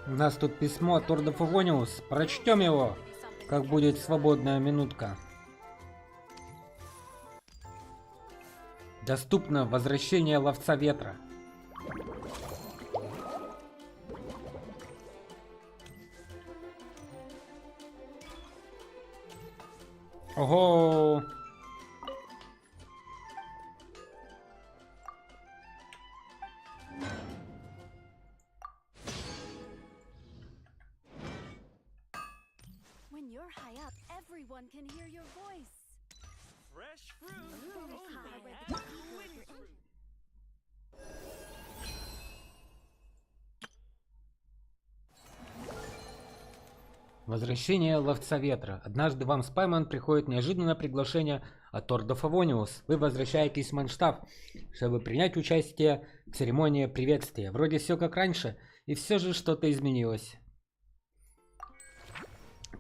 У нас тут письмо от Орда Фавониус. Прочтем его, как будет свободная минутка. Доступно возвращение ловца ветра. Ого! When you're high up, everyone can hear your voice. Fresh fruit. Возвращение ловца ветра. Однажды вам с Пайман приходит неожиданное приглашение от Орда Фавониус. Вы возвращаетесь в Манштаб, чтобы принять участие в церемонии приветствия. Вроде все как раньше, и все же что-то изменилось.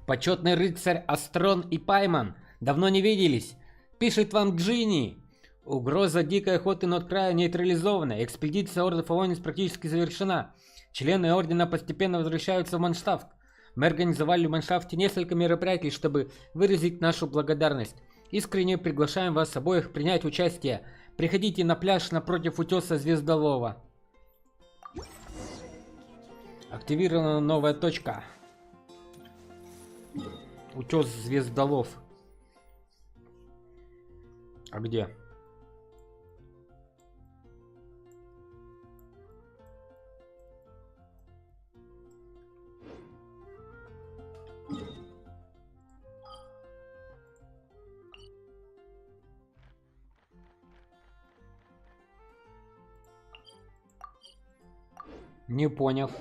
Почетный рыцарь Астрон и Пайман давно не виделись. Пишет вам Джинни. Угроза дикой охоты над краем нейтрализована. Экспедиция Орда Фавониус практически завершена. Члены Ордена постепенно возвращаются в Манштаб. Мы организовали в Маншафте несколько мероприятий, чтобы выразить нашу благодарность. Искренне приглашаем вас обоих принять участие. Приходите на пляж напротив утеса Звездолова. Активирована новая точка. Утес Звездолов. А где? Не понял.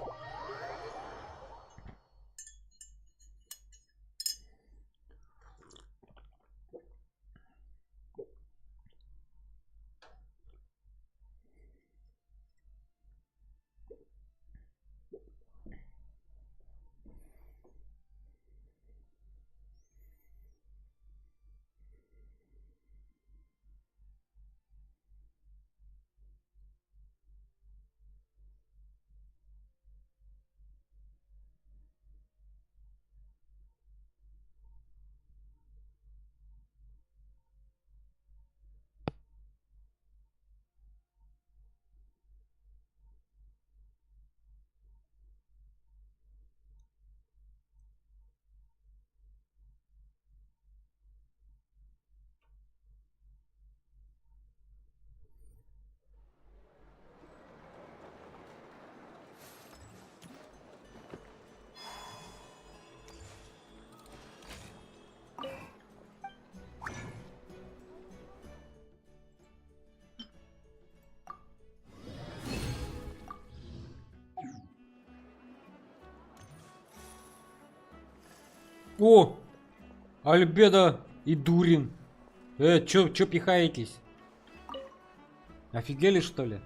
О! Альбедо и Дурин. Чё пихаетесь? Офигели, что ли?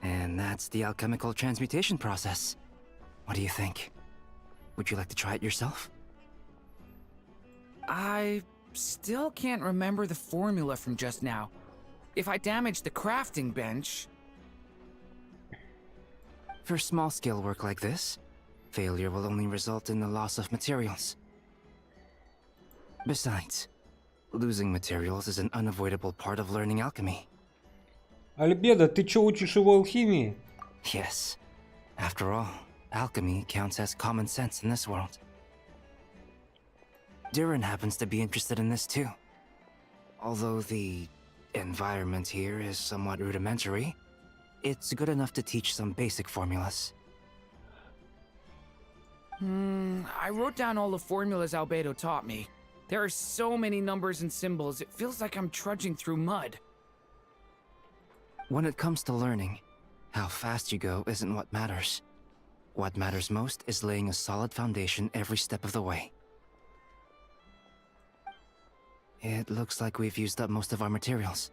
And that's the alchemical transmutation process. What do you think? Would you like to try it yourself? I still can't remember the formula from just now. If I damage the crafting bench... For small-scale work like this, failure will only result in the loss of materials. Besides, losing materials is an unavoidable part of learning alchemy. Альбедо, ты чё учишь его алхимии? Yes. After all, alchemy counts as common sense in this world. Durin happens to be interested in this too. Although the environment here is somewhat rudimentary, it's good enough to teach some basic formulas. I wrote down all the formulas Albedo taught me. There are so many numbers and symbols, it feels like I'm trudging through mud. When it comes to learning, how fast you go isn't what matters. What matters most is laying a solid foundation every step of the way. It looks like we've used up most of our materials.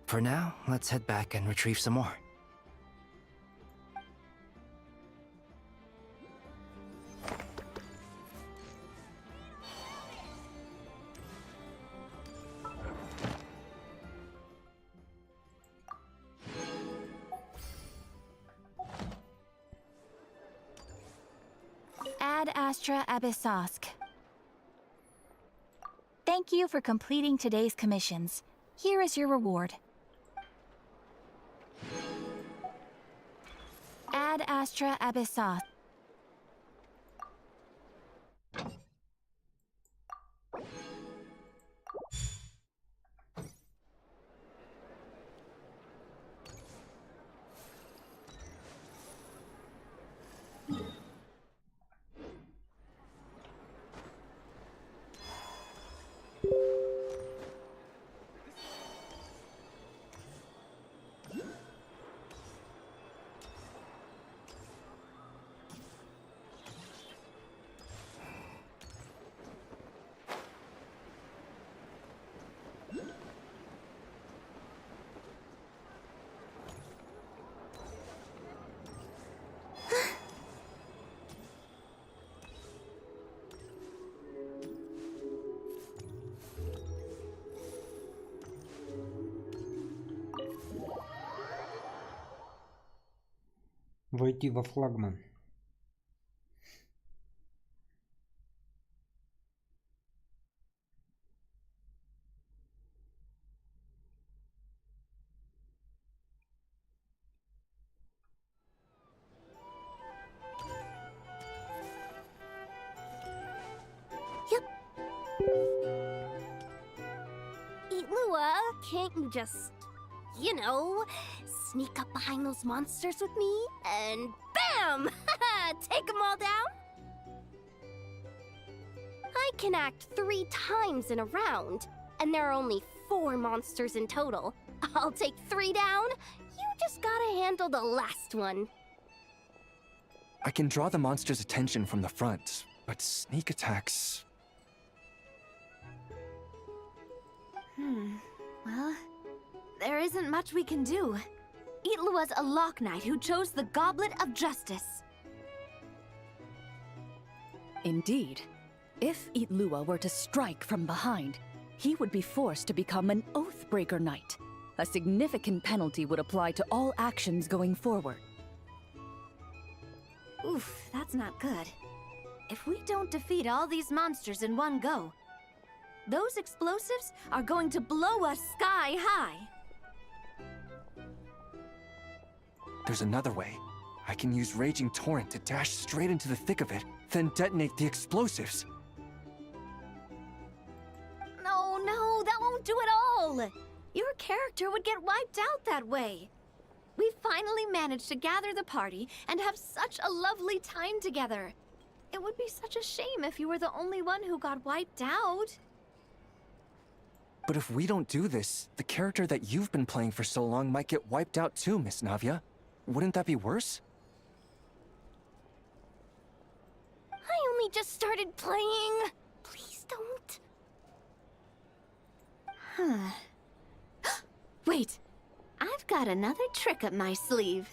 For now, let's head back and retrieve some more. Astra Abyssosk. Thank you for completing today's commissions. Here is your reward. Ad Astra Abyssosk. Войти во флагман. Lua, can't you just, sneak up behind those monsters with me and BAM! Take them all down? I can act 3 times in a round, and there are only 4 monsters in total. I'll take 3 down. You just gotta handle the last one. I can draw the monster's attention from the front, but sneak attacks... Well, there isn't much we can do. Itlua's a Lock Knight who chose the Goblet of Justice. Indeed. If Itlua were to strike from behind, he would be forced to become an Oathbreaker Knight. A significant penalty would apply to all actions going forward. Oof, that's not good. If we don't defeat all these monsters in one go, those explosives are going to blow us sky high. There's another way. I can use Raging Torrent to dash straight into the thick of it, then detonate the explosives. No, that won't do it all. Your character would get wiped out that way. We finally managed to gather the party and have such a lovely time together. It would be such a shame if you were the only one who got wiped out. But if we don't do this, the character that you've been playing for so long might get wiped out too, Miss Navia. Wouldn't that be worse? I only just started playing. Please don't. Wait, I've got another trick up my sleeve.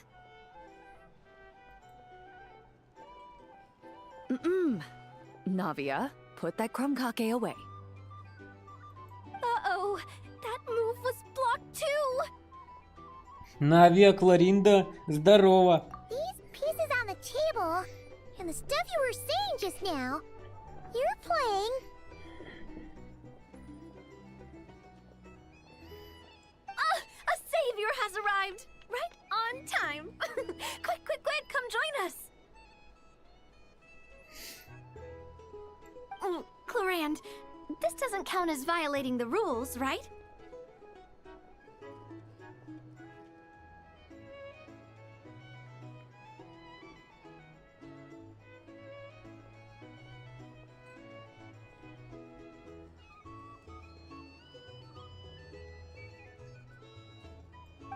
Navia, put that krumkake away. Uh-oh, that move was blocked too. Навия, Кларинда, здорово. These pieces on the table, and the stuff you were saying just now, you're playing. A savior has arrived! Right on time! Quick, come join us! Clarand, this doesn't count as violating the rules, right?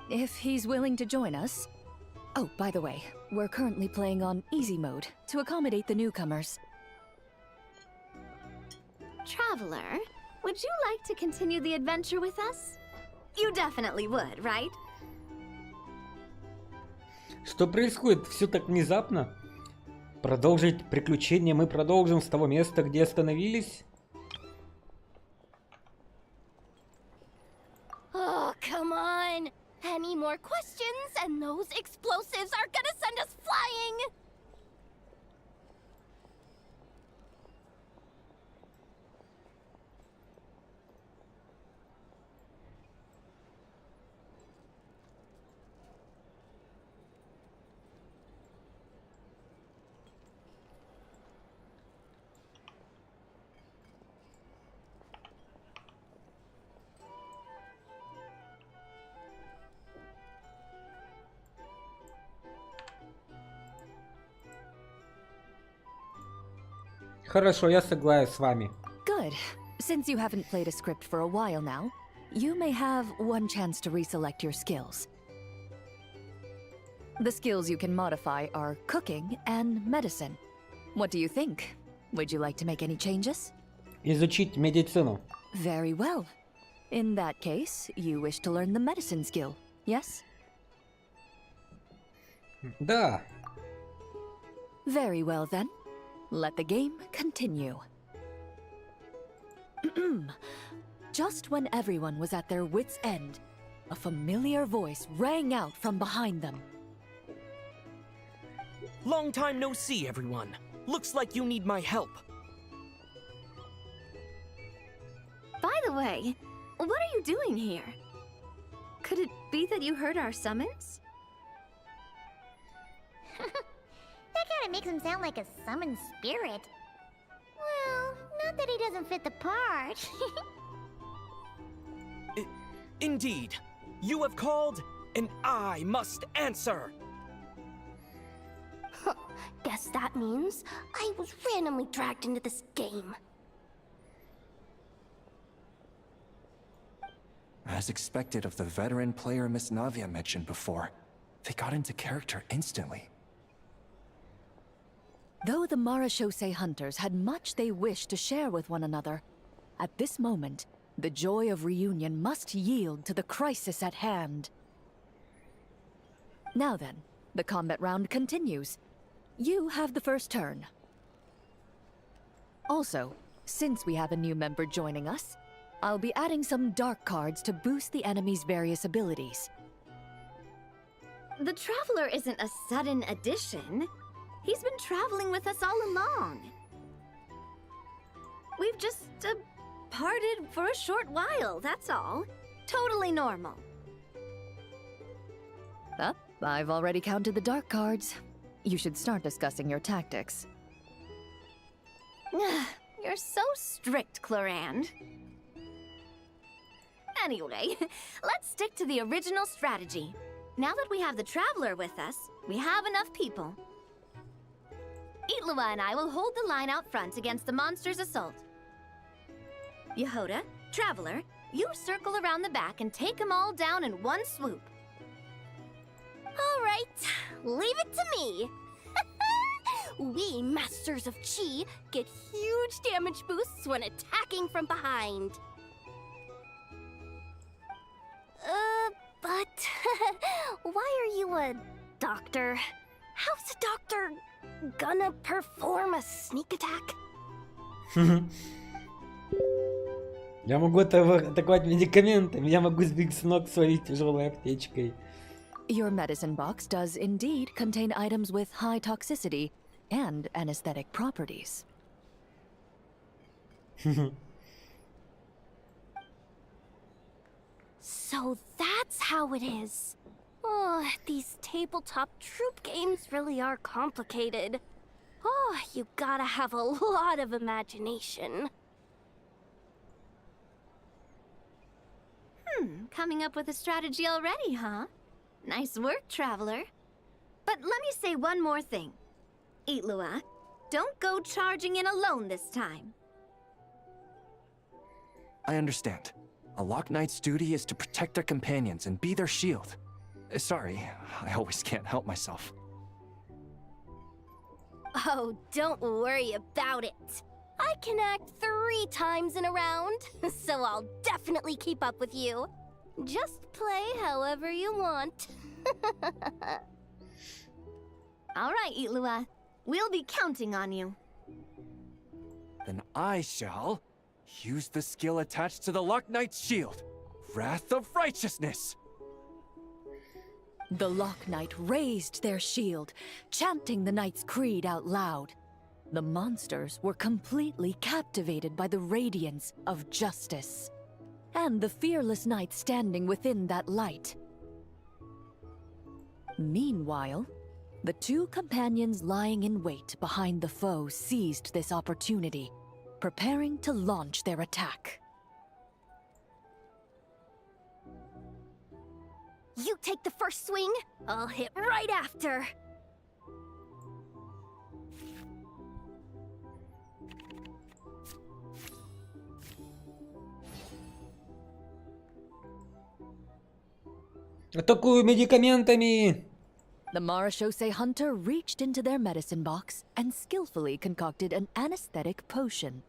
If he's willing to join us. Oh, by the way, we're currently playing on easy mode to accommodate the newcomers. Traveler, would you like to continue the adventure with us? You definitely would, right? Что происходит? Все так внезапно? Продолжить приключения мы продолжим с того места, где остановились. Oh, come on! Any more questions and those explosives are gonna send us flying! Хорошо, я согласен с вами. Good. Since you haven't played a script for a while now, you may have one chance to reselect your skills. The skills you can modify are cooking and medicine. What do you think? Would you like to make any changes? Изучить медицину. Very well. In that case, you wish to learn the medicine skill, yes? Да. Very well then. Let the game continue. Just when everyone was at their wits' end, a familiar voice rang out from behind them. Long time no see, everyone. Looks like you need my help. By the way, what are you doing here? Could it be that you heard our summons? That kinda makes him sound like a summoned spirit. Well, not that he doesn't fit the part. Indeed. You have called, and I must answer. Guess that means I was randomly dragged into this game. As expected of the veteran player Miss Navia mentioned before, they got into character instantly. Though the Marachose hunters had much they wished to share with one another, at this moment, the joy of reunion must yield to the crisis at hand. Now then, the combat round continues. You have the first turn. Also, since we have a new member joining us, I'll be adding some dark cards to boost the enemy's various abilities. The Traveler isn't a sudden addition. He's been traveling with us all along. We've just parted for a short while, that's all. Totally normal. I've already counted the dark cards. You should start discussing your tactics. You're so strict, Clorand. Anyway, let's stick to the original strategy. Now that we have the Traveler with us, we have enough people. Itlua and I will hold the line out front against the monster's assault. Yehoda, Traveler, you circle around the back and take them all down in one swoop. All right, leave it to me. We Masters of Chi get huge damage boosts when attacking from behind. But why are you a doctor? How's a doctor gonna perform a sneak attack? Я могу атаковать медикаментами, я могу сбить с ног своей тяжелой аптечкой. Your medicine box does indeed contain items with high toxicity and anesthetic properties. So that's how it is. Oh, these tabletop troop games really are complicated. Oh, you gotta have a lot of imagination. Coming up with a strategy already, huh? Nice work, Traveler. But let me say one more thing. Itlua, don't go charging in alone this time. I understand. A Lock Knight's duty is to protect their companions and be their shield. Sorry, I always can't help myself. Oh, don't worry about it. I can act 3 times in a round, so I'll definitely keep up with you. Just play however you want. All right, Itlua. We'll be counting on you. Then I shall use the skill attached to the Lock Knight's shield, Wrath of Righteousness. The Lock Knight raised their shield, chanting the Knight's creed out loud. The monsters were completely captivated by the radiance of justice, and the fearless knight standing within that light. Meanwhile, the 2 companions lying in wait behind the foe seized this opportunity, preparing to launch their attack. You take the first swing, I'll hit right after. Атакую медикаментами! The Marashose hunter reached into their medicine box and skillfully concocted an anesthetic potion.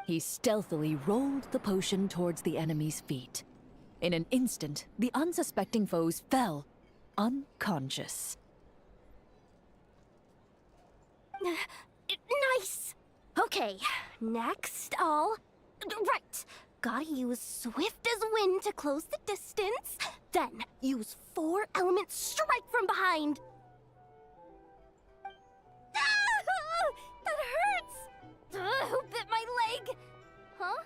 He stealthily rolled the potion towards the enemy's feet. In an instant, the unsuspecting foes fell, unconscious. Nice! Okay, next Right! Gotta use swift as wind to close the distance, then use 4-element strike from behind! Ah! That hurts! Who bit my leg? Huh?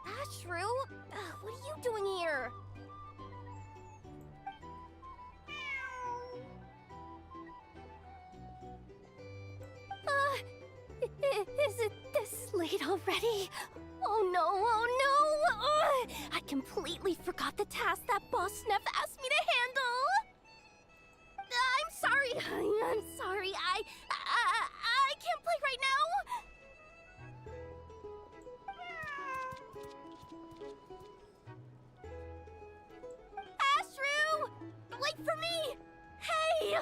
Ashru? What are you doing here? Is it this late already? Oh no, oh no! I completely forgot the task that Boss Neff asked me to handle! I'm sorry, I'm sorry, I can't play right now! Ashru! Wait for me! Hey,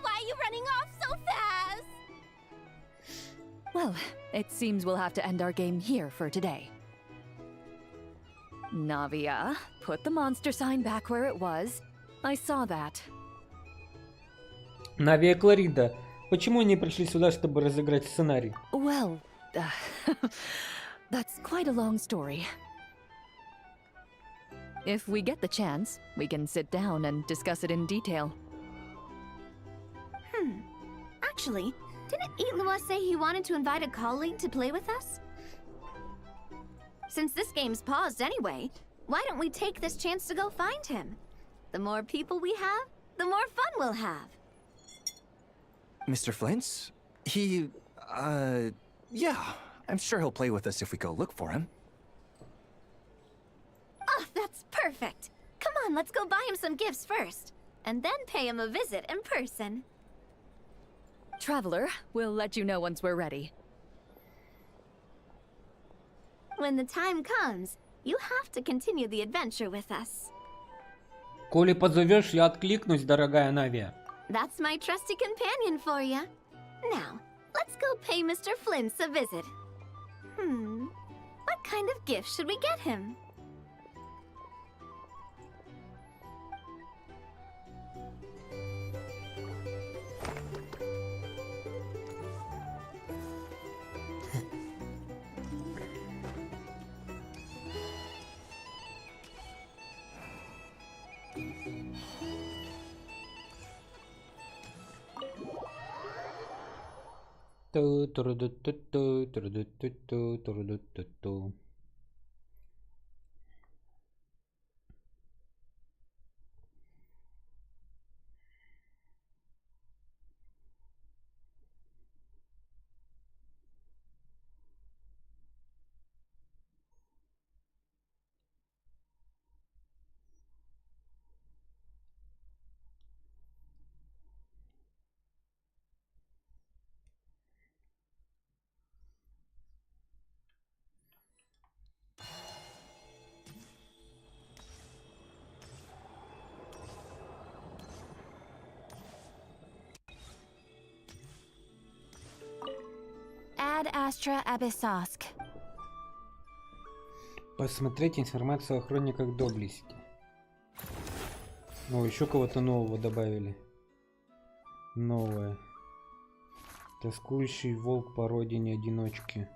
why are you running off so fast? Well, it seems we'll have to end our game here for today. Navia, put the monster sign back where it was. I saw that. Нави и Кларида, почему они пришли сюда, чтобы разыграть сценарий? Well, that's quite a long story. If we get the chance, we can sit down and discuss it in detail. Actually, didn't Itlua say he wanted to invite a colleague to play with us? Since this game's paused anyway, why don't we take this chance to go find him? The more people we have, the more fun we'll have. Mr. Flint's? Yeah. I'm sure he'll play with us if we go look for him. Oh, that's perfect. Come on, let's go buy him some gifts first, and then pay him a visit in person. Traveler, we'll let you know once we're ready. When the time comes, you have to continue the adventure with us. Коли позовешь, я откликнусь, дорогая Навия. That's my trusty companion for you. Now, let's go pay Mr. Flint's a visit. What kind of gift should we get him? Ту-туру-ду-ту-ту, Ad Astra Abyssosque. Посмотреть информацию о хрониках доблести. О, еще кого-то нового добавили. Новое. Тоскующий волк по родине одиночки.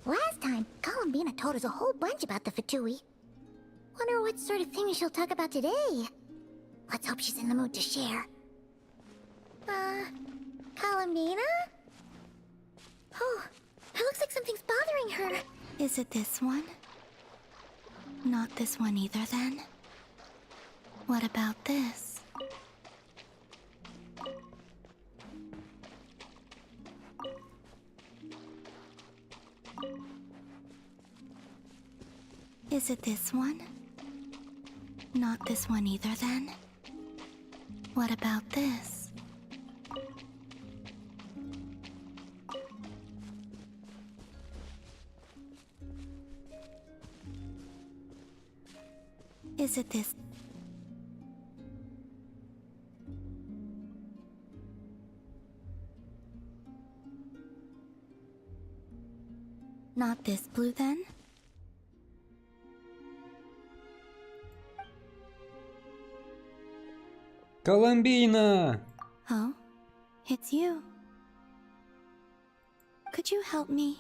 Last time, Columbina told us a whole bunch about the Fatui. Wonder what sort of things she'll talk about today. Let's hope she's in the mood to share. Columbina? Oh, it looks like something's bothering her. Is it this one? Not this one either, then? What about this? Is it this one? Not this one either, then? What about this? Is it this? Not this blue, then? Колумбина! Oh, it's you. Could you help me?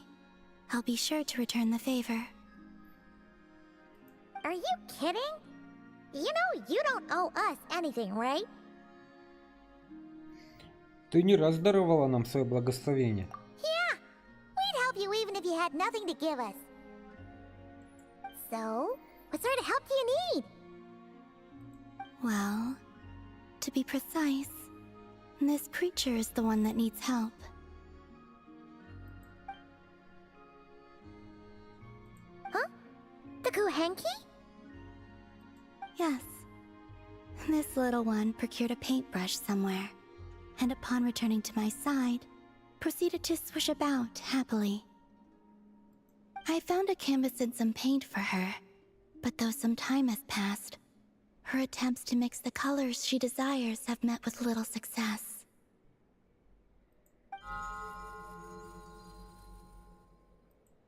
I'll be sure to return the favor. Are you kidding? You know you don't owe us anything, right? Ты не раз даровала нам свое благословение. Yeah, we'd help you even if you had nothing to give us. So, what sort of help do you need? Well, to be precise, this creature is the one that needs help. Huh? The Kuhenki? Yes. This little one procured a paintbrush somewhere, and upon returning to my side, proceeded to swish about happily. I found a canvas and some paint for her, but though some time has passed, her attempts to mix the colors she desires have met with little success.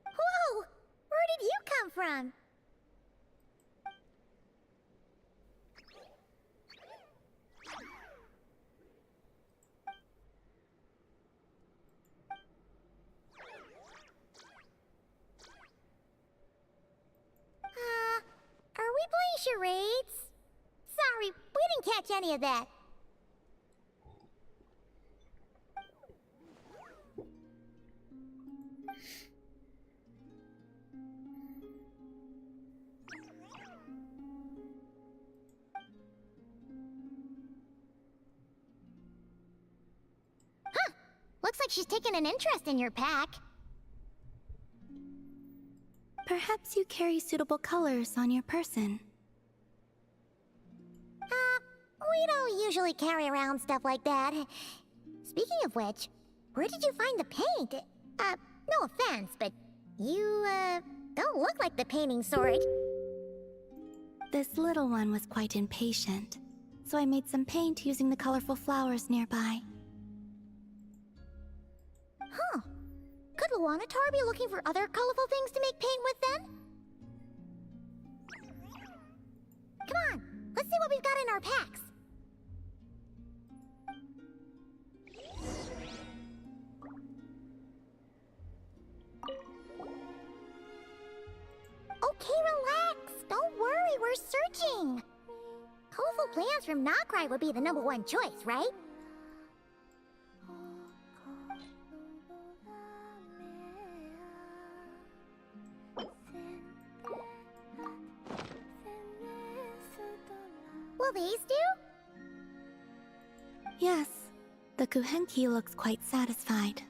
Whoa! Where did you come from? Are we playing charades? Sorry, we didn't catch any of that. Huh! Looks like she's taken an interest in your pack. Perhaps you carry suitable colors on your person. We don't usually carry around stuff like that. Speaking of which, where did you find the paint? No offense, but you, don't look like the painting sort. This little one was quite impatient, so I made some paint using the colorful flowers nearby. Huh. Could Luanatar be looking for other colorful things to make paint with then? Come on, let's see what we've got in our packs. Okay, relax. Don't worry, we're searching. Colorful plants from Nokrai would be the #1 choice, right? Will these do? Yes, the Kuhenki looks quite satisfied.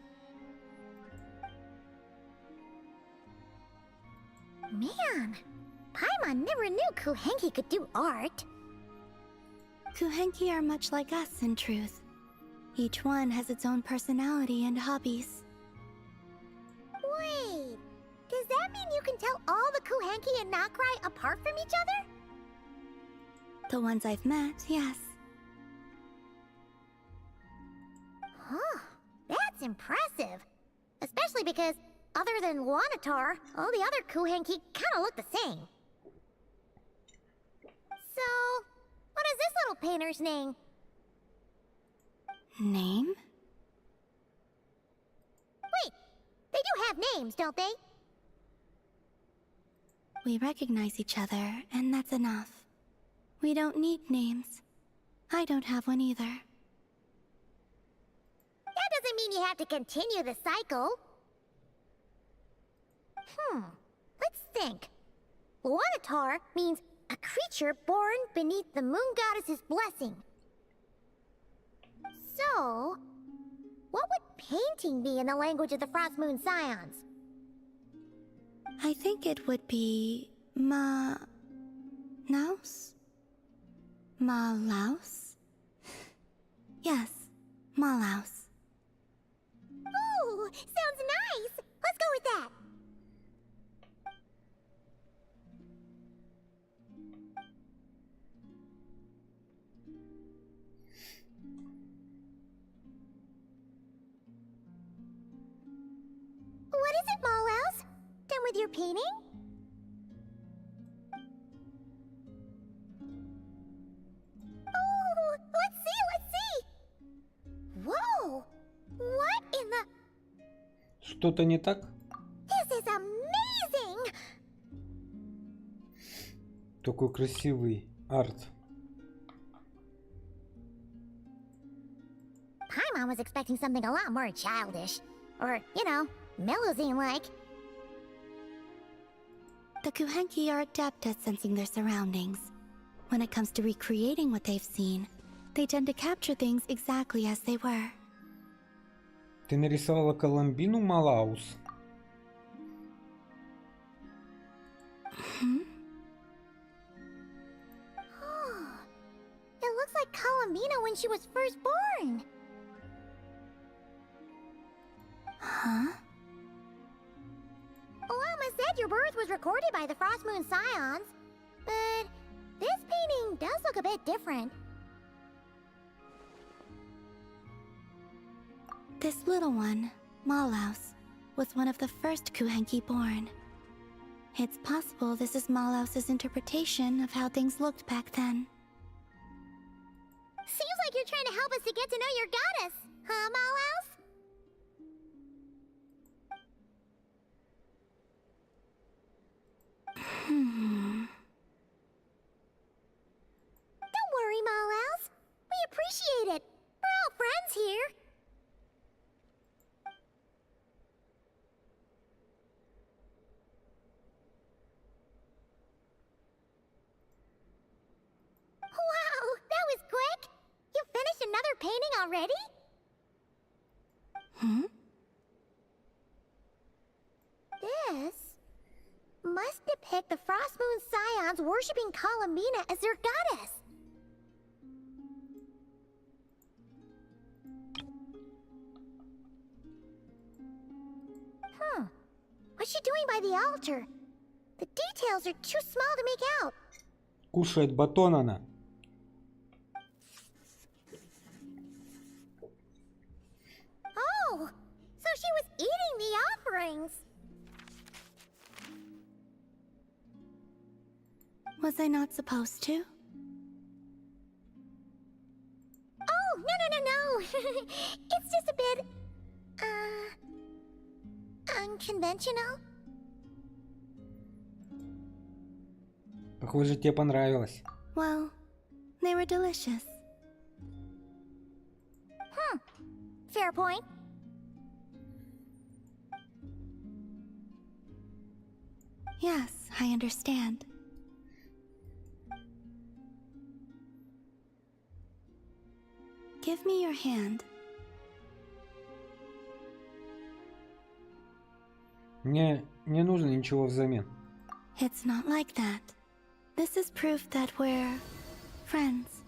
Man, Paimon never knew Kuhenki could do art. Kuhenki are much like us, in truth. Each one has its own personality and hobbies. Wait, does that mean you can tell all the Kuhenki and Nokrai apart from each other? The ones I've met, yes. Huh, that's impressive. Especially because, other than Luanatar, all the other Kuhenki kinda look the same. So, what is this little painter's name? Name? Wait, they do have names, don't they? We recognize each other, and that's enough. We don't need names. I don't have one either. That doesn't mean you have to continue the cycle. Let's think. Luanatar means a creature born beneath the moon goddess's blessing. So, what would painting be in the language of the Frost Moon Scions? I think it would be Naus? Malaus? Yes, Malaus. Ooh, sounds nice! Let's go with that! What is it, Malaus? Done with your painting? Oh, let's see! Whoa! What in the... Что-то не так? This is amazing! Такой красивый арт. Paimon was expecting something a lot more childish. Or, you know, Melusine-like. The Kuhenki are adept at sensing their surroundings. When it comes to recreating what they've seen, they tend to capture things exactly as they were. Ты нарисовала Коломбину, Малаус? It looks like Colomina when she was first born. Huh? Lama said your birth was recorded by the Frost Moon Scions, but this painting does look a bit different. This little one, Malaus, was one of the first Kuhenki born. It's possible this is Malaus's interpretation of how things looked back then. Seems like you're trying to help us to get to know your goddess, huh, Malaus? Don't worry, Malaus. We appreciate it. We're all friends here. Wow, that was quick! You finished another painting already? This must depict the Frost Moon Scions worshipping Colomina as their goddess. What's she doing by the altar? The details are too small to make out. Кушает батон она. Oh, so she was eating the offerings. Was I not supposed to? Oh, no. It's just a bit, unconventional. Похоже, тебе понравилось. Well, they were delicious. Fair point. Yes, I understand. Give me your hand. Мне не нужно ничего взамен. It's not like that. This is proof that we're friends.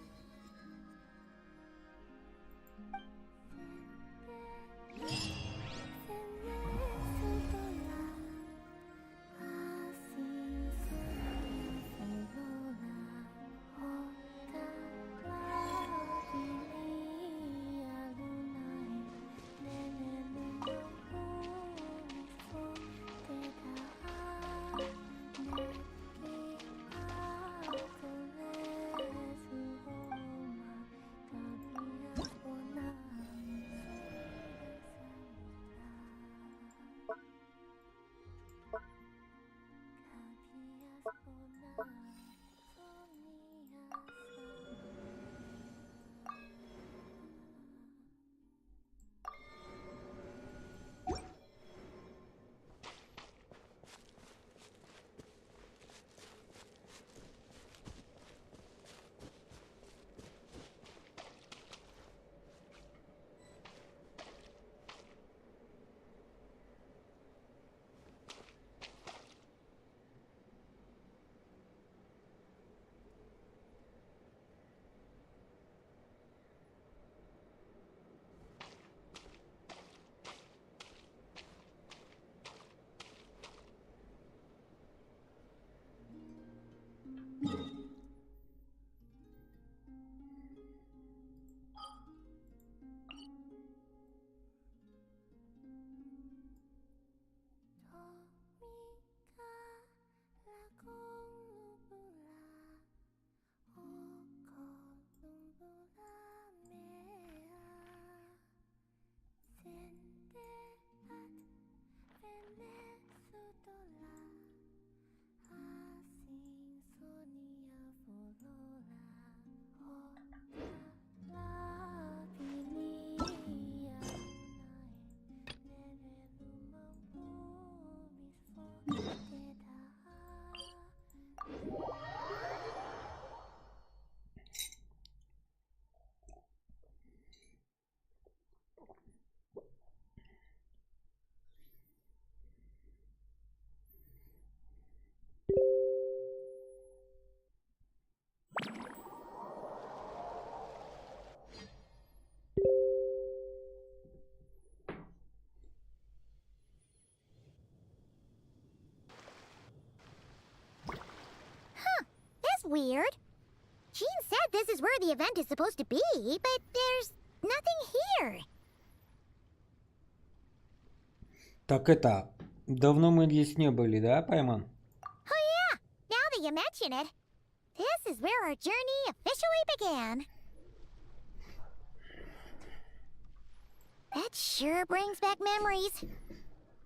weird. Jean said this is where the event is supposed to be, but there's nothing here. Так это, давно мы здесь не были, да, Пайман? Oh yeah, now that you mention it, this is where our journey officially began. That sure brings back memories.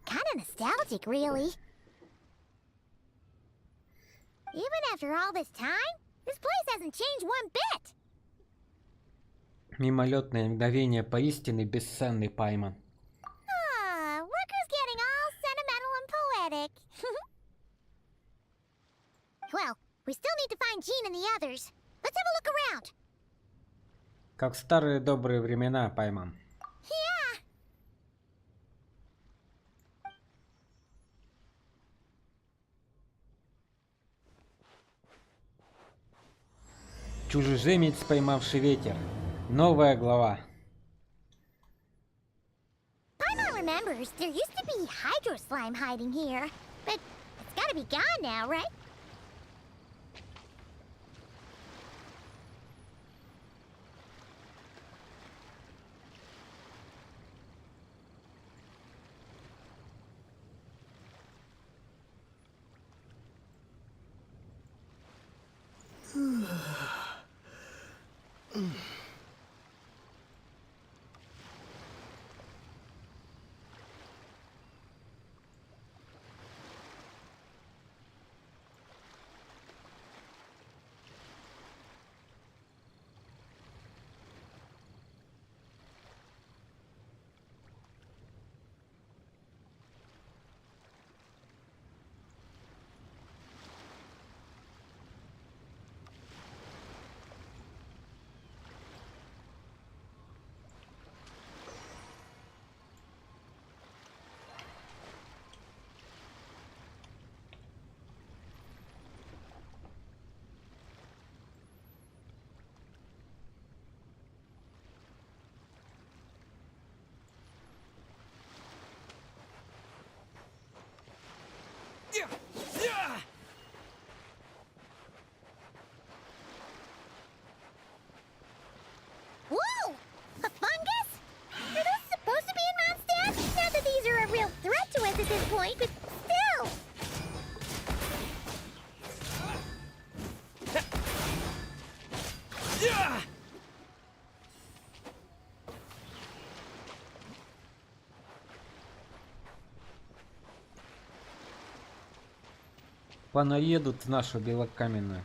Kinda nostalgic, really. Even after all this time, this place hasn't changed one bit. Мимолетное мгновение поистине бесценный, Пайман. Ah, look who's getting all sentimental and poetic. Well, we still need to find Jean and the others. Let's have a look around. Как в старые добрые времена, Пайман. Yeah. Чужеземец, поймавший ветер. Новая глава. Paimon remembers there used to be hydro slime hiding here, but it's gotta be gone now, right? Whoa! A fungus? Are those supposed to be in Mondstadt? Not that these are a real threat to us at this point, but still! Понаедут в нашу белокаменную.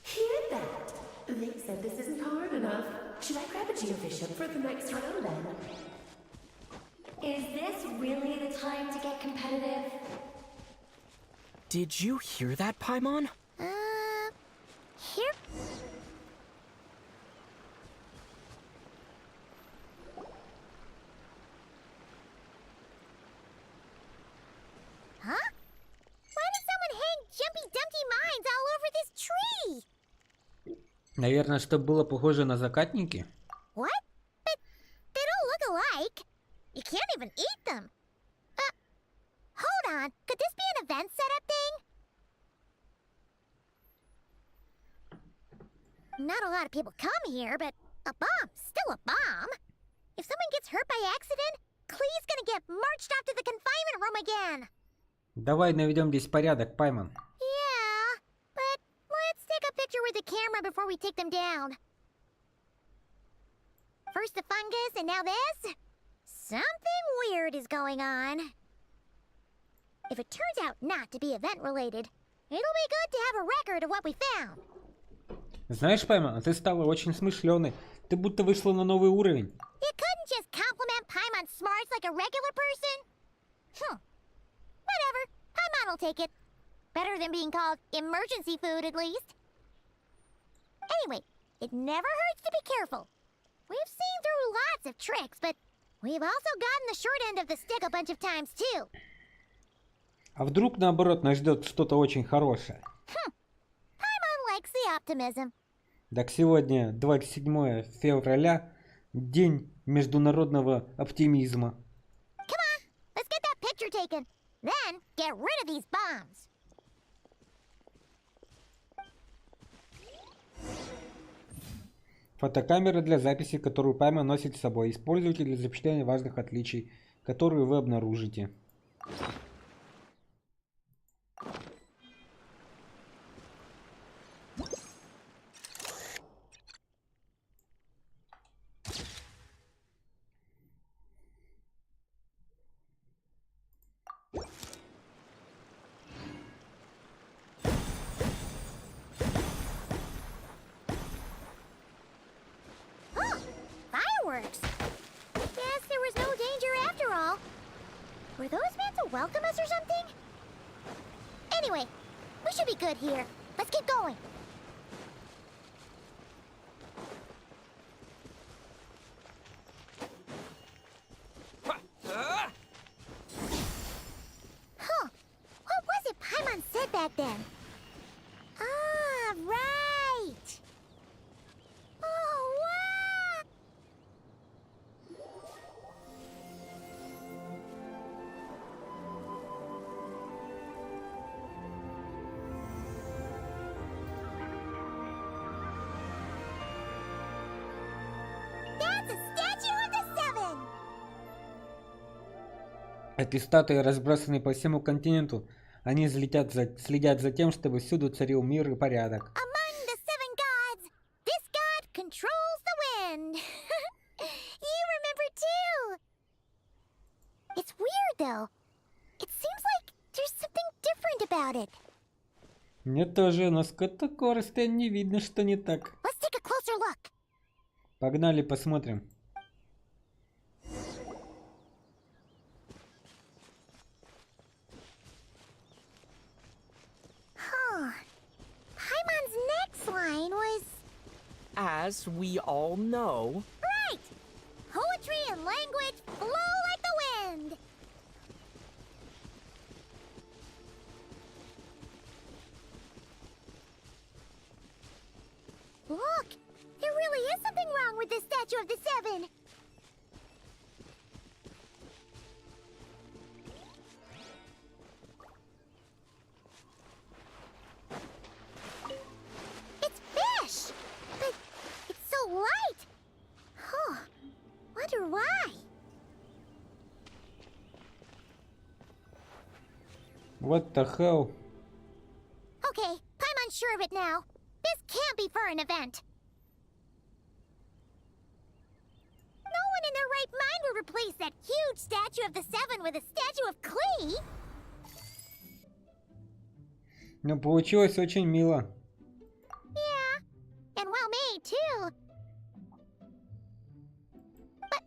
Hear that? They said this isn't hard enough. Should I grab a geobishop for the next round then? Is this really the time to get competitive? Did you hear that, Paimon? Here? Huh? Why did someone hang Jumpy Dumpty mines all over this tree? Наверное, чтобы было похоже на закатники. What? But they don't look alike. You can't even eat them. Hold on. Could this be an event setup thing? Not a lot of people come here, but a bomb's still a bomb. If someone gets hurt by accident, Clee's gonna get marched off to the confinement room again. Давай наведем здесь порядок, Пайман. Yeah, but let's take a picture with the camera before we take them down. First the fungus, and now this? Something weird is going on. If it turns out not to be event-related, it'll be good to have a record of what we found. Знаешь, Пайман, ты стала очень смышленой. Ты будто вышла на новый уровень. You couldn't just compliment Paimon's smarts like a regular person? Whatever. Paimon will take it. Better than being called emergency food, at least. Anyway, it never hurts to be careful. We've seen through lots of tricks, but we've also gotten the short end of the stick a bunch of times, too. А вдруг, наоборот, нас ждет что-то очень хорошее? Paimon likes the optimism. Так сегодня 27 февраля, день международного оптимизма. Come on, let's get that picture taken. taken. Then, get rid of these bombs. Фотокамера для записи, которую Пайман носит с собой. Используйте для запечатления важных отличий, которые вы обнаружите. Fireworks! Guess there was no danger after all. Were those meant to welcome us or something? Anyway, we should be good here. Let's keep going. Huh. What was it Paimon said back then? Ah, right! Oh, wow! That's a statue of the Seven! Эти статуи разбросаны по всему континенту. Они следят за тем, чтобы всюду царил мир и порядок. Among the seven gods, this god controls the wind. You remember too. It's weird though. It seems like there's something different about it. Мне тоже, но с такого расстояния не видно, что не так. Let's take a closer look. Погнали, посмотрим. Huh. Paimon's next line was As we all know, right. Poetry and language flow like the wind. Look, there really is something wrong with this statue of the Seven. It's fish, but it's so light. Huh. Wonder why. What the hell? Okay, I'm unsure of it now. This can't be for an event. No one in their right mind would replace that huge statue of the Seven with a statue of Klee. Ну, получилось очень мило. Yeah, and well made too. But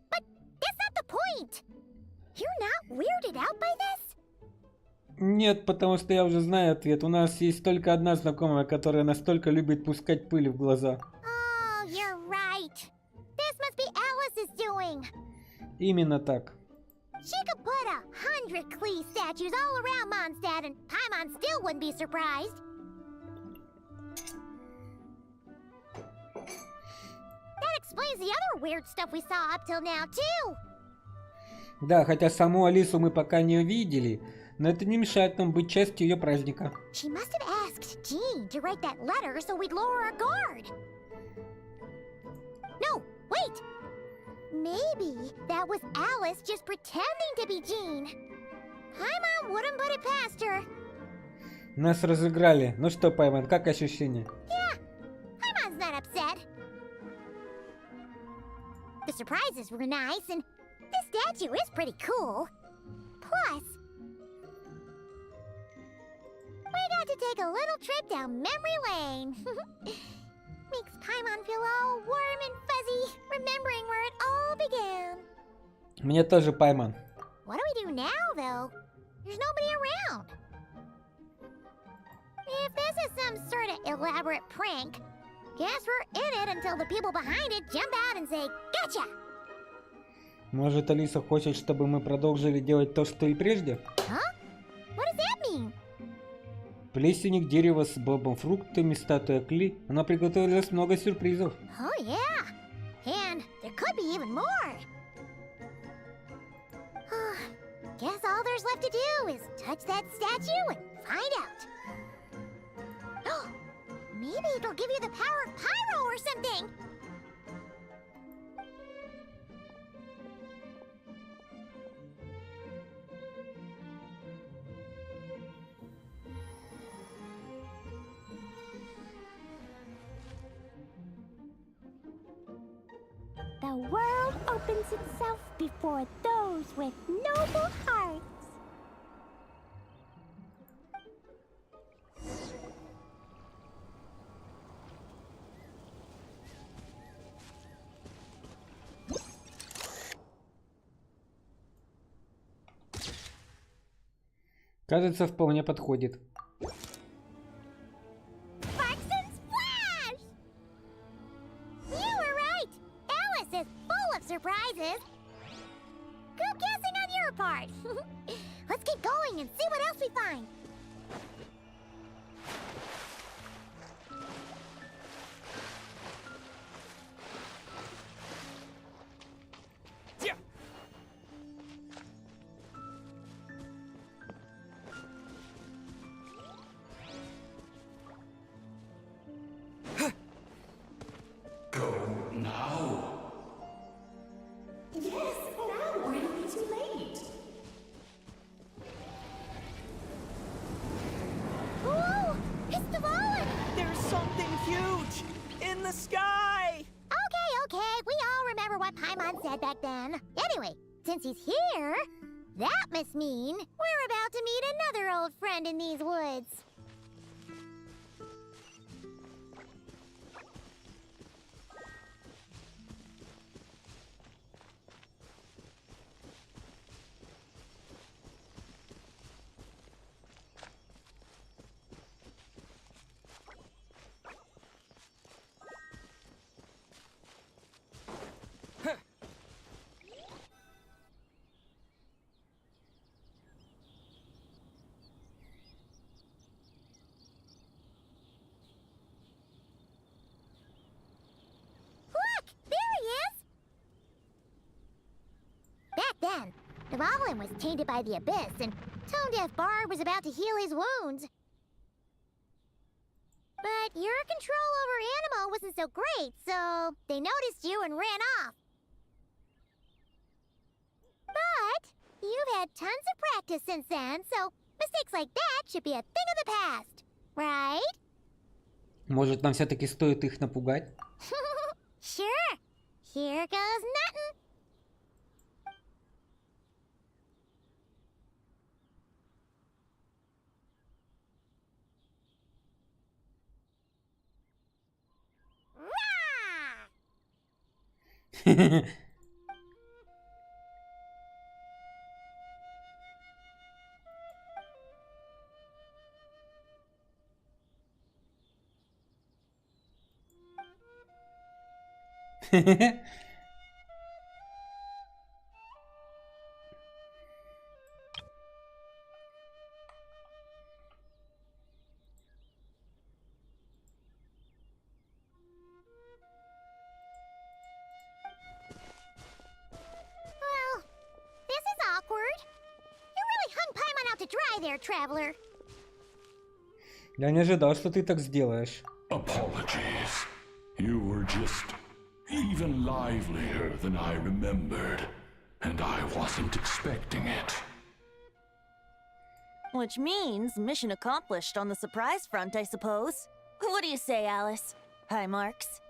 that's not the point. You're not weirded out by this? Нет, потому что я уже знаю ответ. У нас есть только одна знакомая, которая настолько любит пускать пыль в глаза. Oh, you're right. This must be Alice's doing. Именно так. She could put 100 Klee statues all around Mondstadt and Paimon still wouldn't be surprised. That explains the other weird stuff we saw up till now, too. Да, хотя саму Алису мы пока не увидели, но это не мешает нам быть частью ее праздника. She must have asked Jean to write that letter so we'd lower our guard. No, wait! Maybe that was Alice just pretending to be Jean. Paimon wouldn't put it past her. Нас разыграли. Ну что, Пайман, как ощущение? Yeah, Paimon's not upset. The surprises were nice, and this statue is pretty cool. Plus, we got to take a little trip down memory lane. Makes Paimon feel all warm and fuzzy, remembering where it all began. Мне тоже, Пайман. What do we do now, though? There's nobody around. If this is some sort of elaborate prank, guess we're in it until the people behind it jump out and say, "Gotcha!" Может, Алиса хочет, чтобы мы продолжили делать то, что и прежде? Huh? What does that mean? Плесенник, дерево с бобом, фруктами, статуя Кли. Она приготовила нас много сюрпризов. Oh, yeah. And there could be even more. Guess all there's left to do is touch that statue and find out. Maybe it'll give you the power of pyro or something. The world opens itself before those with noble hearts. Кажется, вполне подходит. Sparks and splash! You were right. Alice is full of surprises. Good guessing on your part. Let's keep going and see what else we find. Yes, now, or it'll be too late. Ooh, it's the fallen! There's something huge in the sky! Okay, we all remember what Paimon said back then. Anyway, since he's here, that must mean we're about to meet another old friend in these woods. Then, the Goblin was tainted by the Abyss, and Tone Deaf Bard was about to heal his wounds. But your control over Animo wasn't so great, so they noticed you and ran off. But you've had tons of practice since then, so mistakes like that should be a thing of the past, right? Может, нам все-таки стоит их напугать? Sure. Here goes nothing. There, traveler. Я не ожидал, что ты так сделаешь. Apologies. You were just even livelier than I remembered, and I wasn't expecting it. Which means mission accomplished on the surprise front, I suppose. What do you say, Alice? High marks?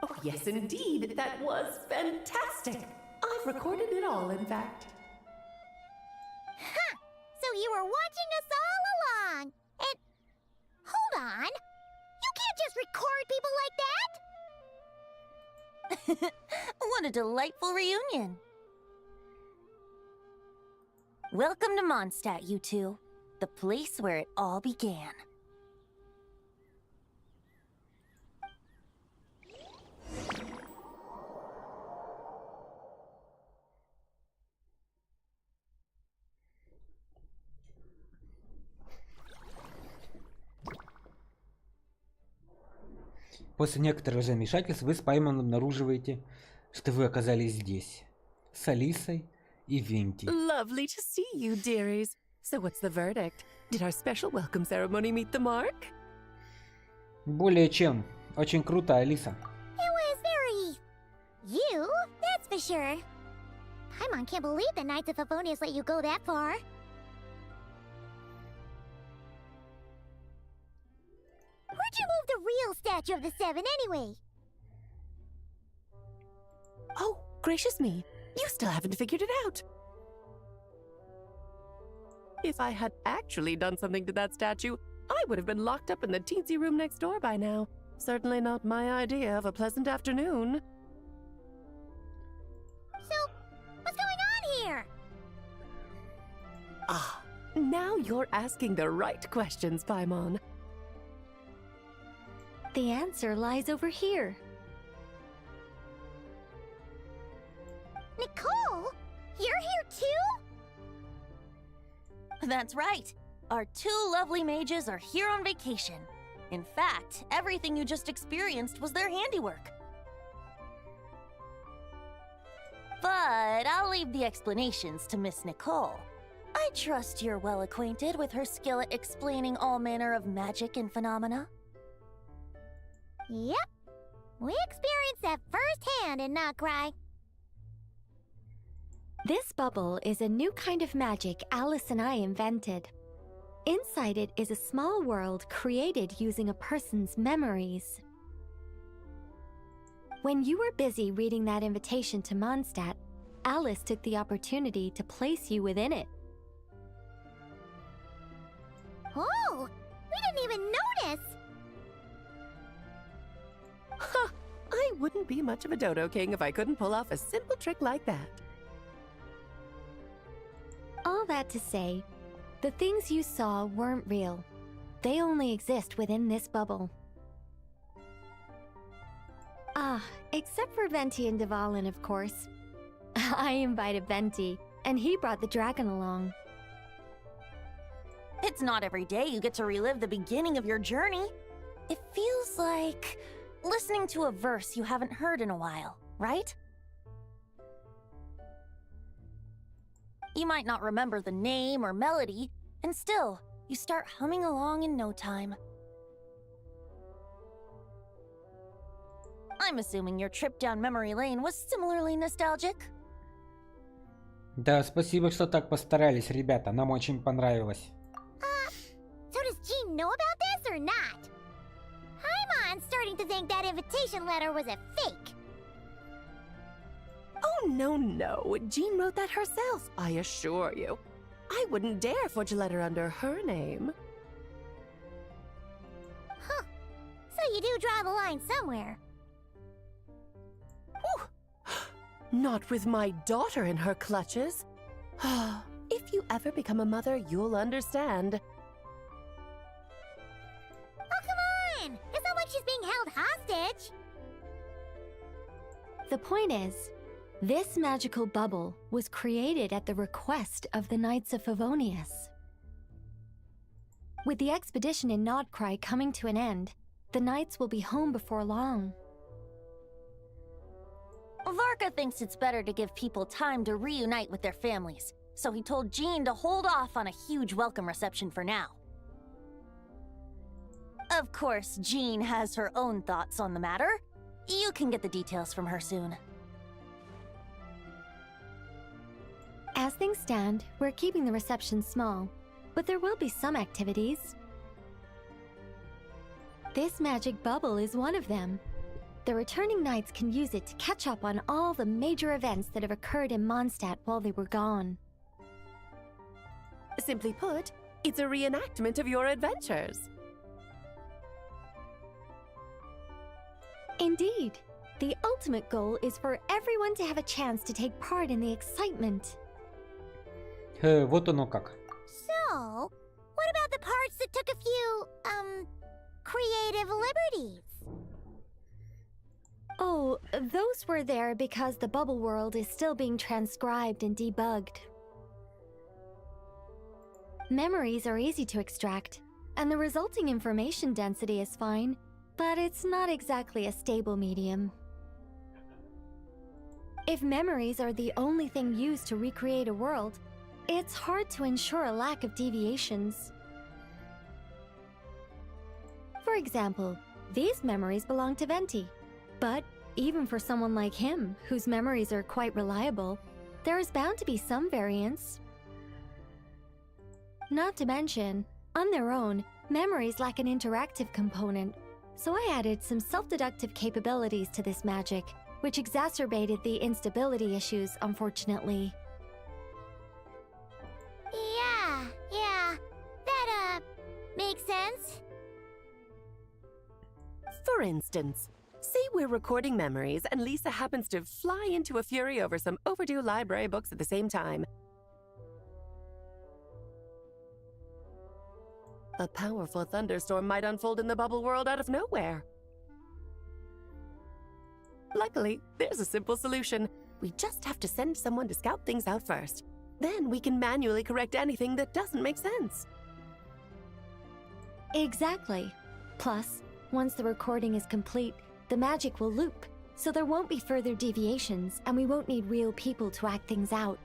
Oh, yes, indeed. That was fantastic. I've recorded it all, in fact. Huh! So you were watching us all along. And hold on. You can't just record people like that. What a delightful reunion. Welcome to Mondstadt, you two. The place where it all began. После некоторого замешательства вы с Паймон обнаруживаете, что вы оказались здесь. С Алисой и Винти. Lovely to see you, dearies. So what's the verdict? Did our special welcome ceremony meet the mark? Более чем. Очень круто, Алиса. It was very... you, that's for sure. Paimon can't believe the Knights of Favonius let you go that far. Where'd you move the real statue of the Seven, anyway? Oh, gracious me. You still haven't figured it out. If I had actually done something to that statue, I would have been locked up in the teensy room next door by now. Certainly not my idea of a pleasant afternoon. So, what's going on here? Ah, now you're asking the right questions, Paimon. The answer lies over here. Nicole? You're here too? That's right. Our two lovely mages are here on vacation. In fact, everything you just experienced was their handiwork. But I'll leave the explanations to Miss Nicole. I trust you're well acquainted with her skill at explaining all manner of magic and phenomena. Yep. We experienced that firsthand in Notcry. This bubble is a new kind of magic Alice and I invented. Inside it is a small world created using a person's memories. When you were busy reading that invitation to Mondstadt, Alice took the opportunity to place you within it. Oh, we didn't even notice! Huh, I wouldn't be much of a Dodo King if I couldn't pull off a simple trick like that. All that to say, the things you saw weren't real. They only exist within this bubble. Ah, except for Venti and Dvalin, of course. I invited Venti, and he brought the dragon along. It's not every day you get to relive the beginning of your journey. It feels like listening to a verse you haven't heard in a while, right? You might not remember the name or melody, and still, you start humming along in no time. I'm assuming your trip down memory lane was similarly nostalgic? Да, спасибо, что так постарались, ребята. Нам очень понравилось. So does Jean know about this or not? Paimon's starting to think that invitation letter was a fake. Oh, no. Jean wrote that herself, I assure you. I wouldn't dare forge a letter under her name. Huh. So you do draw the line somewhere. Whew. Not with my daughter in her clutches. If you ever become a mother, you'll understand. Oh, come on! It's not like she's being held hostage. The point is, this magical bubble was created at the request of the Knights of Favonius. With the expedition in Nodcry coming to an end, the Knights will be home before long. Varka thinks it's better to give people time to reunite with their families, so he told Jean to hold off on a huge welcome reception for now. Of course, Jean has her own thoughts on the matter. You can get the details from her soon. As things stand, we're keeping the reception small, but there will be some activities. This magic bubble is one of them. The returning knights can use it to catch up on all the major events that have occurred in Mondstadt while they were gone. Simply put, it's a reenactment of your adventures. Indeed. The ultimate goal is for everyone to have a chance to take part in the excitement. Вот оно как. So, what about the parts that took a few, creative liberties? Oh, those were there because the bubble world is still being transcribed and debugged. Memories are easy to extract, and the resulting information density is fine, but it's not exactly a stable medium. If memories are the only thing used to recreate a world, it's hard to ensure a lack of deviations. For example, these memories belong to Venti. But even for someone like him, whose memories are quite reliable, there is bound to be some variance. Not to mention, on their own, memories lack an interactive component, so I added some self-deductive capabilities to this magic, which exacerbated the instability issues, unfortunately. Yeah. That, makes sense. For instance, say we're recording memories and Lisa happens to fly into a fury over some overdue library books at the same time. A powerful thunderstorm might unfold in the bubble world out of nowhere. Luckily, there's a simple solution. We just have to send someone to scout things out first. Then we can manually correct anything that doesn't make sense. Exactly. Plus, once the recording is complete, the magic will loop, so there won't be further deviations, and we won't need real people to act things out.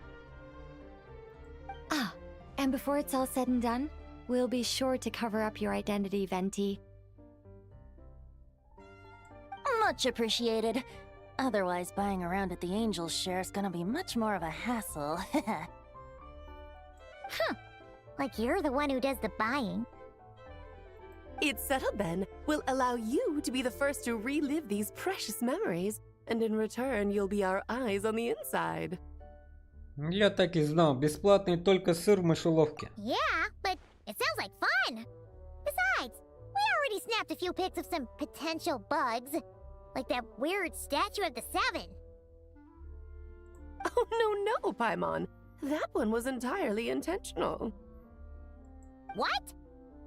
Ah, and before it's all said and done, we'll be sure to cover up your identity, Venti. Much appreciated. Otherwise, buying around at the Angels share is gonna be much more of a hassle. Huh. Like you're the one who does the buying. It's settled then. We'll allow you to be the first to relive these precious memories, and in return, you'll be our eyes on the inside. Я так и знал, бесплатный только сыр в мышеловке. Yeah, but it sounds like fun. Besides, we already snapped a few pics of some potential bugs. Like that weird statue of the Seven. Oh, no, Paimon. That one was entirely intentional. What?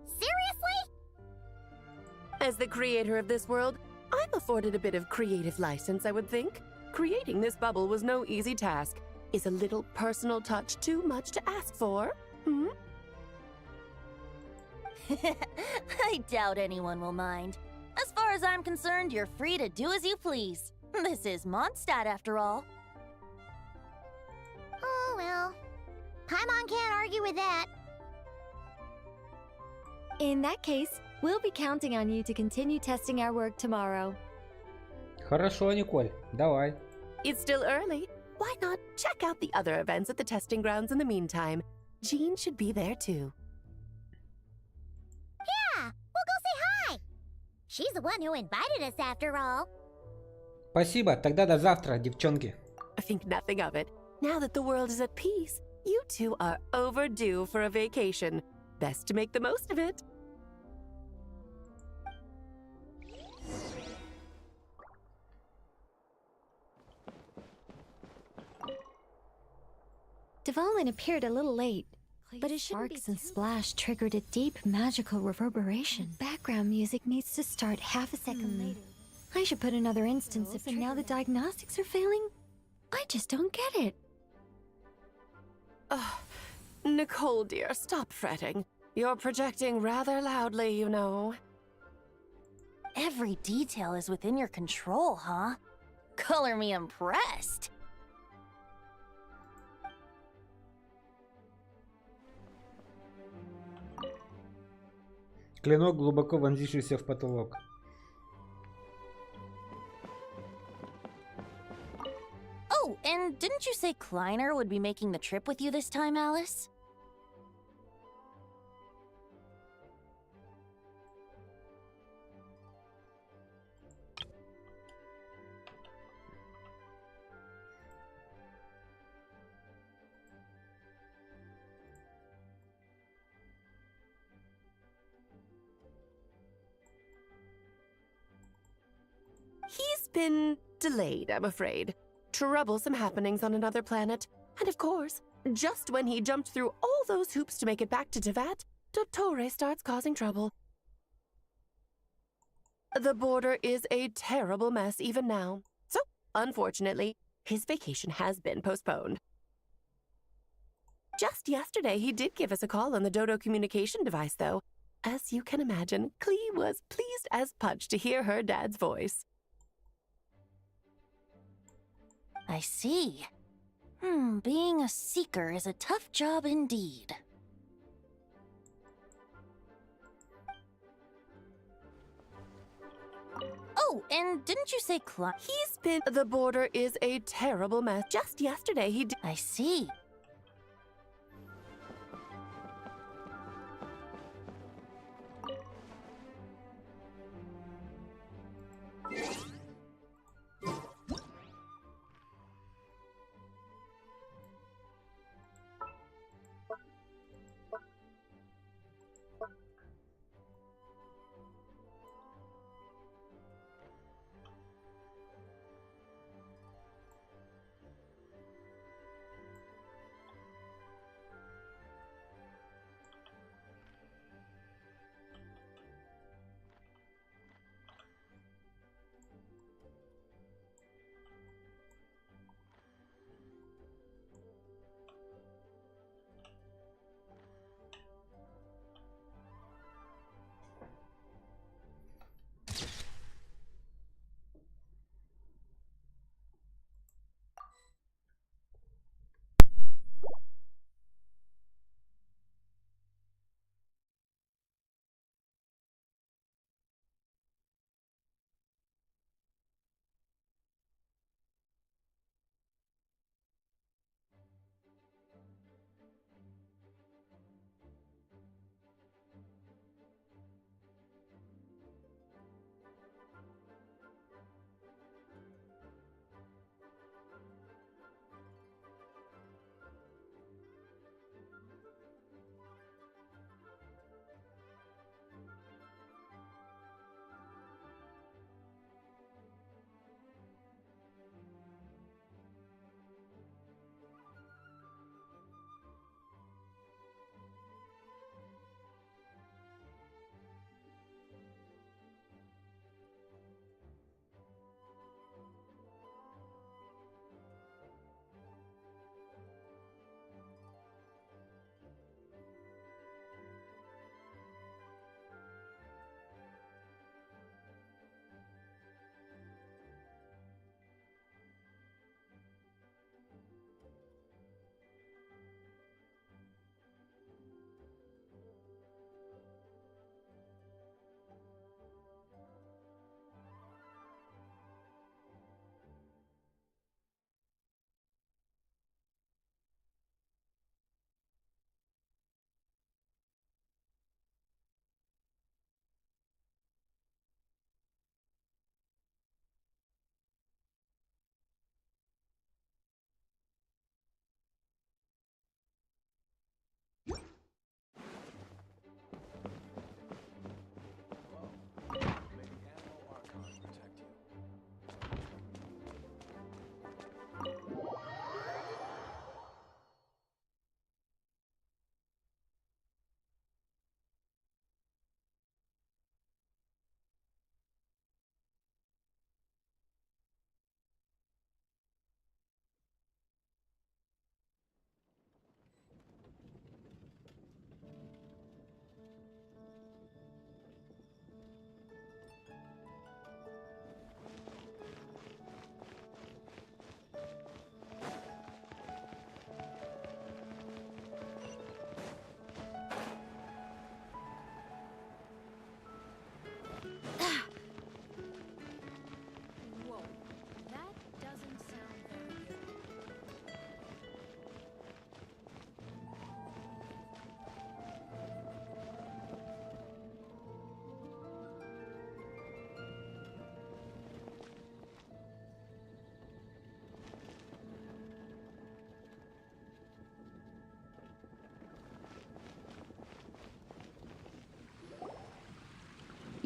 Seriously? As the creator of this world, I'm afforded a bit of creative license, I would think. Creating this bubble was no easy task. Is a little personal touch too much to ask for? Hmm? I doubt anyone will mind. As far as I'm concerned, you're free to do as you please. This is Mondstadt, after all. Oh, well. Paimon can't argue with that. In that case, we'll be counting on you to continue testing our work tomorrow. Хорошо, Николь, давай. It's still early. Why not check out the other events at the testing grounds in the meantime? Jean should be there too. Yeah, we'll go say hi. She's the one who invited us after all. Спасибо, тогда до завтра, девчонки. I think nothing of it. Now that the world is at peace, you two are overdue for a vacation. Best to make the most of it. Dvalin appeared a little late, but his sparks and splash triggered a deep magical reverberation. Background music needs to start half a second later. I should put another instance of and now the diagnostics are failing? I just don't get it. Nicole, dear, stop fretting. You're projecting rather loudly, you know. Every detail is within your control, huh? Color me impressed. Клинок, глубоко вонзившийся в потолок. Oh, and didn't you say Kleiner would be making the trip with you this time, Alice? He's been delayed, I'm afraid. Troublesome happenings on another planet. And of course, just when he jumped through all those hoops to make it back to Tevat, Dottore starts causing trouble. The border is a terrible mess even now. So, unfortunately, his vacation has been postponed. Just yesterday, he did give us a call on the Dodo communication device, though. As you can imagine, Klee was pleased as punch to hear her dad's voice. I see. Being a seeker is a tough job indeed. Oh, and didn't you say He's been. The border is a terrible mess. Just yesterday, he did. I see.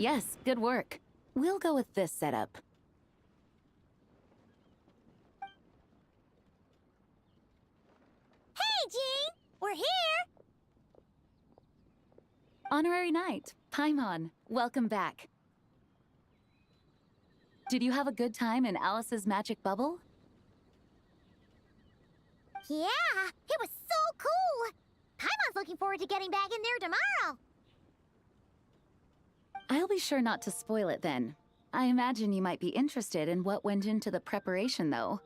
Yes, good work. We'll go with this setup. Hey, Jean! We're here! Honorary Knight, Paimon, welcome back. Did you have a good time in Alice's magic bubble? Yeah, it was so cool! Paimon's looking forward to getting back in there tomorrow! I'll be sure not to spoil it then. I imagine you might be interested in what went into the preparation, though.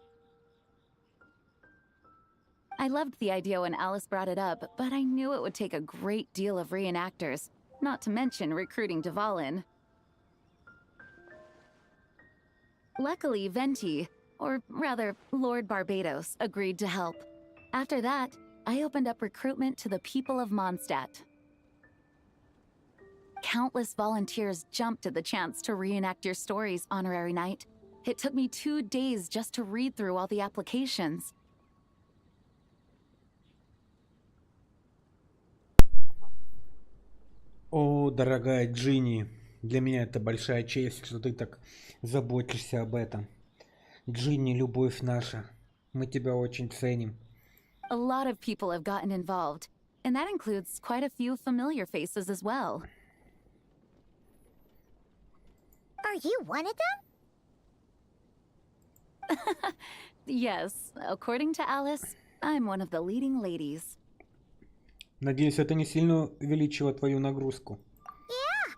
I loved the idea when Alice brought it up, but I knew it would take a great deal of reenactors, not to mention recruiting Dvalin. Luckily, Venti, or rather, Lord Barbados, agreed to help. After that, I opened up recruitment to the people of Mondstadt. Countless volunteers jumped at the chance to reenact your stories, Honorary Knight. It took me 2 days just to read through all the applications. О, дорогая Джинни, для меня это большая честь, что ты так заботишься об этом. Джинни, любовь наша, мы тебя очень ценим. A lot of people have gotten involved, and that includes quite a few familiar faces as well. Are you one of them? Yes, according to Alice, I'm one of the leading ladies. Надеюсь, это не сильно увеличило твою нагрузку. Yeah.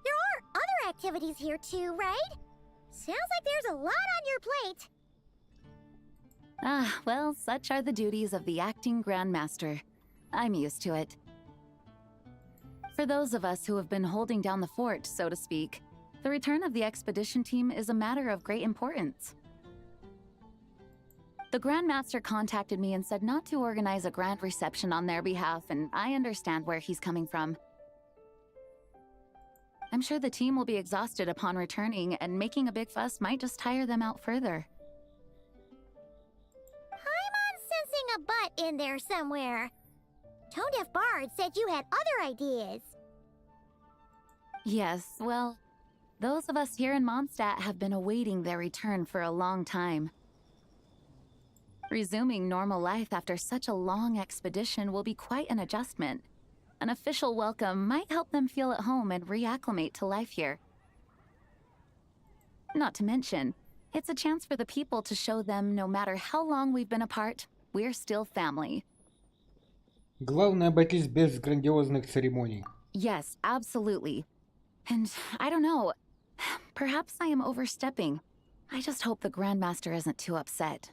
There are other activities here too, right? Sounds like there's a lot on your plate. Ah, well, such are the duties of the acting Grandmaster. I'm used to it. For those of us who have been holding down the fort, so to speak, the return of the expedition team is a matter of great importance. The Grandmaster contacted me and said not to organize a grand reception on their behalf, and I understand where he's coming from. I'm sure the team will be exhausted upon returning, and making a big fuss might just tire them out further. I'm sensing a butt in there somewhere. Tone-deaf Bard said you had other ideas. Yes, well, those of us here in Mondstadt have been awaiting their return for a long time. Resuming normal life after such a long expedition will be quite an adjustment. An official welcome might help them feel at home and reacclimate to life here. Not to mention, it's a chance for the people to show them no matter how long we've been apart, we're still family. Главное обойтись без грандиозных церемоний. Yes, absolutely. And I don't know, perhaps I am overstepping. I just hope the Grandmaster isn't too upset.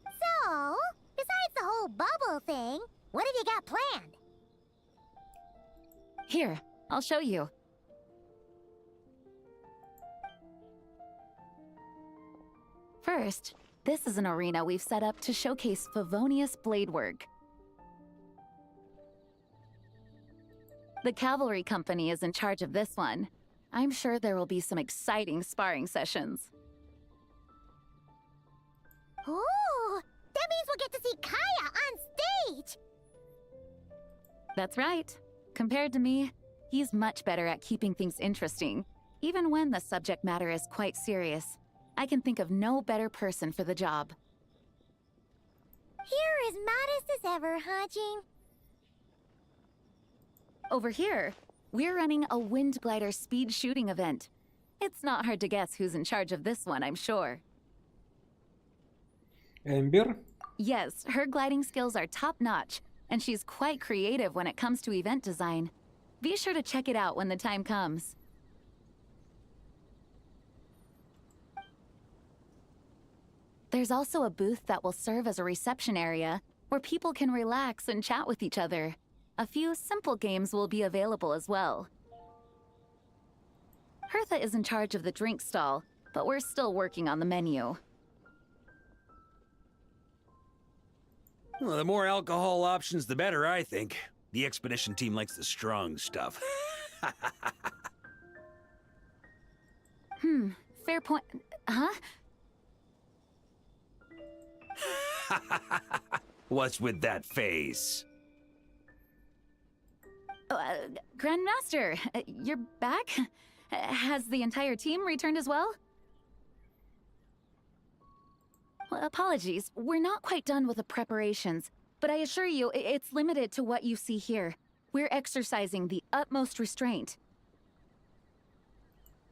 So, besides the whole bubble thing, what have you got planned? Here, I'll show you. First, this is an arena we've set up to showcase Favonius blade work. The Cavalry Company is in charge of this one. I'm sure there will be some exciting sparring sessions. Ooh, that means we'll get to see Kaya on stage! That's right. Compared to me, he's much better at keeping things interesting, even when the subject matter is quite serious. I can think of no better person for the job. You're as modest as ever, huh, Jean? Over here, we're running a wind glider speed shooting event. It's not hard to guess who's in charge of this one, I'm sure. Эмбер? Yes, her gliding skills are top-notch, and she's quite creative when it comes to event design. Be sure to check it out when the time comes. There's also a booth that will serve as a reception area, where people can relax and chat with each other. A few simple games will be available as well. Hertha is in charge of the drink stall, but we're still working on the menu. Well, the more alcohol options, the better, I think. The expedition team likes the strong stuff. Fair point. Huh? What's with that face? Grandmaster, you're back? Has the entire team returned as well? Well, apologies, we're not quite done with the preparations, but I assure you, it's limited to what you see here. We're exercising the utmost restraint.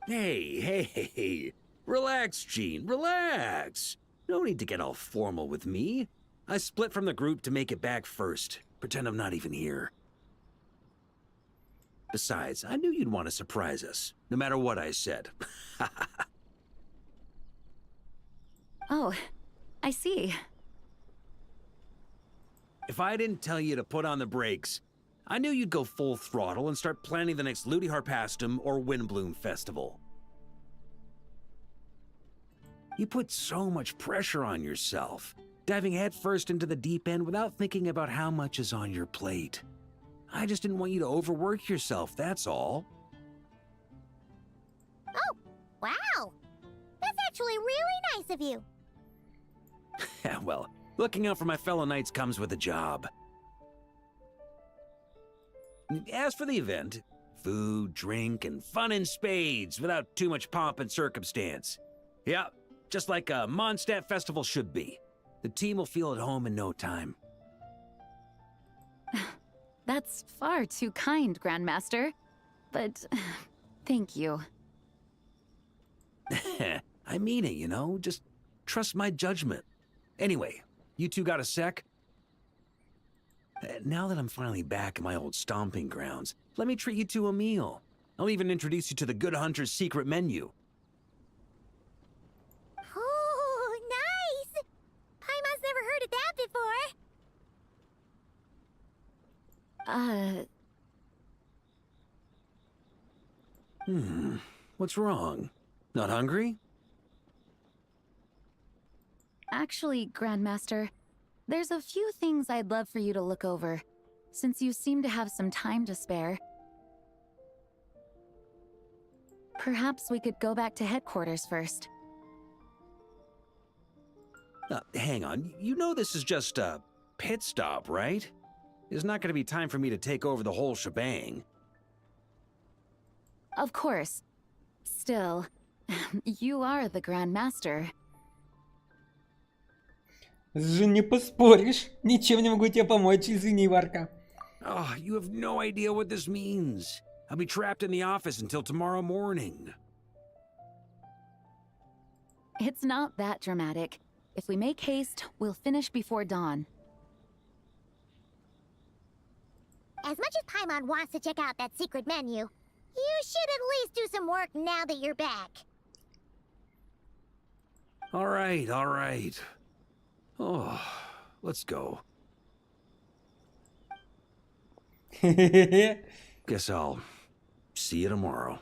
Hey. Relax, Jean, relax. No need to get all formal with me. I split from the group to make it back first. Pretend I'm not even here. Besides, I knew you'd want to surprise us, no matter what I said. Oh, I see. if I didn't tell you to put on the brakes, I knew you'd go full throttle and start planning the next Ludi Harpastum or Windbloom Festival. You put so much pressure on yourself, diving headfirst into the deep end without thinking about how much is on your plate. I just didn't want you to overwork yourself, that's all. Oh, wow! That's actually really nice of you. Well, looking out for my fellow knights comes with a job. As for the event, food, drink, and fun in spades without too much pomp and circumstance. Yeah, just like a Mondstadt festival should be. The team will feel at home in no time. That's far too kind, Grandmaster. But thank you. I mean it, you know? Just trust my judgment. Anyway, you two got a sec? Now that I'm finally back in my old stomping grounds, let me treat you to a meal. I'll even introduce you to the Good Hunter's secret menu. Oh, nice! Paimon's never heard of that before. What's wrong? Not hungry? Actually, Grandmaster, there's a few things I'd love for you to look over, since you seem to have some time to spare. Perhaps we could go back to headquarters first. Hang on, you know this is just a pit stop, right? There's not gonna be time for me to take over the whole shebang. Of course. Still, you are the Grandmaster. Жень, не поспоришь. Ничем не могу тебе помочь, извини, Варка. Oh, you have no idea what this means. I'll be trapped in the office until tomorrow morning. It's not that dramatic. If we make haste, we'll finish before dawn. As much as Paimon wants to check out that secret menu, you should at least do some work now that you're back. All right. Oh, let's go. Guess I'll see you tomorrow.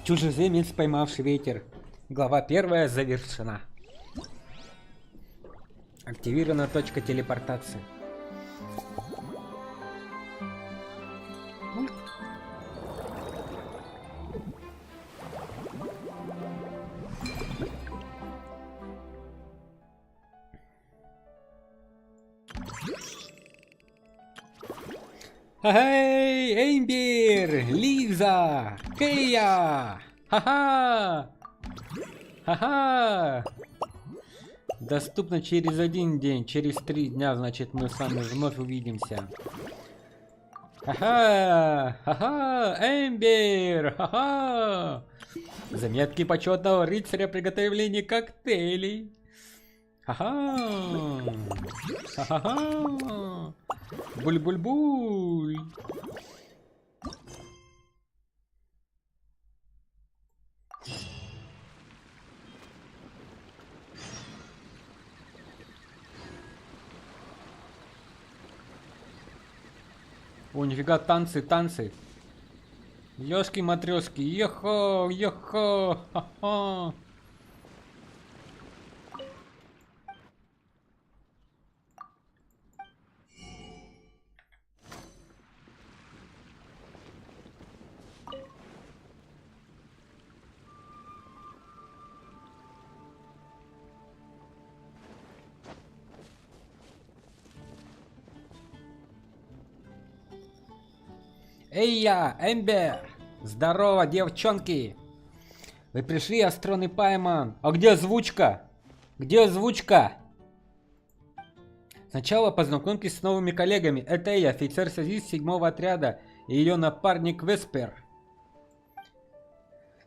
Чужеземец, поймавший ветер. Глава 1 завершена. Активирована точка телепортации. Эй, Эмбер, Лиза, Кея! Ха-ха! Ха-ха! Доступно через 1 день, через 3 дня, значит, мы с вами вновь увидимся. Ха-ха! Ха-ха! Эмбер! Ха-ха! Заметки почетного рыцаря приготовления коктейлей. Ха-ха! Ха-ха-ха! Буль-буль-буль! О, нифига, танцы. Ёшки-матрёшки, йо-хо, ха-ха. Эй, я, Эмбер! Здорово, девчонки! Вы пришли, Астрон и Пайман? А где озвучка? Где озвучка? Сначала познакомьтесь с новыми коллегами. Это я, офицер-связист 7-го отряда и ее напарник Веспер.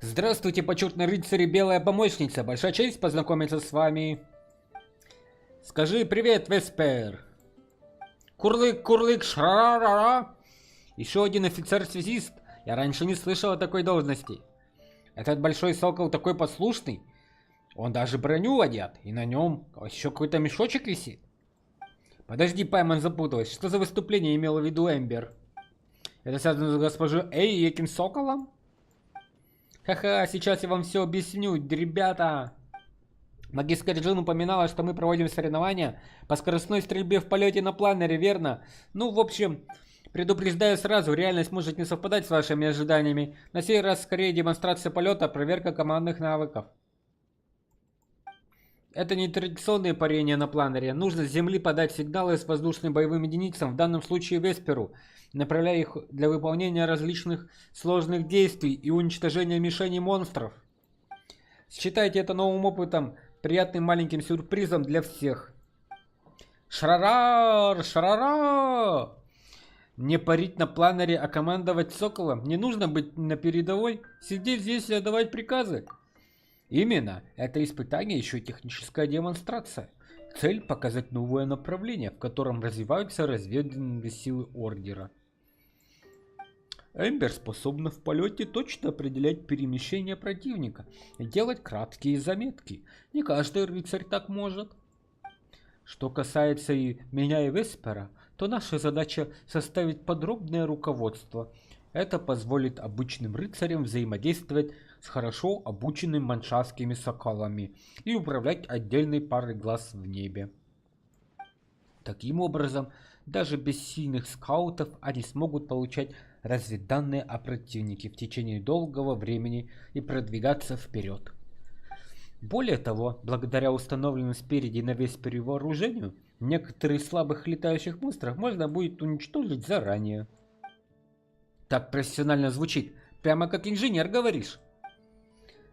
Здравствуйте, почетный рыцарь и белая помощница. Большая честь познакомиться с вами. Скажи привет, Веспер. Курлык, шра-ра-ра. Еще один офицер-связист. Я раньше не слышал о такой должности. Этот большой сокол такой послушный. Он даже броню одет, и на нем еще какой-то мешочек висит. Подожди, Пайман запуталась. Что за выступление имела в виду Эмбер? Это связано с госпожой Эй и этим соколом? Ха-ха, сейчас я вам все объясню, ребята. Магистр Джин упоминала, что мы проводим соревнования по скоростной стрельбе в полете на планере, верно? Ну, в общем, предупреждаю сразу, реальность может не совпадать с вашими ожиданиями. На сей раз скорее демонстрация полета, проверка командных навыков. Это не традиционные парения на планере. Нужно с земли подать сигналы с воздушным боевым единицам, в данном случае Весперу, направляя их для выполнения различных сложных действий и уничтожения мишеней монстров. Считайте это новым опытом, приятным маленьким сюрпризом для всех. Шарарар! Шарара! Не парить на планере, а командовать соколом. Не нужно быть на передовой, сидеть здесь и отдавать приказы. Именно, это испытание еще техническая демонстрация. Цель – показать новое направление, в котором развиваются разведывательные силы Ордера. Эмбер способна в полете точно определять перемещение противника и делать краткие заметки. Не каждый рыцарь так может. Что касается и меня и Веспера, то наша задача составить подробное руководство. Это позволит обычным рыцарям взаимодействовать с хорошо обученными маншафтскими соколами и управлять отдельной парой глаз в небе. Таким образом, даже без сильных скаутов они смогут получать разведданные о противнике в течение долгого времени и продвигаться вперед. Более того, благодаря установленным спереди на Веспере вооружению, некоторые слабых летающих монстров можно будет уничтожить заранее. Так профессионально звучит, прямо как инженер говоришь.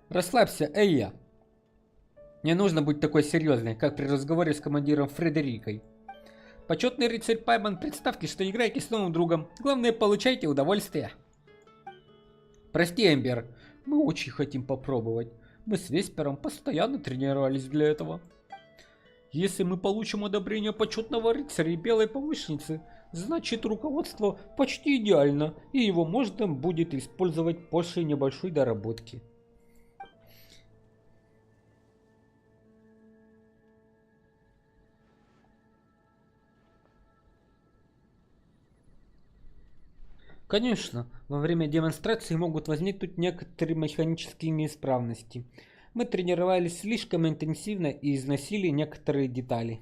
Расслабься, Эйя. Не нужно быть такой серьезной, как при разговоре с командиром Фредерикой. Почетный рыцарь Пайман, представьте, что играете с новым другом. Главное, получайте удовольствие. Прости, Эмбер, мы очень хотим попробовать. Мы с Веспером постоянно тренировались для этого. Если мы получим одобрение почетного рыцаря и белой помощницы, значит руководство почти идеально, и его можно будет использовать после небольшой доработки. Конечно, во время демонстрации могут возникнуть некоторые механические неисправности. Мы тренировались слишком интенсивно и износили некоторые детали.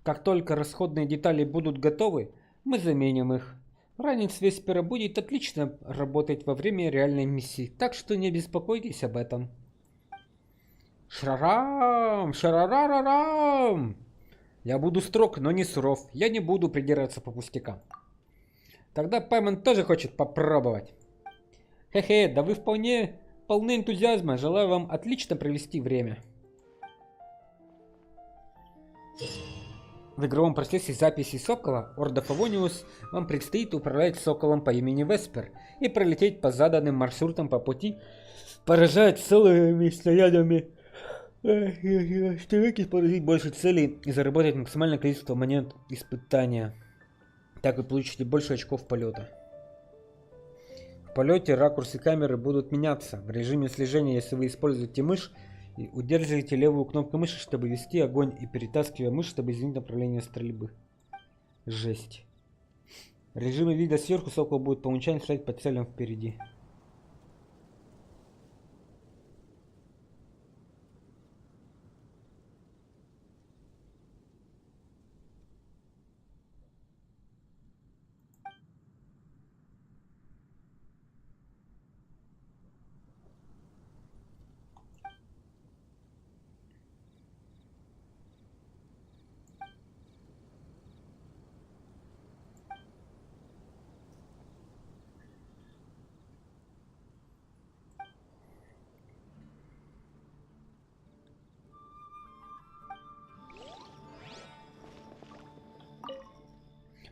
Как только расходные детали будут готовы, мы заменим их. Ранец Веспера будет отлично работать во время реальной миссии, так что не беспокойтесь об этом. Шарарам! Шарарарарам! Я буду строг, но не суров. Я не буду придираться по пустякам. Тогда Пайман тоже хочет попробовать. Хе-хе, да вы вполне полны энтузиазма. Желаю вам отлично провести время. В игровом процессе записи Сокола Орда Фавониус вам предстоит управлять Соколом по имени Веспер и пролететь по заданным маршрутам по пути, поражать целыми снарядами, старайтесь поразить больше целей и заработать максимальное количество монет испытания. Так вы получите больше очков полета. В полете ракурсы камеры будут меняться. В режиме слежения, если вы используете мышь, и удерживаете левую кнопку мыши, чтобы вести огонь, и перетаскивая мышь, чтобы изменить направление стрельбы. Жесть. В режиме вида сверху Сокол будет по умолчанию стрелять по целям впереди.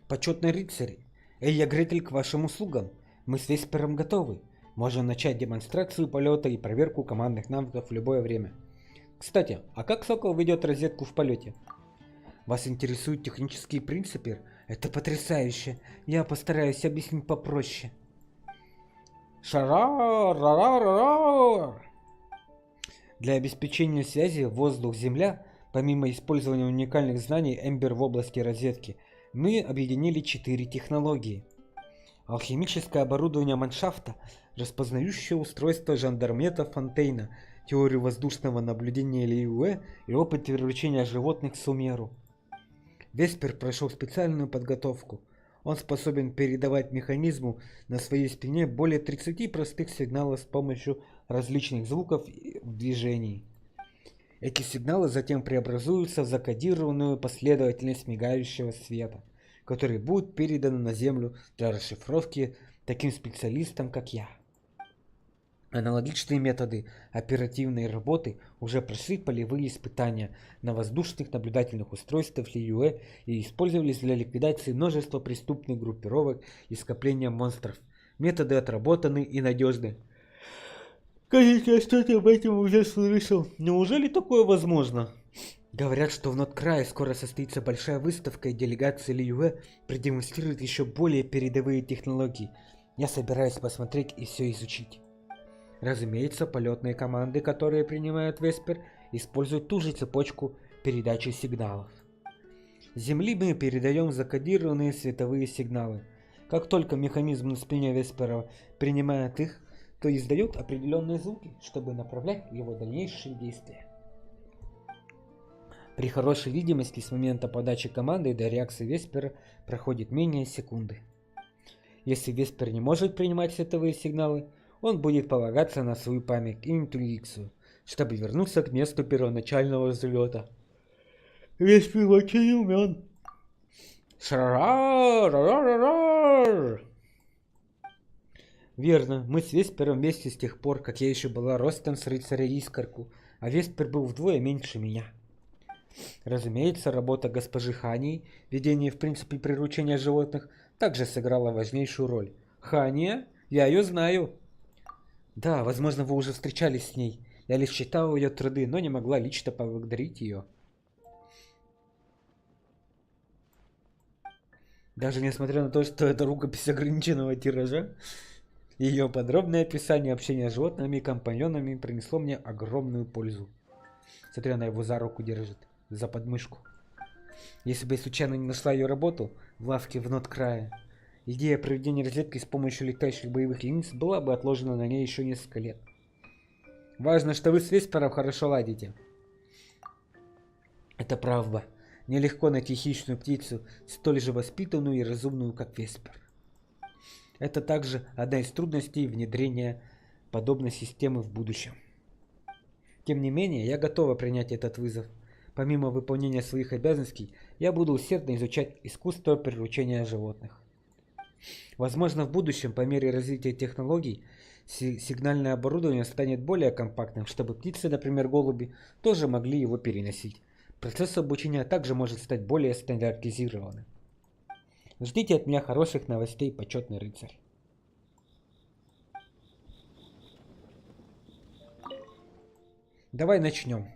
Почетный рыцарь, Эйя Гретель к вашим услугам. Мы с Веспером готовы. Можем начать демонстрацию полета и проверку командных навыков в любое время. Кстати, а как Сокол ведет розетку в полете? Вас интересуют технические принципы? Это потрясающе. Я постараюсь объяснить попроще. Шарар-рар-рар-рар. Для обеспечения связи воздух-земля, помимо использования уникальных знаний Эмбер в области разведки, мы объединили 4 технологии. Алхимическое оборудование мансшафта, распознающее устройство жандармета Фонтейна, теорию воздушного наблюдения Лиюэ и опыт приручения животных Сумеру. Веспер прошел специальную подготовку. Он способен передавать механизму на своей спине более 30 простых сигналов с помощью различных звуков в движении. Эти сигналы затем преобразуются в закодированную последовательность мигающего света, который будет передан на Землю для расшифровки таким специалистам, как я. Аналогичные методы оперативной работы уже прошли полевые испытания на воздушных наблюдательных устройствах Лиюэ и использовались для ликвидации множества преступных группировок и скопления монстров. Методы отработаны и надежны. Кажется, я что-то об этом уже слышал. Неужели такое возможно? Говорят, что в Ноткрае скоро состоится большая выставка, и делегация Лиюэ продемонстрирует еще более передовые технологии. Я собираюсь посмотреть и все изучить. Разумеется, полетные команды, которые принимает Веспер, используют ту же цепочку передачи сигналов. С Земли мы передаем закодированные световые сигналы. Как только механизм на спине Веспера принимает их, то издает определенные звуки, чтобы направлять его дальнейшие действия. При хорошей видимости с момента подачи команды до реакции Веспера проходит менее секунды. Если Веспер не может принимать световые сигналы, он будет полагаться на свою память и интуицию, чтобы вернуться к месту первоначального взлета. Веспер очень умен. Верно, мы с Веспером вместе с тех пор, как я еще была ростом с рыцаря Искорку, а Веспер был вдвое меньше меня. Разумеется, работа госпожи Хании, ведение в принципе приручения животных, также сыграла важнейшую роль. Хания? Я ее знаю. Да, возможно, вы уже встречались с ней. Я лишь читал ее труды, но не могла лично поблагодарить ее. Даже несмотря на то, что это рукопись ограниченного тиража, ее подробное описание общения с животными и компаньонами принесло мне огромную пользу. Смотри, она его за руку держит, за подмышку. Если бы я случайно не нашла ее работу в лавке в Ноткрае, идея проведения разведки с помощью летающих боевых единиц была бы отложена на ней еще несколько лет. Важно, что вы с Веспером хорошо ладите. Это правда. Нелегко найти хищную птицу, столь же воспитанную и разумную, как Веспер. Это также одна из трудностей внедрения подобной системы в будущем. Тем не менее, я готова принять этот вызов. Помимо выполнения своих обязанностей, я буду усердно изучать искусство приручения животных. Возможно, в будущем, по мере развития технологий, сигнальное оборудование станет более компактным, чтобы птицы, например, голуби, тоже могли его переносить. Процесс обучения также может стать более стандартизированным. Ждите от меня хороших новостей, почетный рыцарь. Давай начнем.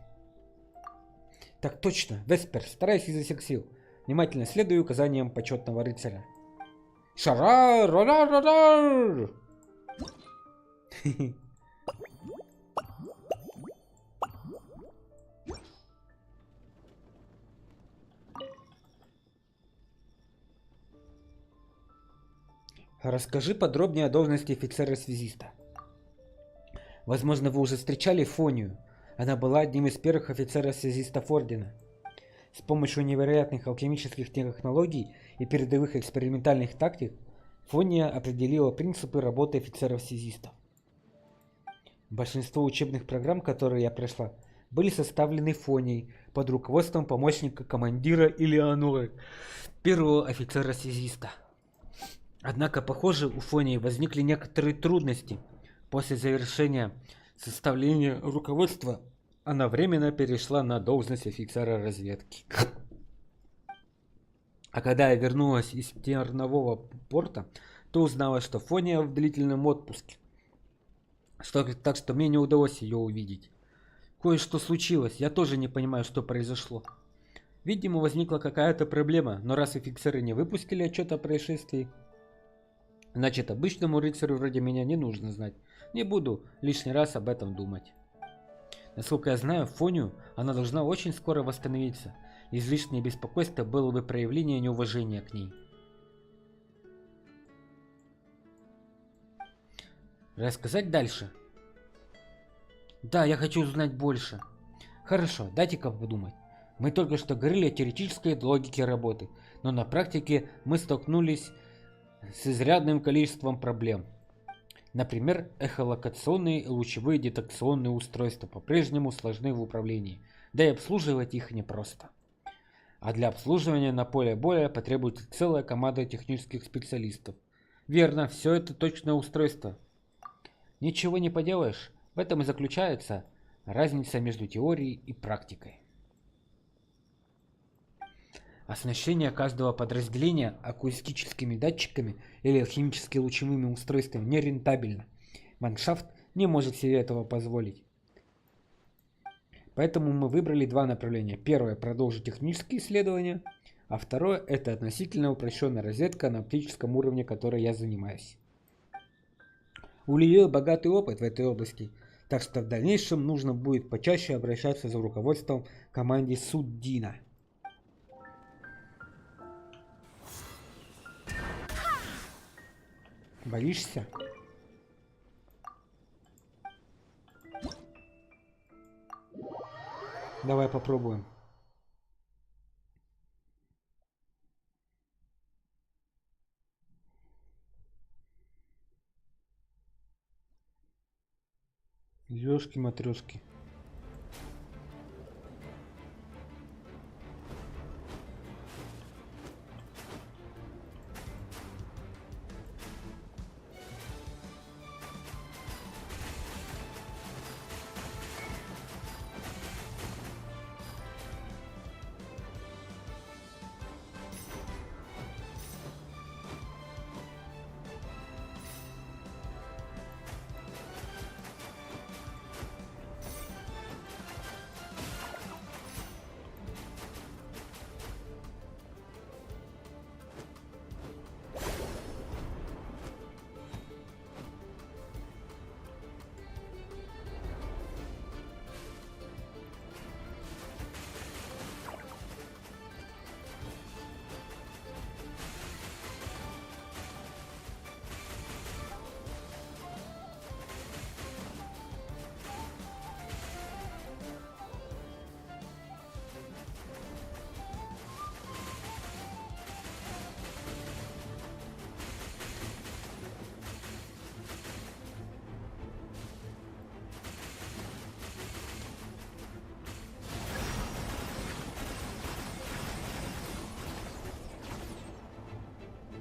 Так точно, Веспер, старайся изо всех сил. Внимательно следуй указаниям почетного рыцаря. Шара-ра-ра-ра-ра! Расскажи подробнее о должности офицера-связиста. Возможно, вы уже встречали Фонию. Она была одним из первых офицеров-связистов Ордена. С помощью невероятных алхимических технологий и передовых экспериментальных тактик Фония определила принципы работы офицеров-связистов. Большинство учебных программ, которые я прошла, были составлены Фонией под руководством помощника командира Элеоноры, первого офицера-связиста. Однако, похоже, у Фонии возникли некоторые трудности. После завершения составления руководства она временно перешла на должность офицера разведки. А когда я вернулась из Тернового порта, то узнала, что Фония в длительном отпуске. Так что мне не удалось ее увидеть. Кое-что случилось, я тоже не понимаю, что произошло. Видимо, возникла какая-то проблема, но раз офицеры не выпустили отчет о происшествии, значит, обычному рыцарю вроде меня не нужно знать. Не буду лишний раз об этом думать. Насколько я знаю, Фонию она должна очень скоро восстановиться. Излишнее беспокойство было бы проявление неуважения к ней. Рассказать дальше? Да, я хочу узнать больше. Хорошо, дайте-ка подумать. Мы только что говорили о теоретической логике работы, но на практике мы столкнулись с изрядным количеством проблем. Например, эхолокационные и лучевые детекционные устройства по-прежнему сложны в управлении, да и обслуживать их непросто. А для обслуживания на поле боя потребуется целая команда технических специалистов. Верно, все это точное устройство. Ничего не поделаешь, в этом и заключается разница между теорией и практикой. Оснащение каждого подразделения акустическими датчиками или химически лучевыми устройствами нерентабельно. Мансшафт не может себе этого позволить. Поэтому мы выбрали два направления. Первое – продолжить технические исследования, а второе – это относительно упрощенная розетка на оптическом уровне, которой я занимаюсь. У Лиё богатый опыт в этой области, так что в дальнейшем нужно будет почаще обращаться за руководством к команде Суддина. Боишься? Давай попробуем. Ёшки-матрёшки.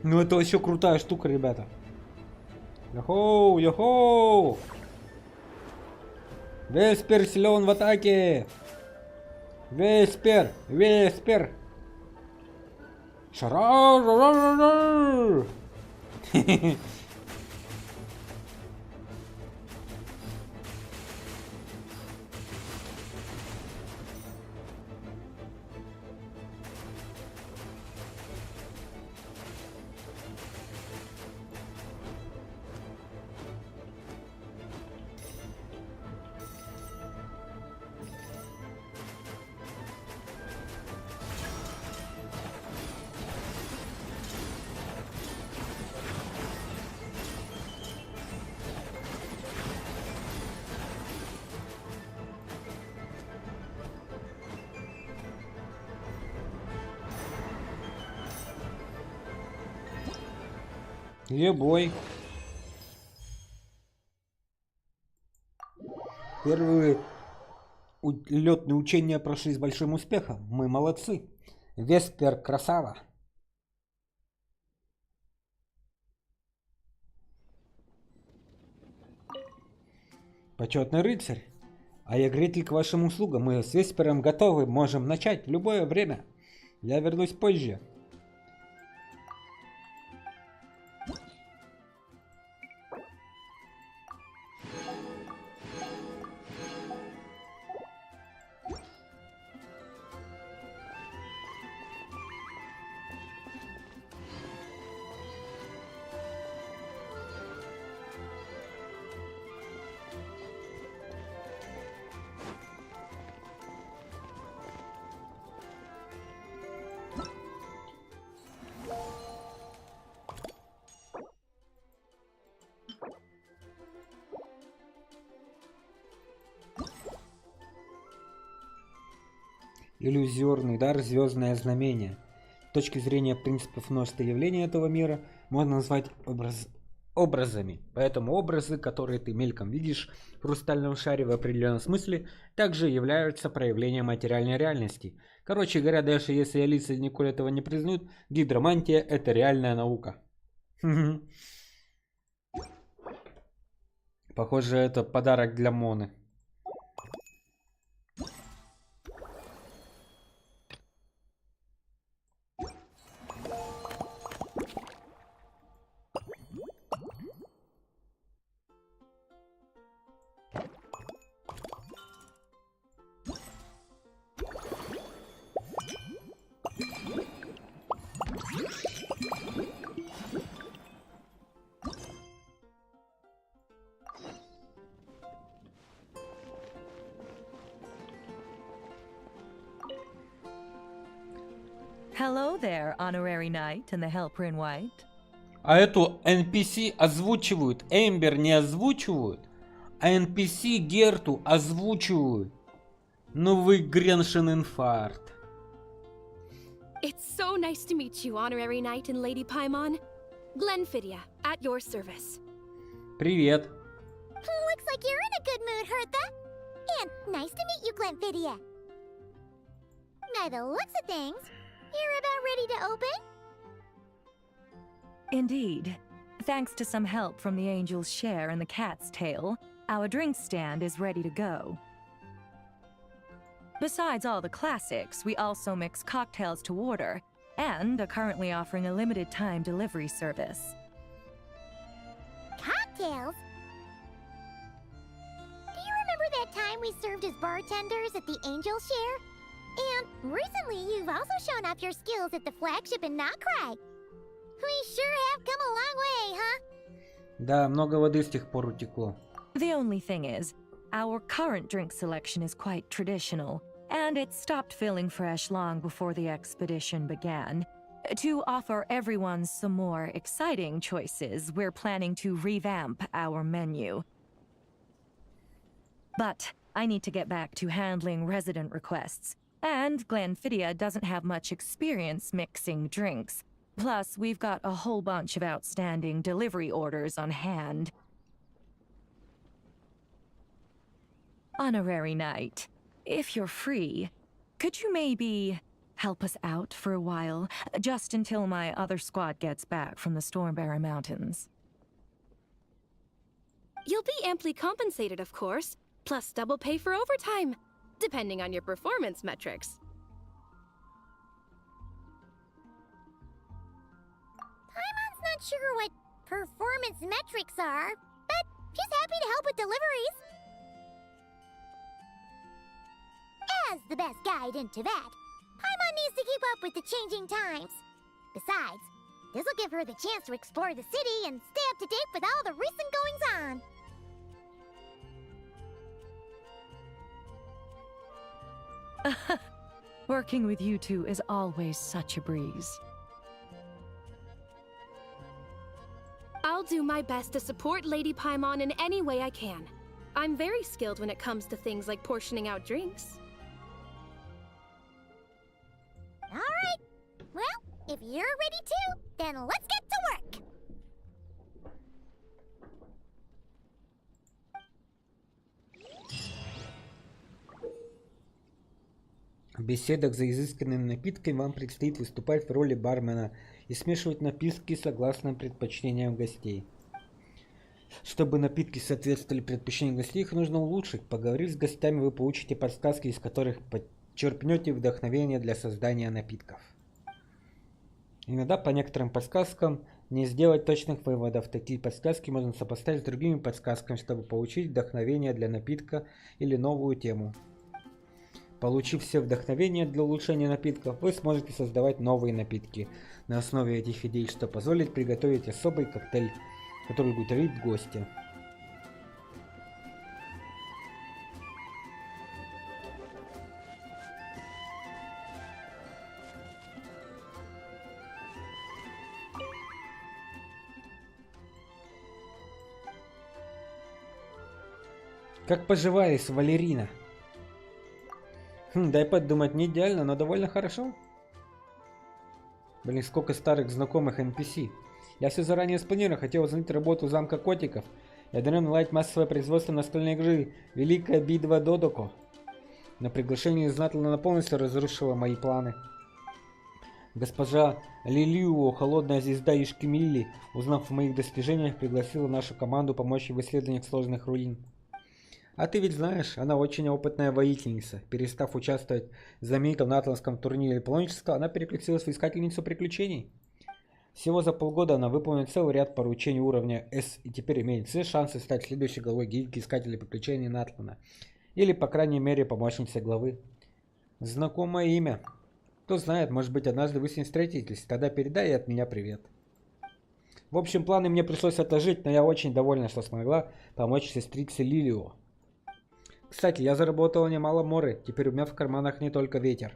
Ну это вообще крутая штука, ребята. Йохоу, йохоу! Веспер силен в атаке! Веспер! Веспер! Шара! Ебой. Первые летные учения прошли с большим успехом. Мы молодцы. Веспер красава. Почетный рыцарь. А я гретель к вашим услугам. Мы с Веспером готовы. Можем начать в любое время. Я вернусь позже. иллюзорный дар «Звездное знамение». С точки зрения принципов множества явлений этого мира можно назвать образами. Поэтому образы, которые ты мельком видишь в хрустальном шаре в определенном смысле, также являются проявлением материальной реальности. Короче говоря, даже если Алиса и Николь этого не признают, гидромантия — это реальная наука. Похоже, это подарок для Моны. Hello there, Honorary Knight and the Helper in White. А эту NPC озвучивают. Эмбер не озвучивают, а NPC Герту озвучивают. Ну вы Греншин инфаркт. It's so nice to meet you, Honorary Knight and Lady Paimon. Glenfidia, at your service. Привет. Looks like you're in a good mood, Hertha. And nice to meet you, Glenfidia. By the looks of things, you're about ready to open? Indeed. Thanks to some help from the angel's share and the cat's tail, our drink stand is ready to go. Besides all the classics, we also mix cocktails to order, and are currently offering a limited time delivery service. Cocktails? Do you remember that time we served as bartenders at the Angel Share? And recently you've also shown off your skills at the flagship in Nokrai. We sure have come a long way, huh? Да, много воды с тех пор утекло. The only thing is, our current drink selection is quite traditional, and it stopped feeling fresh long before the expedition began. To offer everyone some more exciting choices, we're planning to revamp our menu. But I need to get back to handling resident requests, and Glenfidia doesn't have much experience mixing drinks. Plus, we've got a whole bunch of outstanding delivery orders on hand. Honorary Knight, if you're free, could you maybe help us out for a while, just until my other squad gets back from the Stormbearer Mountains? You'll be amply compensated, of course, plus double pay for overtime, depending on your performance metrics. Paimon's not sure what performance metrics are, but she's happy to help with deliveries. As the best guide into that, Paimon needs to keep up with the changing times. Besides, this will give her the chance to explore the city and stay up to date with all the recent goings-on. Working with you two is always such a breeze. I'll do my best to support Lady Paimon in any way I can. I'm very skilled when it comes to things like portioning out drinks. All right. Well, if you're ready too, then let's get to work. В беседах за изысканными напитками вам предстоит выступать в роли бармена и смешивать напитки согласно предпочтениям гостей. Чтобы напитки соответствовали предпочтениям гостей, их нужно улучшить. Поговорив с гостями, вы получите подсказки, из которых подчерпнете вдохновение для создания напитков. Иногда по некоторым подсказкам не сделать точных выводов. Такие подсказки можно сопоставить с другими подсказками, чтобы получить вдохновение для напитка или новую тему. Получив все вдохновения для улучшения напитков, вы сможете создавать новые напитки на основе этих идей, что позволит приготовить особый коктейль, который будет удовлетворить гостя. Как поживаешь, Валерина? Дай подумать, не идеально, но довольно хорошо. Блин, сколько старых знакомых NPC. Я все заранее спланировал, хотел узнать работу замка котиков и одновременно наладить массовое производство настольной игры «Великая битва Додоко». Но приглашение из Натлана полностью разрушило мои планы. Госпожа Лилиуо, холодная звезда Ишкимилли, узнав о моих достижениях, пригласила нашу команду помочь в исследованиях сложных руин. А ты ведь знаешь, она очень опытная воительница. Перестав участвовать за Мита в натландском турнире паломничества, она переключилась в искательницу приключений. Всего за полгода она выполнила целый ряд поручений уровня S и теперь имеет все шансы стать следующей главой гильдии искателей приключений Натлана. Или, по крайней мере, помощницей главы. Знакомое имя. Кто знает, может быть, однажды вы с ней встретитесь. Тогда передай от меня привет. В общем, планы мне пришлось отложить, но я очень довольна, что смогла помочь сестрице Лилио. Кстати, я заработала немало моры, теперь у меня в карманах не только ветер.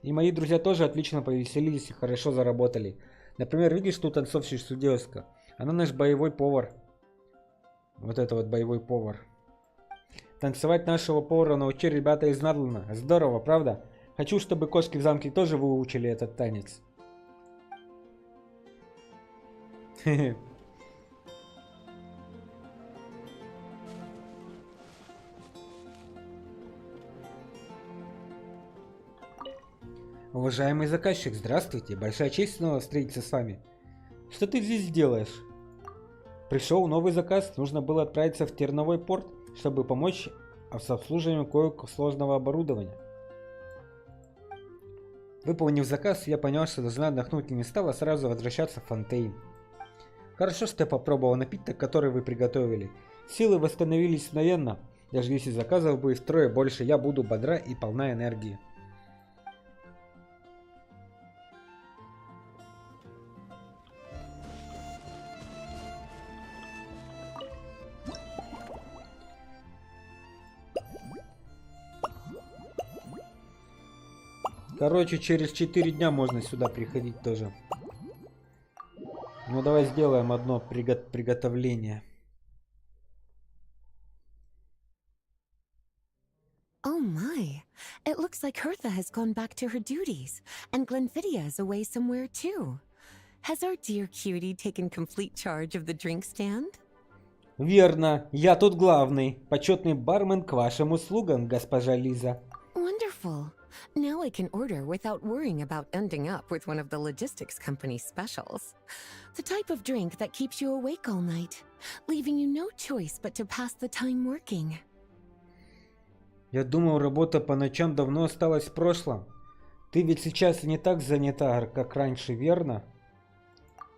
И мои друзья тоже отлично повеселились и хорошо заработали. Например, видишь ту танцовщицу девушка? Она наш боевой повар. Вот это вот боевой повар. Танцевать нашего повара научили ребята из Надлана. Здорово, правда? Хочу, чтобы кошки в замке тоже выучили этот танец. Хе-хе. Уважаемый заказчик, здравствуйте. Большая честь снова встретиться с вами. Что ты здесь делаешь? Пришел новый заказ. Нужно было отправиться в Терновой порт, чтобы помочь с обслуживанием кое-какого сложного оборудования. Выполнив заказ, я понял, что должна отдохнуть и не стала сразу возвращаться в Фонтейн. Хорошо, что я попробовал напиток, который вы приготовили. Силы восстановились мгновенно. Даже если заказов будет втрое больше, я буду бодра и полна энергии. Короче, через 4 дня можно сюда приходить тоже. Ну давай сделаем одно приготовление. Oh my, it looks like Hertha has gone back to her duties, and Glenfiddia is away somewhere too. Has our dear cutie taken complete charge of the drink stand? Верно, я тут главный. Почетный бармен к вашим услугам, госпожа Лиза. Wonderful. Now I can order without worrying about ending up with one of the logistics company's specials. The type of drink that keeps you awake all night, leaving you no choice but to pass the time working. Я думал, работа по ночам давно осталась в прошлом. Ты ведь сейчас не так занята, как раньше, верно?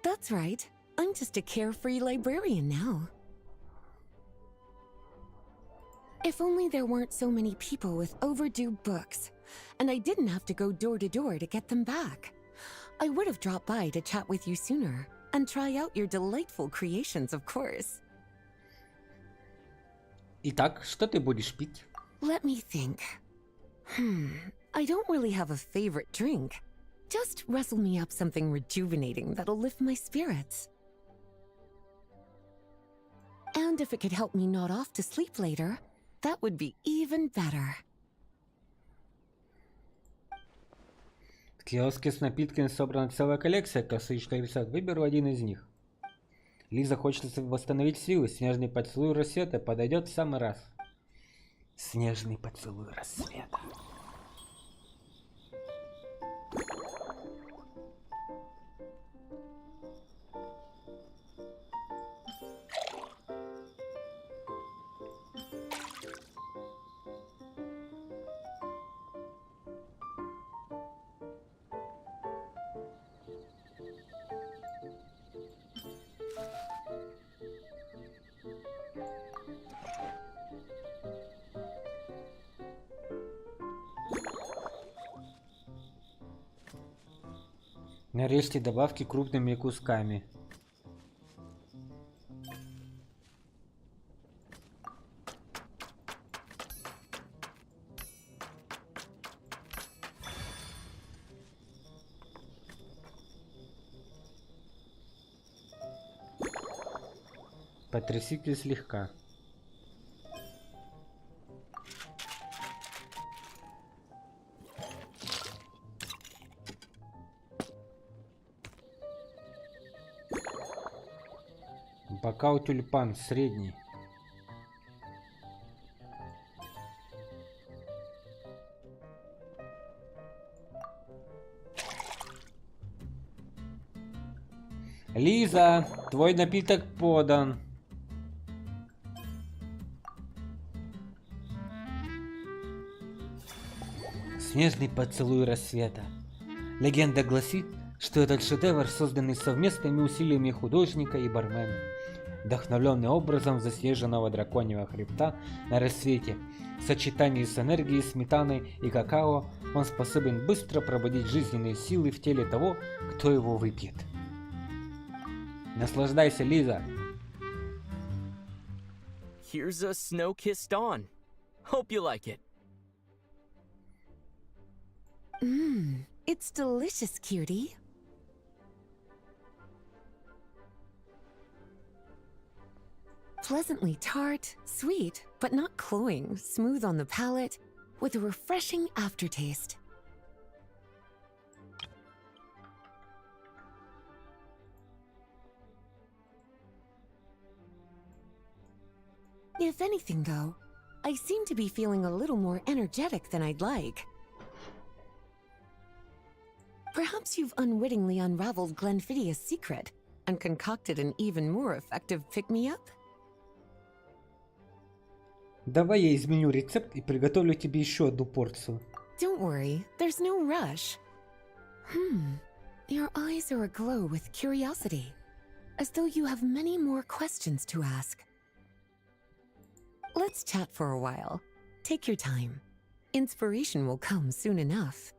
That's right. I'm just a carefree librarian now. If only there weren't so many people with overdue books, and I didn't have to go door to door to get them back. I would have dropped by to chat with you sooner, and try out your delightful creations, of course. Итак, что ты будешь пить? Let me think. I don't really have a favorite drink. Just wrestle me up something rejuvenating that'll lift my spirits. And if it could help me nod off to sleep later, that would be even better. В киоске с напитками собрана целая коллекция классических рецептов. Выберу один из них. Лиза хочет восстановить силы. Снежный поцелуй рассвета подойдет в самый раз. Снежный поцелуй рассвета. Нарежьте добавки крупными кусками. Потрясите слегка. Пока у тюльпан средний. Лиза, твой напиток подан. Снежный поцелуй рассвета. Легенда гласит, что этот шедевр, созданный совместными усилиями художника и бармена, вдохновленный образом заснеженного драконьего хребта на рассвете, в сочетании с энергией сметаны и какао, он способен быстро пробудить жизненные силы в теле того, кто его выпьет. Наслаждайся, Лиза. Here's a snow-kissed dawn. Hope you like it. It's delicious, cutie. Pleasantly tart, sweet, but not cloying, smooth on the palate, with a refreshing aftertaste. If anything, though, I seem to be feeling a little more energetic than I'd like. Perhaps you've unwittingly unraveled Glenfiddia's secret and concocted an even more effective pick-me-up? Давай я изменю рецепт и приготовлю тебе еще одну порцию. Don't worry, there's no rush. Your eyes are aglow with curiosity, as though you have many more questions to ask. Let's chat for a while. Take your time. Inspiration will come soon enough.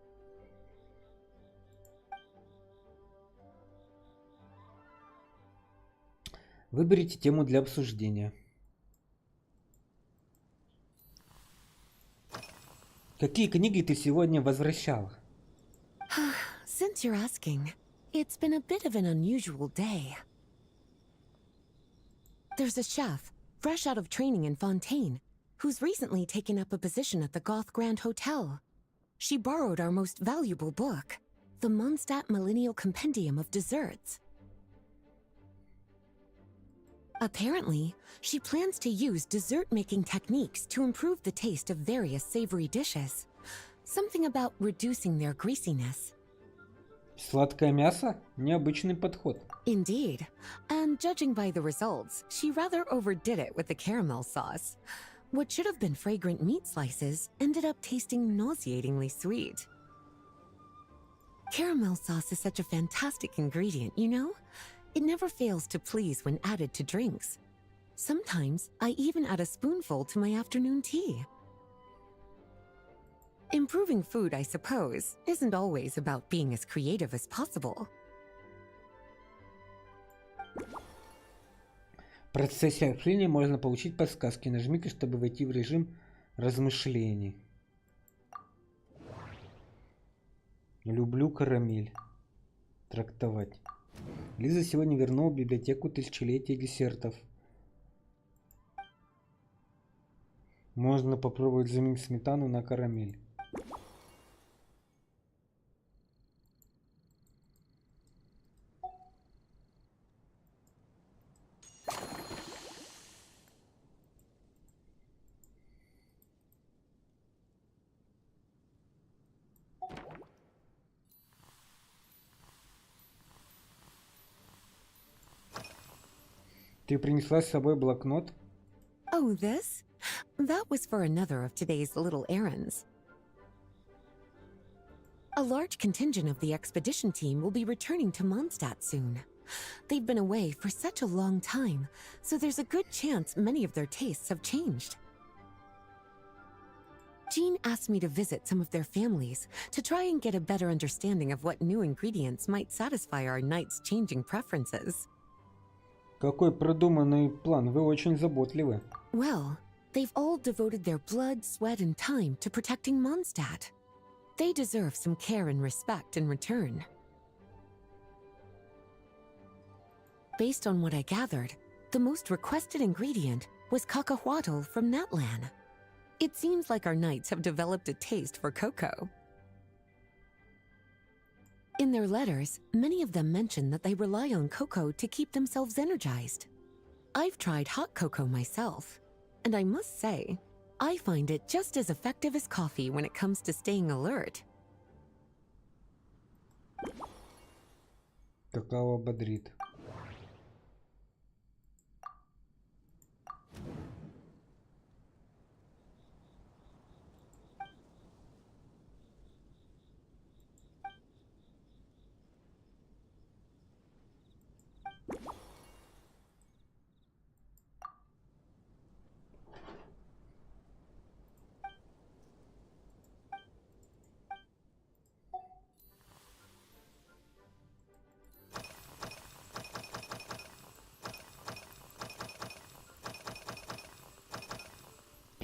Выберите тему для обсуждения. Какие книги ты сегодня возвращал? Since you're asking, it's been a bit of an unusual day. There's a chef, fresh out of training in Fontaine, who's recently taken up a position at the Goth Grand Hotel. She borrowed our most valuable book, the Mondstadt Millennial Compendium of Desserts. Apparently, she plans to use dessert-making techniques to improve the taste of various savory dishes. Something about reducing their greasiness. Сладкое мясо? Необычный подход. Indeed. And judging by the results, she rather overdid it with the caramel sauce. What should have been fragrant meat slices ended up tasting nauseatingly sweet. Caramel sauce is such a fantastic ingredient, you know? It never fails to please when added to drinks. Sometimes I even add a spoonful to my afternoon tea. Improving food, I suppose, isn't always about being as creative as possible. В процессе общения можно получить подсказки. Нажмите, чтобы войти в режим размышлений. Люблю карамель. Трактовать. Лиза сегодня вернула в библиотеку тысячелетия десертов. Можно попробовать заменить сметану на карамель. Ты принесла с собой блокнот? Oh, this? That was for another of today's little errands. A large contingent of the expedition team will be returning to Mondstadt soon. They've been away for such a long time, so there's a good chance many of their tastes have changed. Jean asked me to visit some of their families to try and get a better understanding of what new ingredients might satisfy our knights' changing preferences. Какой продуманный план, вы очень заботливы. Well, they've all devoted their blood, sweat, and time to protecting Mondstadt. They deserve some care and respect in return. Based on what I gathered, the most requested ingredient was cacahuatl from Natlan. It seems like our knights have developed a taste for cocoa. In their letters, many of them mention that they rely on cocoa to keep themselves energized. I've tried hot cocoa myself, and I must say, I find it just as effective as coffee when it comes to staying alert. Какао бодрит.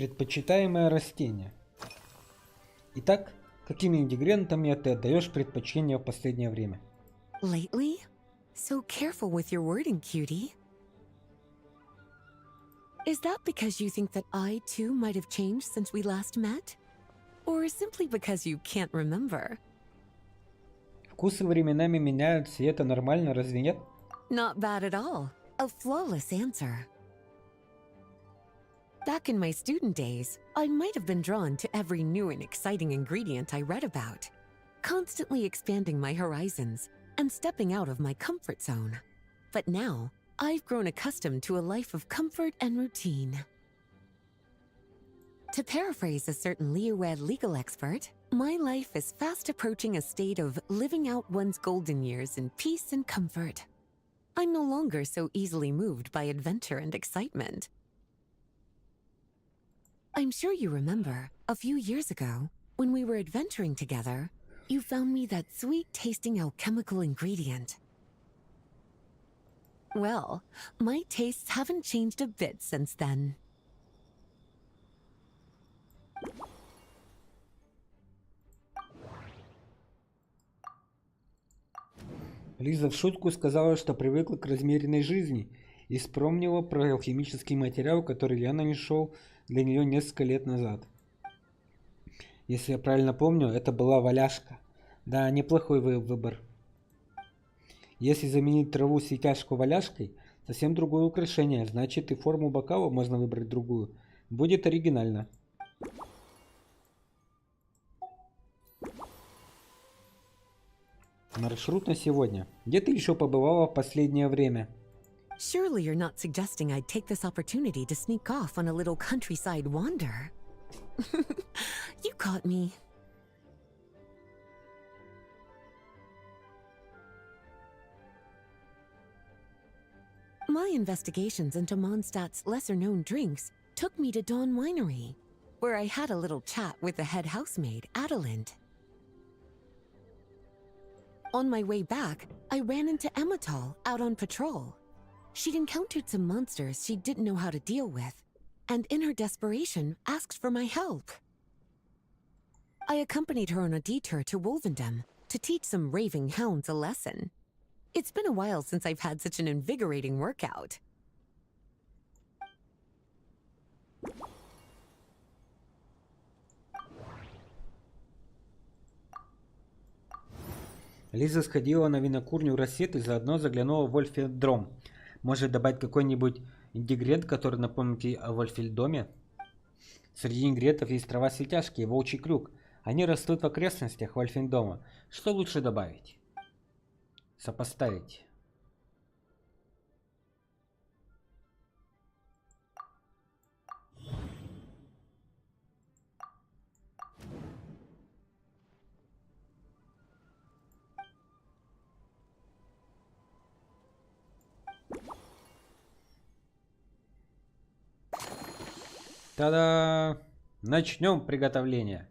Предпочитаемое растение. Итак, какими ингредиентами ты отдаешь предпочтение в последнее время? Lately? So careful with your wording, cutie. Is that because you think that I, too, might have changed since we last met? Or simply because you can't remember? Вкусы временами меняются, и это нормально, разве нет? Not bad at all. A flawless answer. Back in my student days, I might have been drawn to every new and exciting ingredient I read about, constantly expanding my horizons and stepping out of my comfort zone. But now, I've grown accustomed to a life of comfort and routine. To paraphrase a certain Leo-Ed legal expert, my life is fast approaching a state of living out one's golden years in peace and comfort. I'm no longer so easily moved by adventure and excitement. I'm sure you remember, a few years ago, when we were adventuring together, you found me that sweet-tasting alchemical ingredient. Well, my tastes haven't changed a bit since then. Лиза в шутку сказала, что привыкла к размеренной жизни и вспомнила про алхимический материал, который я нашел для нее несколько лет назад. Если я правильно помню, это была валяшка. Да, неплохой выбор. Если заменить траву светяшку валяшкой, совсем другое украшение, значит и форму бокала можно выбрать другую. Будет оригинально. Маршрут на сегодня. Где ты еще побывала в последнее время? Surely you're not suggesting I'd take this opportunity to sneak off on a little countryside wander. You caught me. My investigations into Mondstadt's lesser-known drinks took me to Dawn Winery, where I had a little chat with the head housemaid, Adelind. On my way back, I ran into Emmetall out on patrol. She'd encountered some monsters she didn't know how to deal with, and in her desperation, asked for my help. I accompanied her on a detour to Wolvendom to teach some raving hounds a lesson. It's been a while since I've had such an invigorating workout. Лиза сходила на винокурню Рассет и заодно заглянула в Вольфельдром. Может добавить какой-нибудь ингредиент, который напомнит ей о Вольфельдоме? Среди ингредиентов есть трава светяшки и волчий крюк. Они растут в окрестностях Вольфельдома. Что лучше добавить? Сопоставить. Та-да! Начнем приготовление.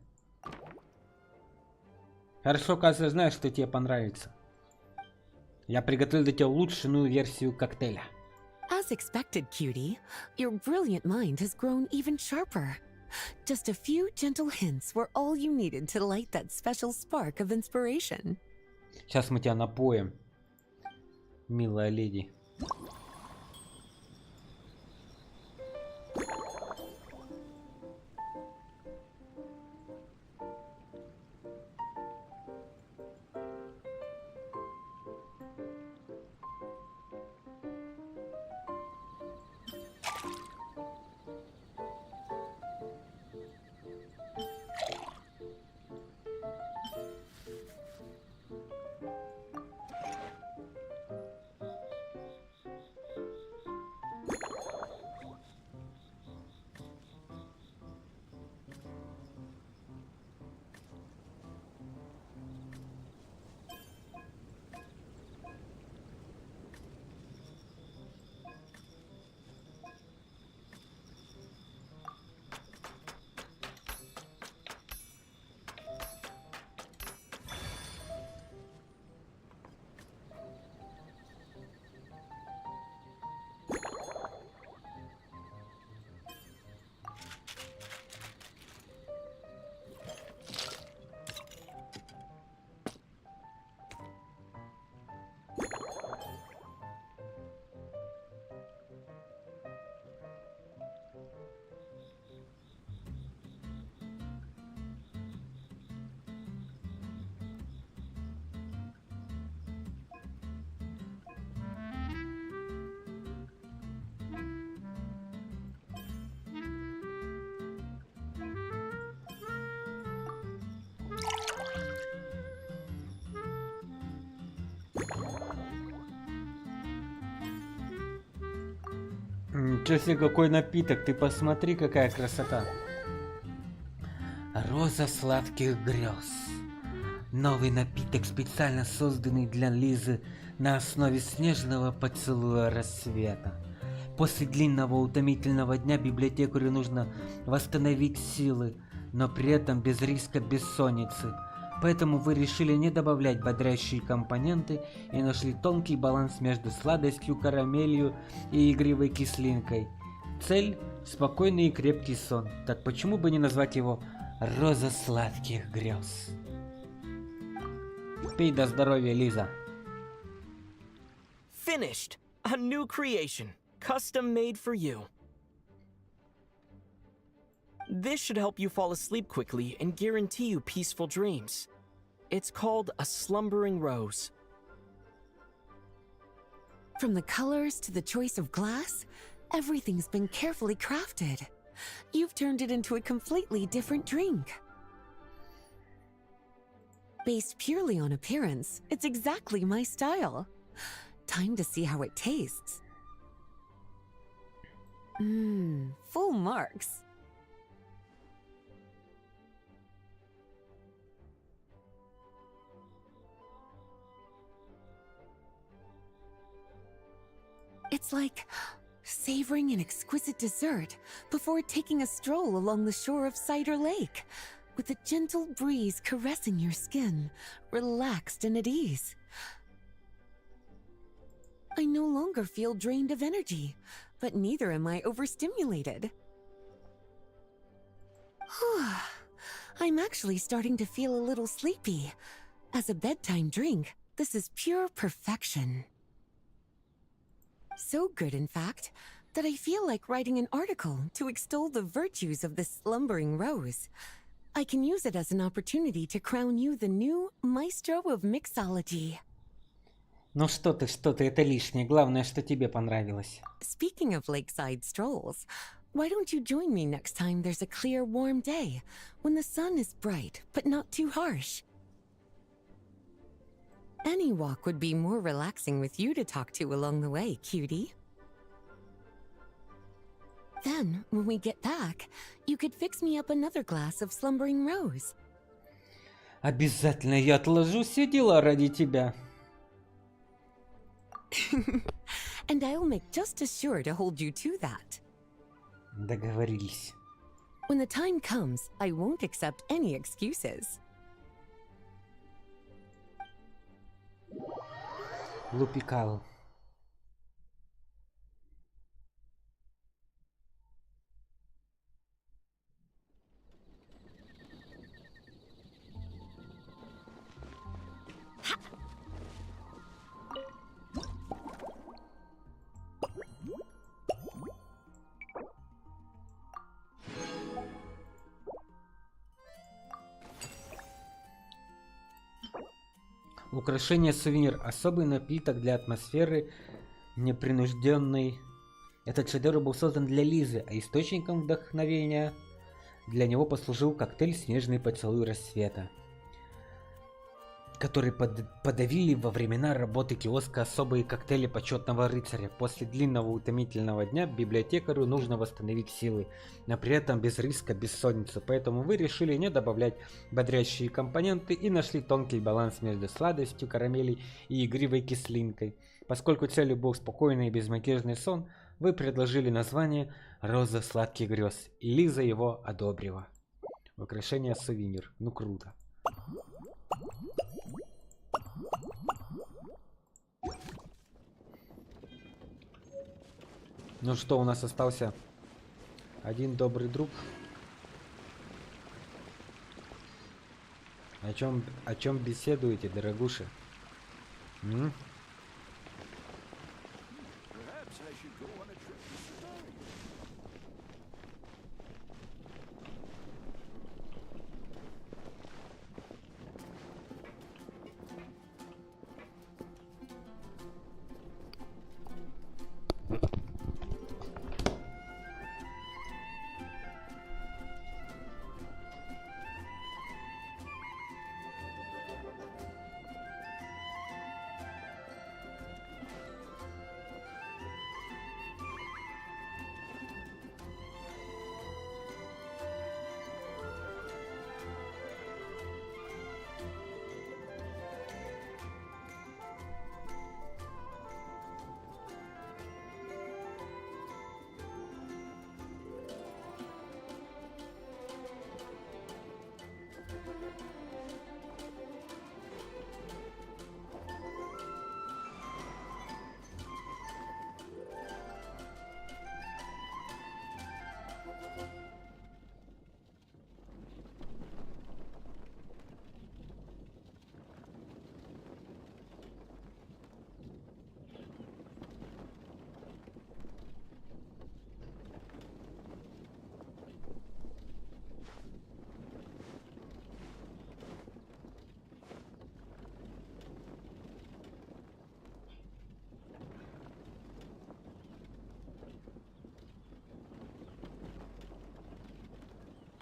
Хорошо, кажется, знаешь, что тебе понравится. Я приготовил для тебя улучшенную версию коктейля. As expected, cutie, your brilliant mind has grown even sharper. Just a few gentle hints were all you needed to light that special spark of inspiration. Сейчас мы тебя напоим, милая леди. Ничего себе, какой напиток, ты посмотри, какая красота. Роза сладких грез. Новый напиток, специально созданный для Лизы на основе снежного поцелуя рассвета. После длинного утомительного дня библиотекарю нужно восстановить силы, но при этом без риска бессонницы. Поэтому вы решили не добавлять бодрящие компоненты и нашли тонкий баланс между сладостью, карамелью и игривой кислинкой. Цель – спокойный и крепкий сон. Так почему бы не назвать его «Роза сладких грез»? Пей до здоровья, Лиза. Finished! A new creation, custom made for you. This should help you fall asleep quickly and guarantee you peaceful dreams. It's called a slumbering rose. From the colors to the choice of glass, everything's been carefully crafted. You've turned it into a completely different drink. Based purely on appearance, it's exactly my style. Time to see how it tastes. Full marks. It's like savoring an exquisite dessert before taking a stroll along the shore of Cider Lake, with a gentle breeze caressing your skin, relaxed and at ease. I no longer feel drained of energy, but neither am I overstimulated. I'm actually starting to feel a little sleepy. As a bedtime drink, this is pure perfection. So good, in fact, that I feel like writing an article to extol the virtues of this slumbering rose. I can use it as an opportunity to crown you the new maestro of mixology. Ну что ты, это лишнее. Главное, что тебе понравилось. Speaking of lakeside strolls, why don't you join me next time there's a clear, warm day, when the sun is bright, but not too harsh? Any walk would be more relaxing with you to talk to along the way, cutie. Then, when we get back, you could fix me up another glass of slumbering rose. Обязательно я отложу все дела ради тебя. And I'll make just as sure to hold you to that. Договорились. When the time comes, I won't accept any excuses. Лупикал. Украшение сувенир. Особый напиток для атмосферы непринужденной. Этот шедевр был создан для Лизы, а источником вдохновения для него послужил коктейль «Снежный поцелуй рассвета», который подавили во времена работы киоска особые коктейли почетного рыцаря. После длинного утомительного дня библиотекарю нужно восстановить силы, но при этом без риска бессонницы. Поэтому вы решили не добавлять бодрящие компоненты и нашли тонкий баланс между сладостью, карамелей и игривой кислинкой. Поскольку целью был спокойный и безмятежный сон, вы предложили название «Роза сладких грез», и Лиза его одобрила. Украшение сувенир. Ну круто. Ну что, у нас остался один добрый друг. О чем беседуете, дорогуши?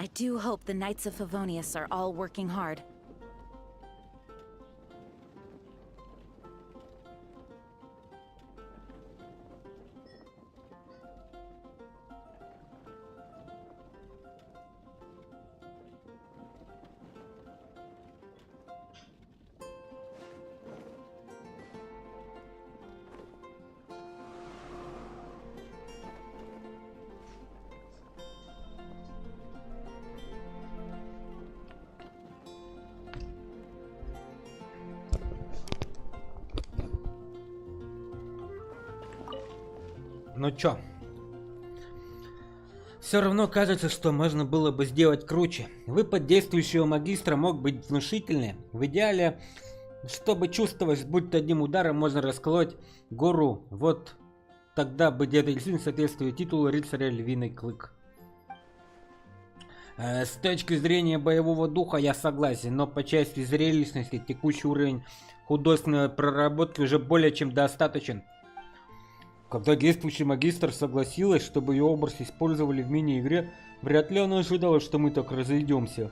I do hope the Knights of Favonius are all working hard. Ну чё? Все равно кажется, что можно было бы сделать круче. Выпад действующего магистра мог быть внушительнее. В идеале, чтобы чувствовать, будто одним ударом можно расколоть гору, вот тогда бы дед Эльсин соответствует титулу рыцаря Львиный Клык. С точки зрения боевого духа я согласен, но по части зрелищности текущий уровень художественной проработки уже более чем достаточен. Когда действующий магистр согласилась, чтобы ее образ использовали в мини-игре, вряд ли она ожидала, что мы так разойдемся.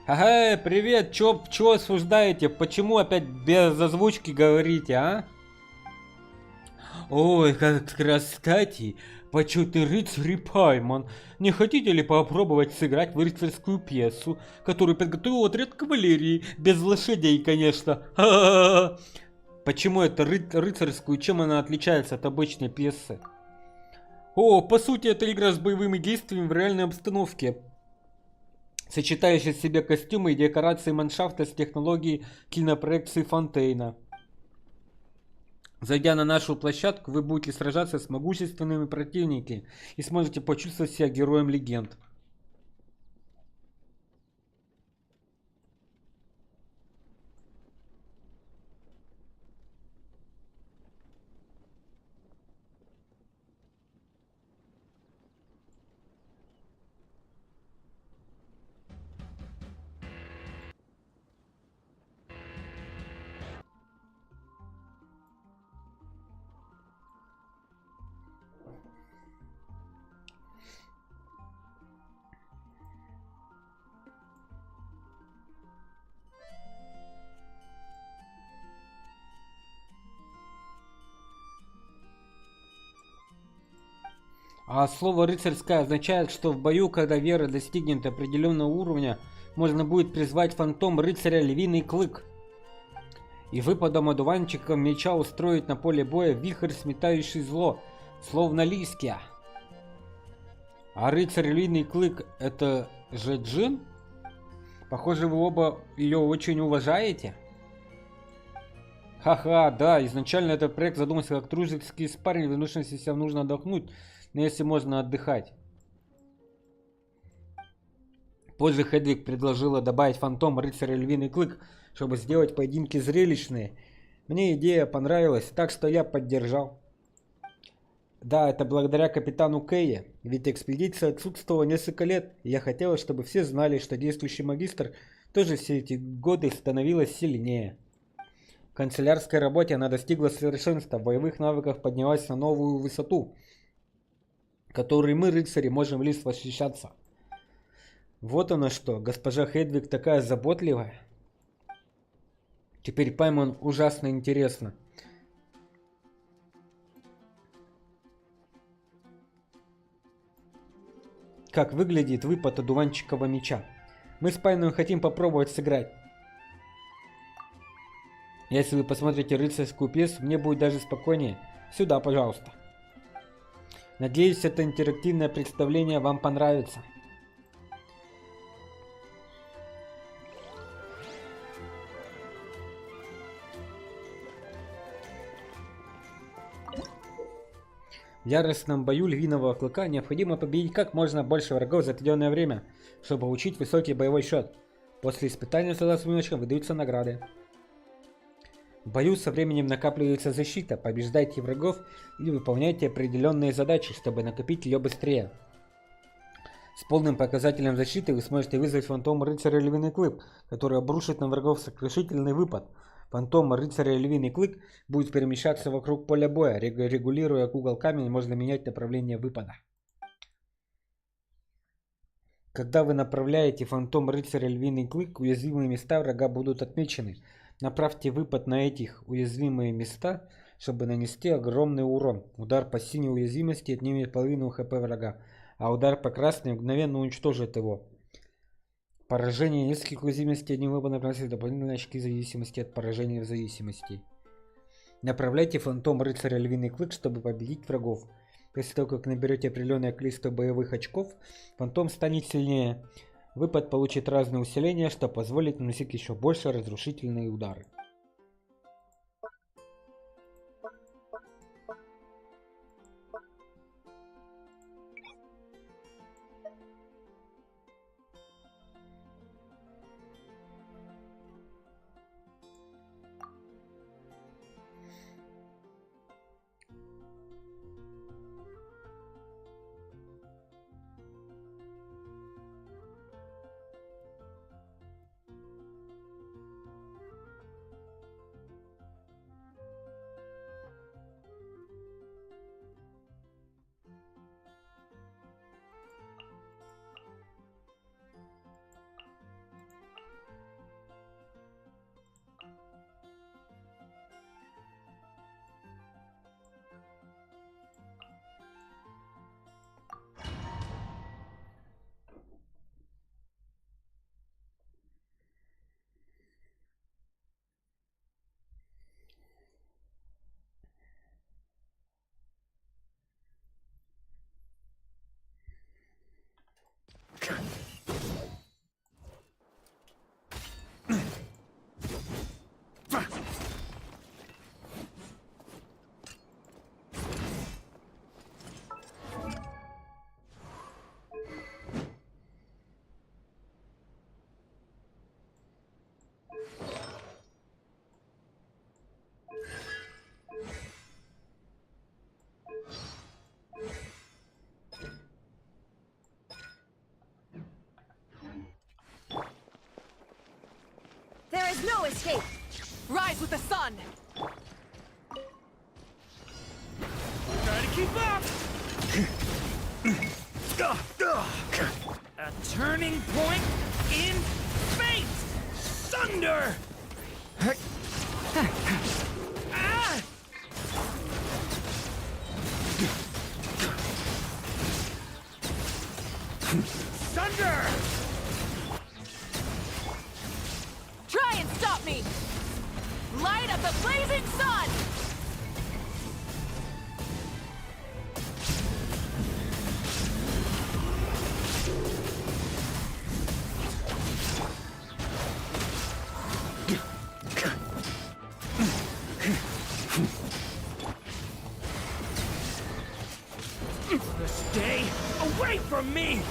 Ага, привет, чё осуждаете? Почему опять без озвучки говорите, а? Ой, как раз кстати, почетный рыцарь Пайман, не хотите ли попробовать сыграть в рыцарскую пьесу, которую подготовил отряд кавалерии, без лошадей, конечно? Ха-ха-ха! Почему это рыцарскую, чем она отличается от обычной пьесы? О, по сути, это игра с боевыми действиями в реальной обстановке, сочетающая в себе костюмы и декорации маншафта с технологией кинопроекции Фонтейна. Зайдя на нашу площадку, вы будете сражаться с могущественными противниками и сможете почувствовать себя героем легенд. А слово «рыцарская» означает, что в бою, когда вера достигнет определенного уровня, можно будет призвать фантом рыцаря Львиный Клык. И выпадом одуванчиком меча устроить на поле боя вихрь, сметающий зло, словно листья. А рыцарь Львиный Клык — это же Джин? Похоже, вы оба ее очень уважаете. Ха-ха, да, изначально этот проект задумался как дружеский спарринг, вынужденности себя нужно отдохнуть. Но если можно отдыхать. Позже Хедвиг предложила добавить фантом рыцаря Львиный Клык, чтобы сделать поединки зрелищные. Мне идея понравилась, так что я поддержал. Да, это благодаря капитану Кэе, ведь экспедиция отсутствовала несколько лет, и я хотела, чтобы все знали, что действующий магистр тоже все эти годы становилась сильнее. В канцелярской работе она достигла совершенства, в боевых навыках поднялась на новую высоту, которой мы, рыцари, можем лишь восхищаться. Вот оно что, госпожа Хедвиг такая заботливая. Теперь Пайман ужасно интересно. Как выглядит выпад одуванчикового меча. Мы с Пайном хотим попробовать сыграть. Если вы посмотрите рыцарскую пьесу, мне будет даже спокойнее. Сюда, пожалуйста. Надеюсь, это интерактивное представление вам понравится. В яростном бою львиного клыка необходимо победить как можно больше врагов за отведенное время, чтобы получить высокий боевой счет. После испытания с одуванчиком выдаются награды. В бою со временем накапливается защита, побеждайте врагов или выполняйте определенные задачи, чтобы накопить ее быстрее. С полным показателем защиты вы сможете вызвать фантом рыцаря Львиный Клык, который обрушит на врагов сокрушительный выпад. Фантом рыцаря Львиный Клык будет перемещаться вокруг поля боя, регулируя угол камня, можно менять направление выпада. Когда вы направляете фантом рыцаря львиный клык, уязвимые места врага будут отмечены. Направьте выпад на этих уязвимые места, чтобы нанести огромный урон. Удар по синей уязвимости отнимет половину хп врага, а удар по красной мгновенно уничтожит его. Поражение нескольких уязвимостей одним выпадом наносит дополнительные очки в зависимости от поражения в зависимости. Направляйте фантом рыцаря львиный клык, чтобы победить врагов. После того, как наберете определенное количество боевых очков, фантом станет сильнее. Выпад получит разные усиления, что позволит наносить еще больше разрушительные удары. There is no escape! Rise with the sun! Try to keep up! A turning point in fate! Thunder! Ah! Thunder! Try and stop me! Light up the blazing sun! Stay away from me!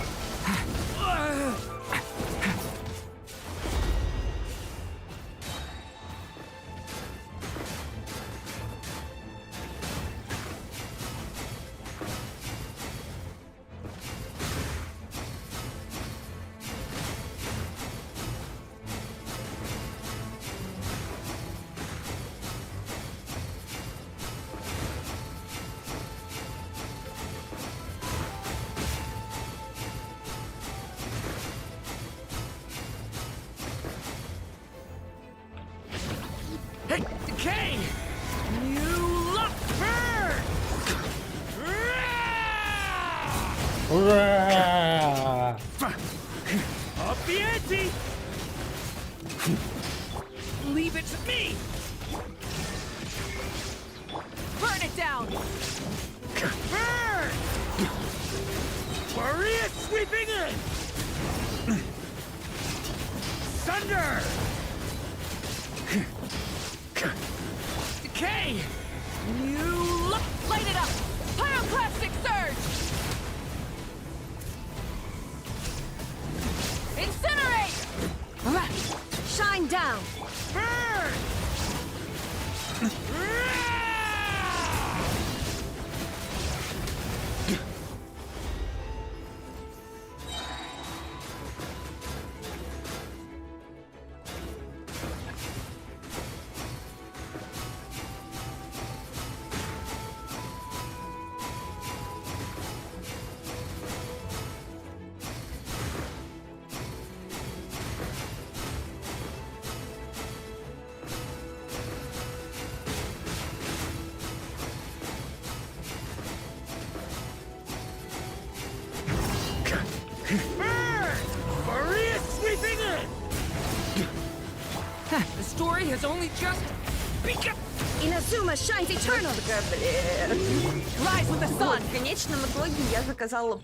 Hey, decay! You luck bird! Up the ante! Leave it to me! Burn it down! Burn! Warrior sweeping in! Thunder! Decay! You light it up! Pyroclastic surge! Incinerate! Shine down! Burn! Maria sweeping in! The story has only just begun. Inazuma shines eternal! Rise with the sun! В конечном итоге я заказала...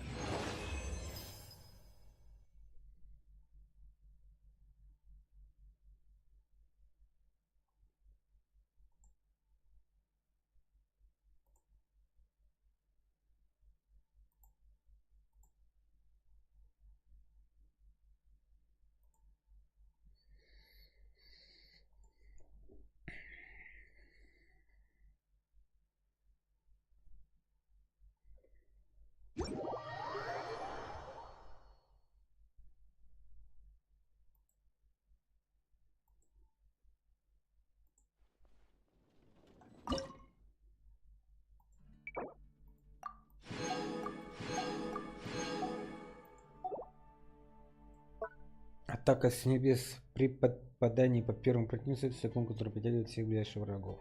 Атака с небес при попадании по первому противнику с секунд, который притягивает всех ближайших врагов.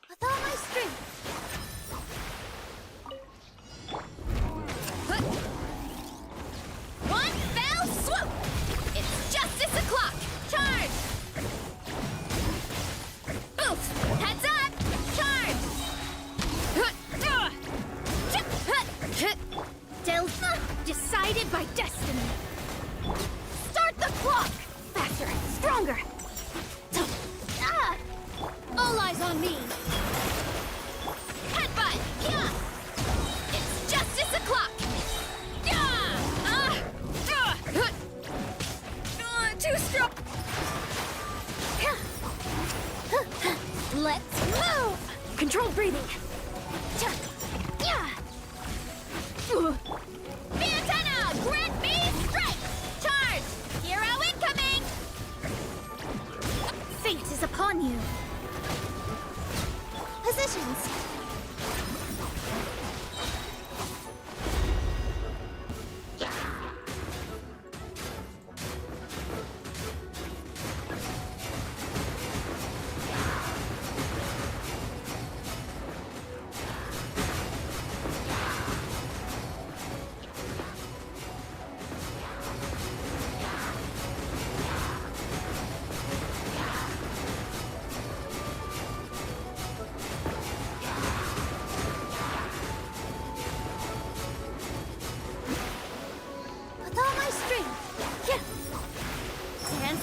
With all my strength. One fell swoop. It's justice o'clock. Charge. Oof. Heads up. Charge. Decided by destiny. Start the clock. Faster. Stronger. All eyes on me. Headbutt! Yeah! It's justice o'clock! Yeah! Too strong! Let's move! Controlled breathing. Yeah! Antenna! Grant me strike! Charge! Hero incoming! Fate is upon you. Positions.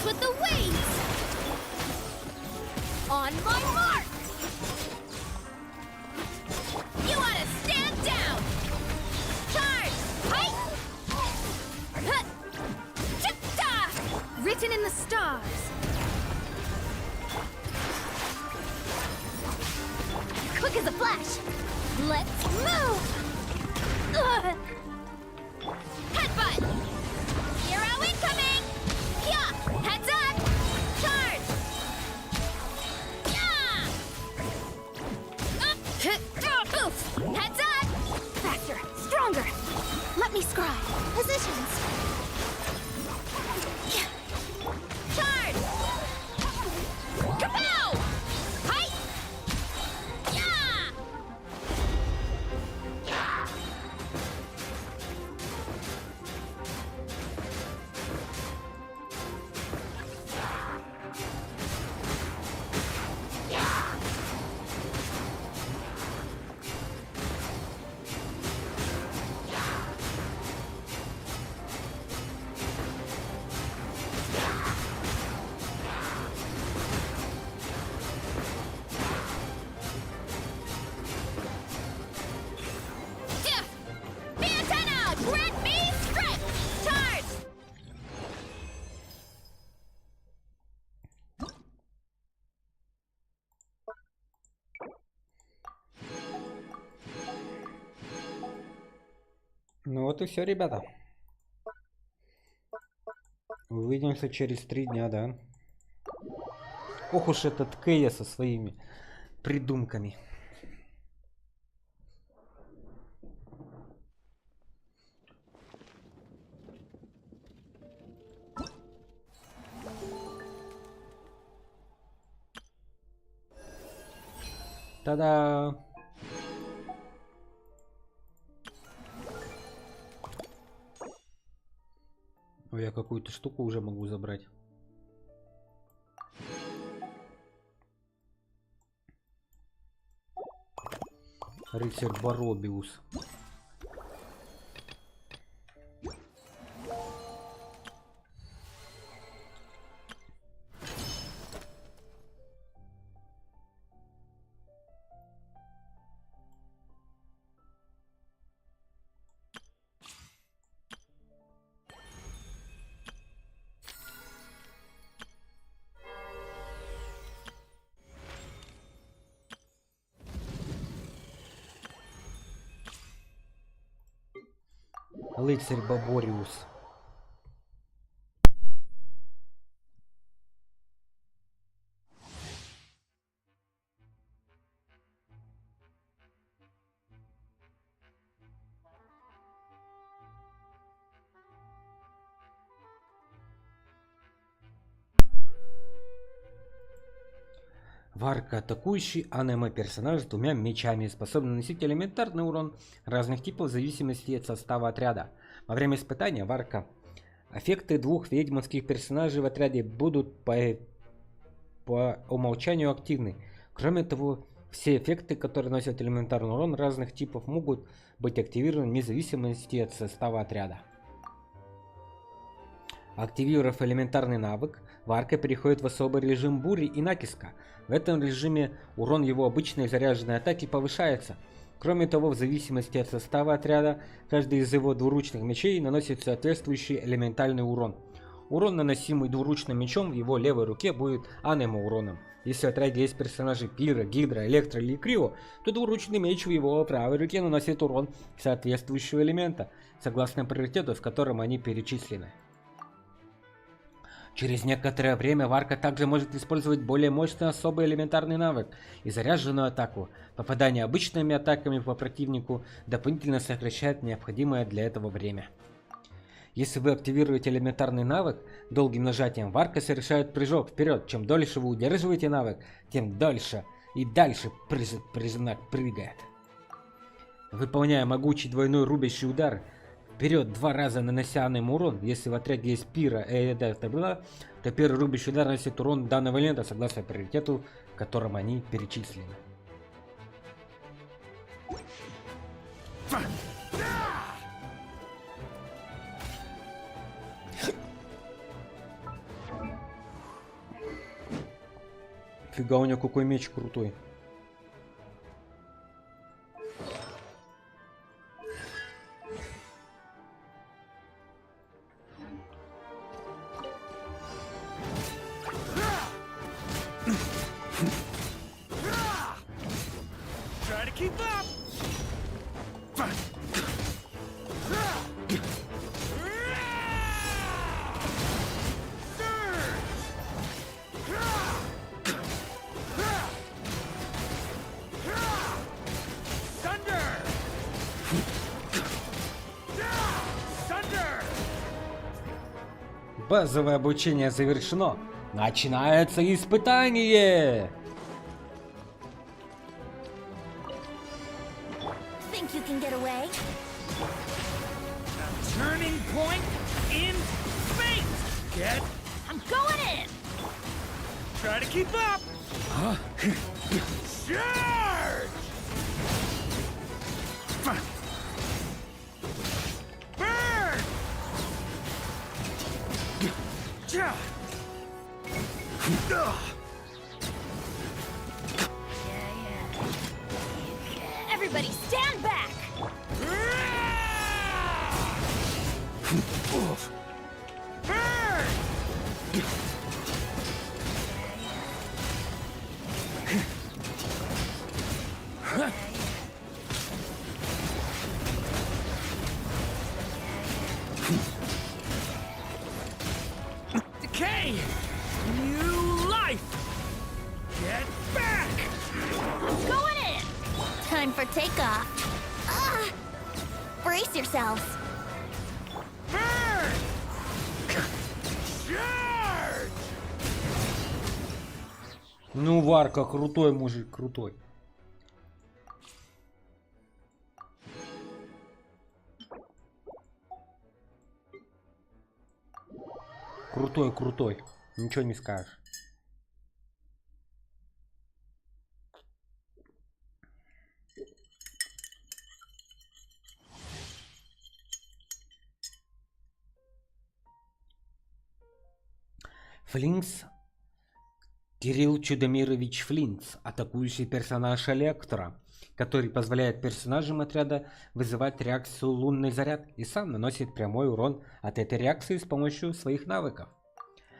With the waves! On my mark! You ought to stand down! Charge! Height! Written in the stars! Quick as a flash! Let's move! Headbutt! Hero incoming! Yeah! Heads up! Charge! Yeah! Oof! Heads up! Faster! Stronger! Let me scry. Positions! Yeah. Charge! Kapow! Height! Yeah! Ну вот и все, ребята. Увидимся через 3 дня, да? Ох уж этот Кэя со своими придумками. Та-да! Ой, я какую-то штуку уже могу забрать. Рыцарь Баробиус. Рыцарь Бабориус. Варка — атакующий аниме-персонаж с 2 мечами, способный наносить элементарный урон разных типов в зависимости от состава отряда. Во время испытания Варка эффекты 2 ведьминских персонажей в отряде будут по умолчанию активны. Кроме того, все эффекты, которые носят элементарный урон разных типов, могут быть активированы вне зависимости от состава отряда. Активировав элементарный навык, Варка переходит в особый режим бури и натиска. В этом режиме урон его обычной заряженной атаки повышается. Кроме того, в зависимости от состава отряда, каждый из его двуручных мечей наносит соответствующий элементальный урон. Урон, наносимый двуручным мечом в его левой руке, будет аниме-уроном. Если в отряде есть персонажи Пира, Гидра, Электро или Крио, то двуручный меч в его правой руке наносит урон соответствующего элемента, согласно приоритету, в котором они перечислены. Через некоторое время Варка также может использовать более мощный особый элементарный навык и заряженную атаку. Попадание обычными атаками по противнику дополнительно сокращает необходимое для этого время. Если вы активируете элементарный навык, долгим нажатием Варка совершает прыжок вперед. Чем дольше вы удерживаете навык, тем дольше и дальше признак прыгает. Выполняя могучий двойной рубящий удар, вперед 2 раза нанося аниме урон, если в отряде есть Пира и Эдертабла, то первый рубящий удар наносит урон данного элемента согласно приоритету, в котором они перечислены. Фига, у него какой меч крутой. Try to keep up! Базовое обучение завершено. Начинается испытание! Think you can get away? Turning point in space! Get? I'm going in! Try to keep up! Charge! Burn! Everybody stand back! take off. Brace yourselves. Burn! Charge! Ну, Варка, крутой мужик, крутой. Крутой, крутой. Ничего не скажешь. Флинс. Кирилл Чудомирович Флинц, атакующий персонаж Электро, который позволяет персонажам отряда вызывать реакцию лунный заряд и сам наносит прямой урон от этой реакции с помощью своих навыков.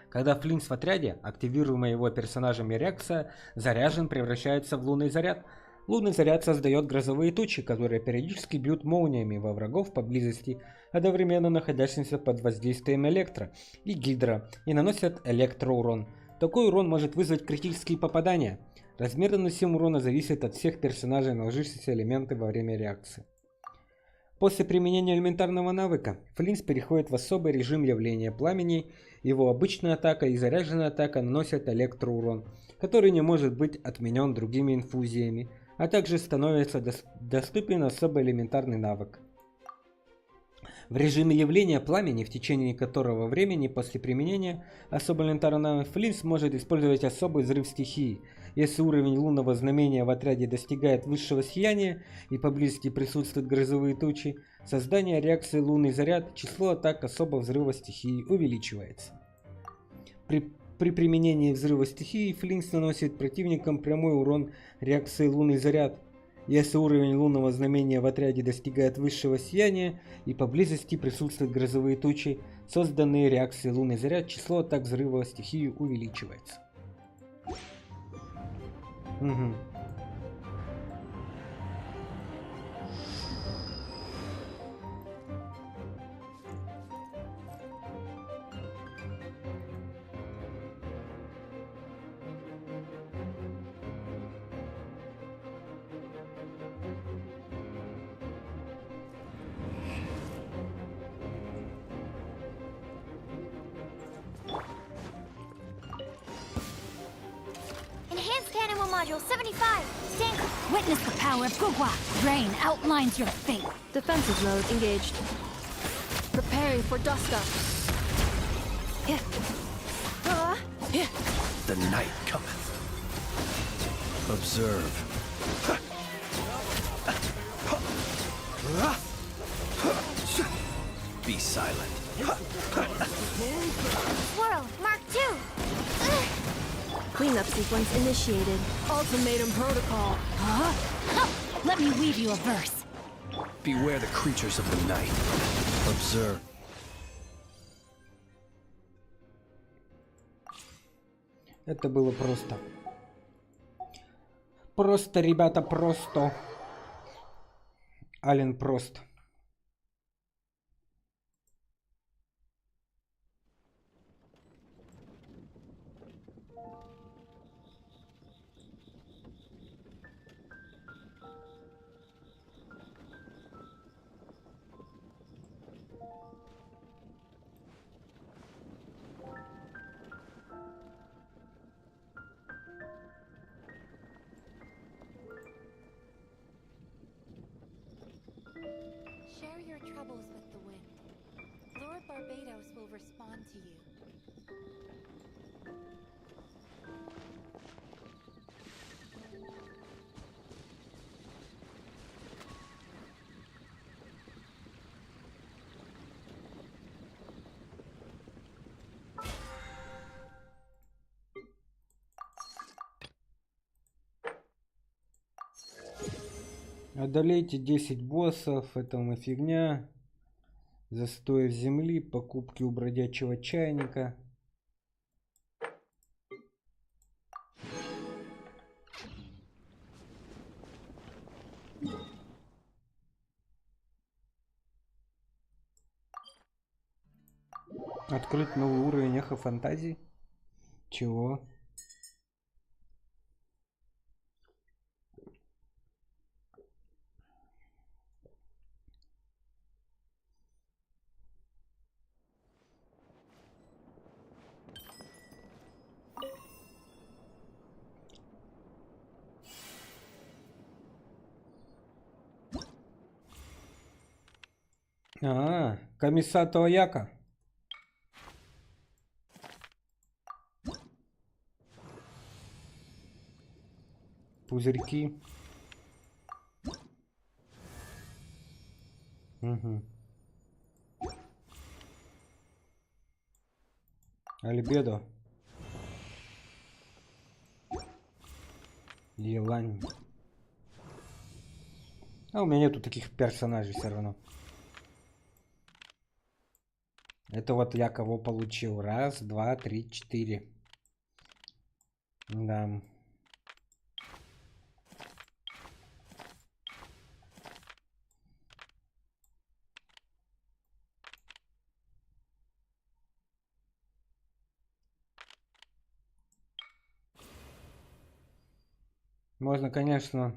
Когда Флинц в отряде, активируемая его персонажами реакция, заряжен, превращается в лунный заряд. Лунный заряд создает грозовые тучи, которые периодически бьют молниями во врагов поблизости, одновременно находящихся под воздействием Электро и Гидра, и наносят электроурон. Такой урон может вызвать критические попадания. Размер наносимого урона зависит от всех персонажей, наложившихся элементы во время реакции. После применения элементарного навыка, Флинс переходит в особый режим явления пламени. Его обычная атака и заряженная атака наносят электроурон, который не может быть отменен другими инфузиями, а также становится доступен особый элементарный навык. В режиме явления пламени, в течение которого времени после применения особо элементарного Флинс может использовать особый взрыв стихии. Если уровень лунного знамения в отряде достигает высшего сияния и поблизости присутствуют грозовые тучи, создание реакции лунный заряд, число атак особо взрыва стихии увеличивается. При применении взрыва стихии Флинс наносит противникам прямой урон реакции лунный заряд. Если уровень лунного знамения в отряде достигает высшего сияния и поблизости присутствуют грозовые тучи, созданные реакцией лунный заряд, число атак взрыва стихии увеличивается. Угу. Module 75. Stand. Witness the power of Gugwa. Rain outlines your fate. Defensive mode engaged. Preparing for dust up. The night cometh. Observe. Be silent. Swirl. Mark 2. Cleanup sequence initiated. Ultimatum protocol. Let me weave you a verse. Beware the creatures of the night. Observe. Это было просто. Просто, ребята, просто. Ален прост. Share your troubles with the wind. Lord Barbados will respond to you. Одолейте 10 боссов, это мы фигня. Застой в земли, покупки у бродячего чайника. Открыть новый уровень эхо фантазии. Чего? А, комиссатого яка. Пузырьки. Угу. Альбедо. Елань. А у меня нету таких персонажей все равно. Это вот я кого получил. Раз, два, три, четыре. Да. Можно, конечно,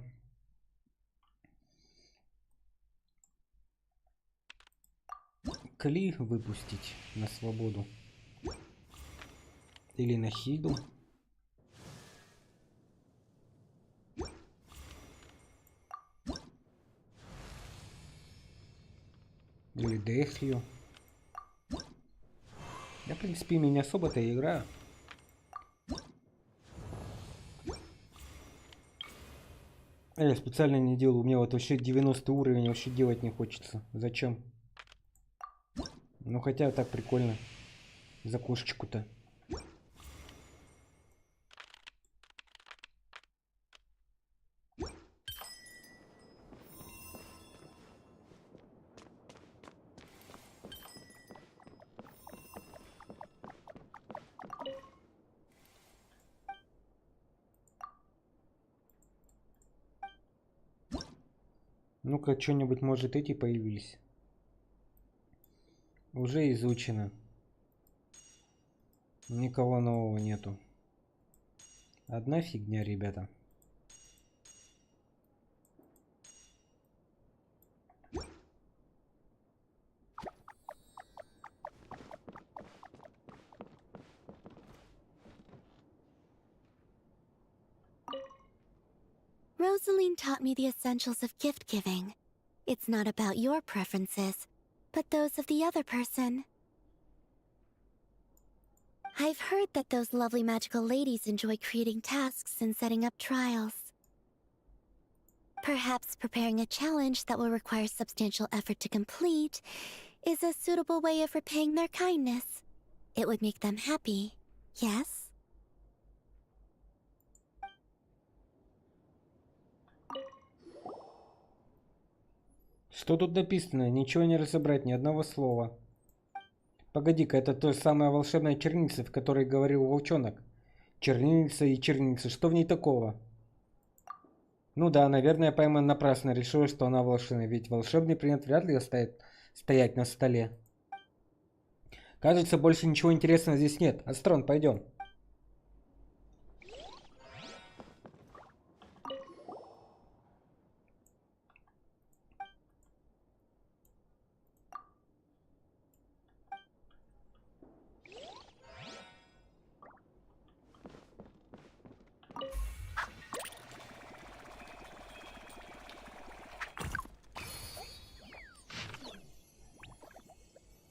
Кли выпустить на свободу. Или на Хиду. Или Дехлю. Я, в принципе, ими не особо-то играю. А я специально не делаю. У меня вот вообще 90 уровень вообще делать не хочется. Зачем? Ну хотя так прикольно. За кошечку-то. Ну-ка, что-нибудь, может, эти появились? Уже изучено. Никого нового нету. Одна фигня, ребята. Rosaline taught me the essentials of gift giving. It's not about your preferences, but those of the other person. I've heard that those lovely magical ladies enjoy creating tasks and setting up trials. Perhaps preparing a challenge that will require substantial effort to complete is a suitable way of repaying their kindness. It would make them happy, yes? Что тут написано? Ничего не разобрать, ни одного слова. Погоди-ка, это та самая волшебная чернильница, в которой говорил волчонок. Чернильница и чернильница, что в ней такого? Ну да, наверное, Пайман напрасно решила, что она волшебная, ведь волшебный предмет вряд ли оставит стоять на столе. Кажется, больше ничего интересного здесь нет. Астрон, пойдем.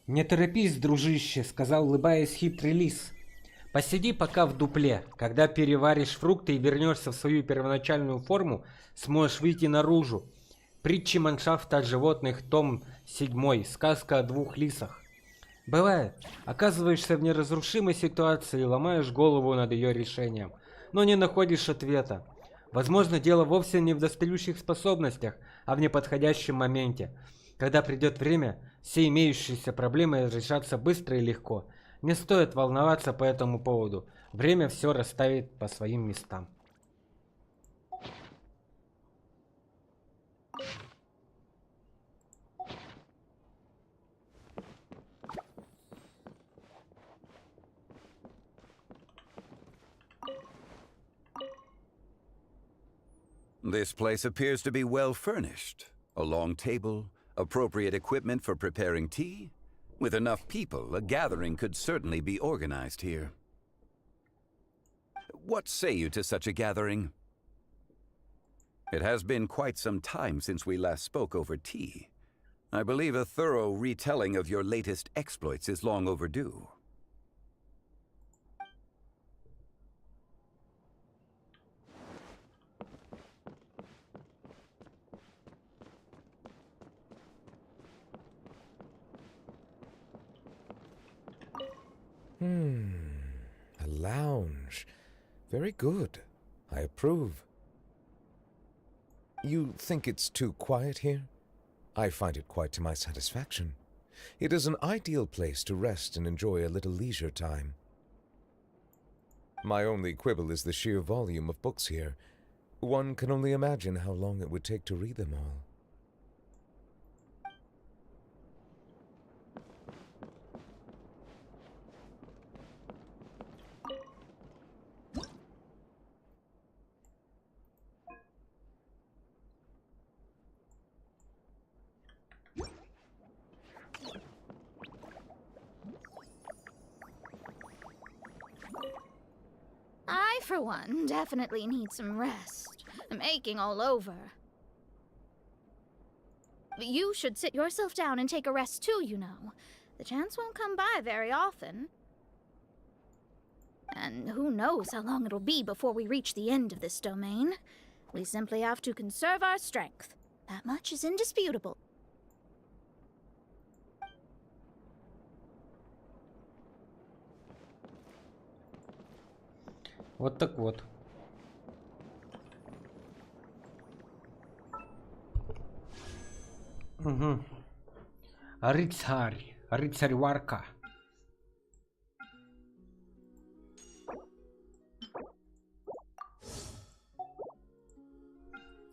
«Не торопись, дружище», — сказал, улыбаясь, хитрый лис. «Посиди пока в дупле. Когда переваришь фрукты и вернешься в свою первоначальную форму, сможешь выйти наружу». Притчи Маншафта от животных, том 7, сказка о двух лисах. Бывает, оказываешься в неразрушимой ситуации и ломаешь голову над ее решением, но не находишь ответа. Возможно, дело вовсе не в достающих способностях, а в неподходящем моменте. Когда придет время, все имеющиеся проблемы решатся быстро и легко. Не стоит волноваться по этому поводу. Время все расставит по своим местам. This place appears to be well furnished. A long table, appropriate equipment for preparing tea. With enough people, a gathering could certainly be organized here. What say you to such a gathering? It has been quite some time since we last spoke over tea. I believe a thorough retelling of your latest exploits is long overdue. A lounge. Very good. I approve. You think it's too quiet here? I find it quite to my satisfaction. It is an ideal place to rest and enjoy a little leisure time. My only quibble is the sheer volume of books here. One can only imagine how long it would take to read them all. I, for one, definitely need some rest. I'm aching all over. But you should sit yourself down and take a rest too, you know. The chance won't come by very often. And who knows how long it'll be before we reach the end of this domain. We simply have to conserve our strength. That much is indisputable. Вот так вот. Угу. Рыцарь. Рыцарь Варка.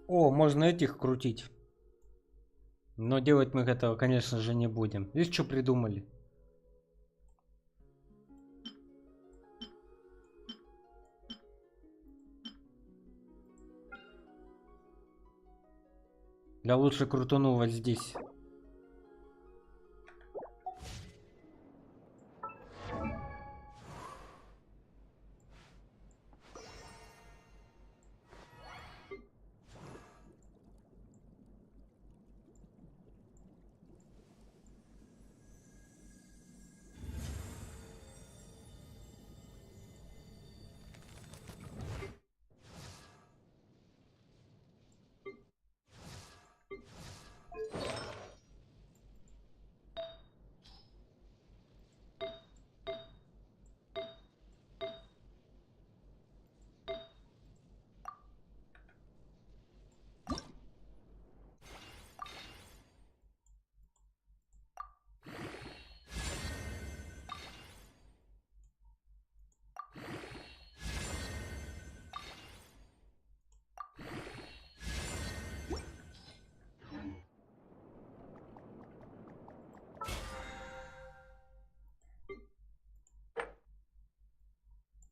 О, можно этих крутить. Но делать мы этого, конечно же, не будем. Видишь, что придумали? Я лучше крутану вот здесь.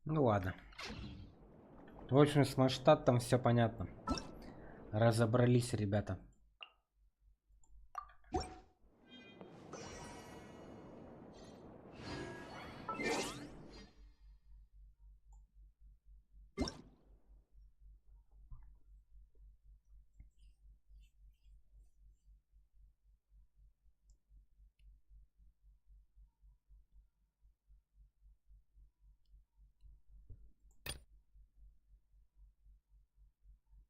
Ну ладно. В общем, с масштабом все понятно. Разобрались, ребята.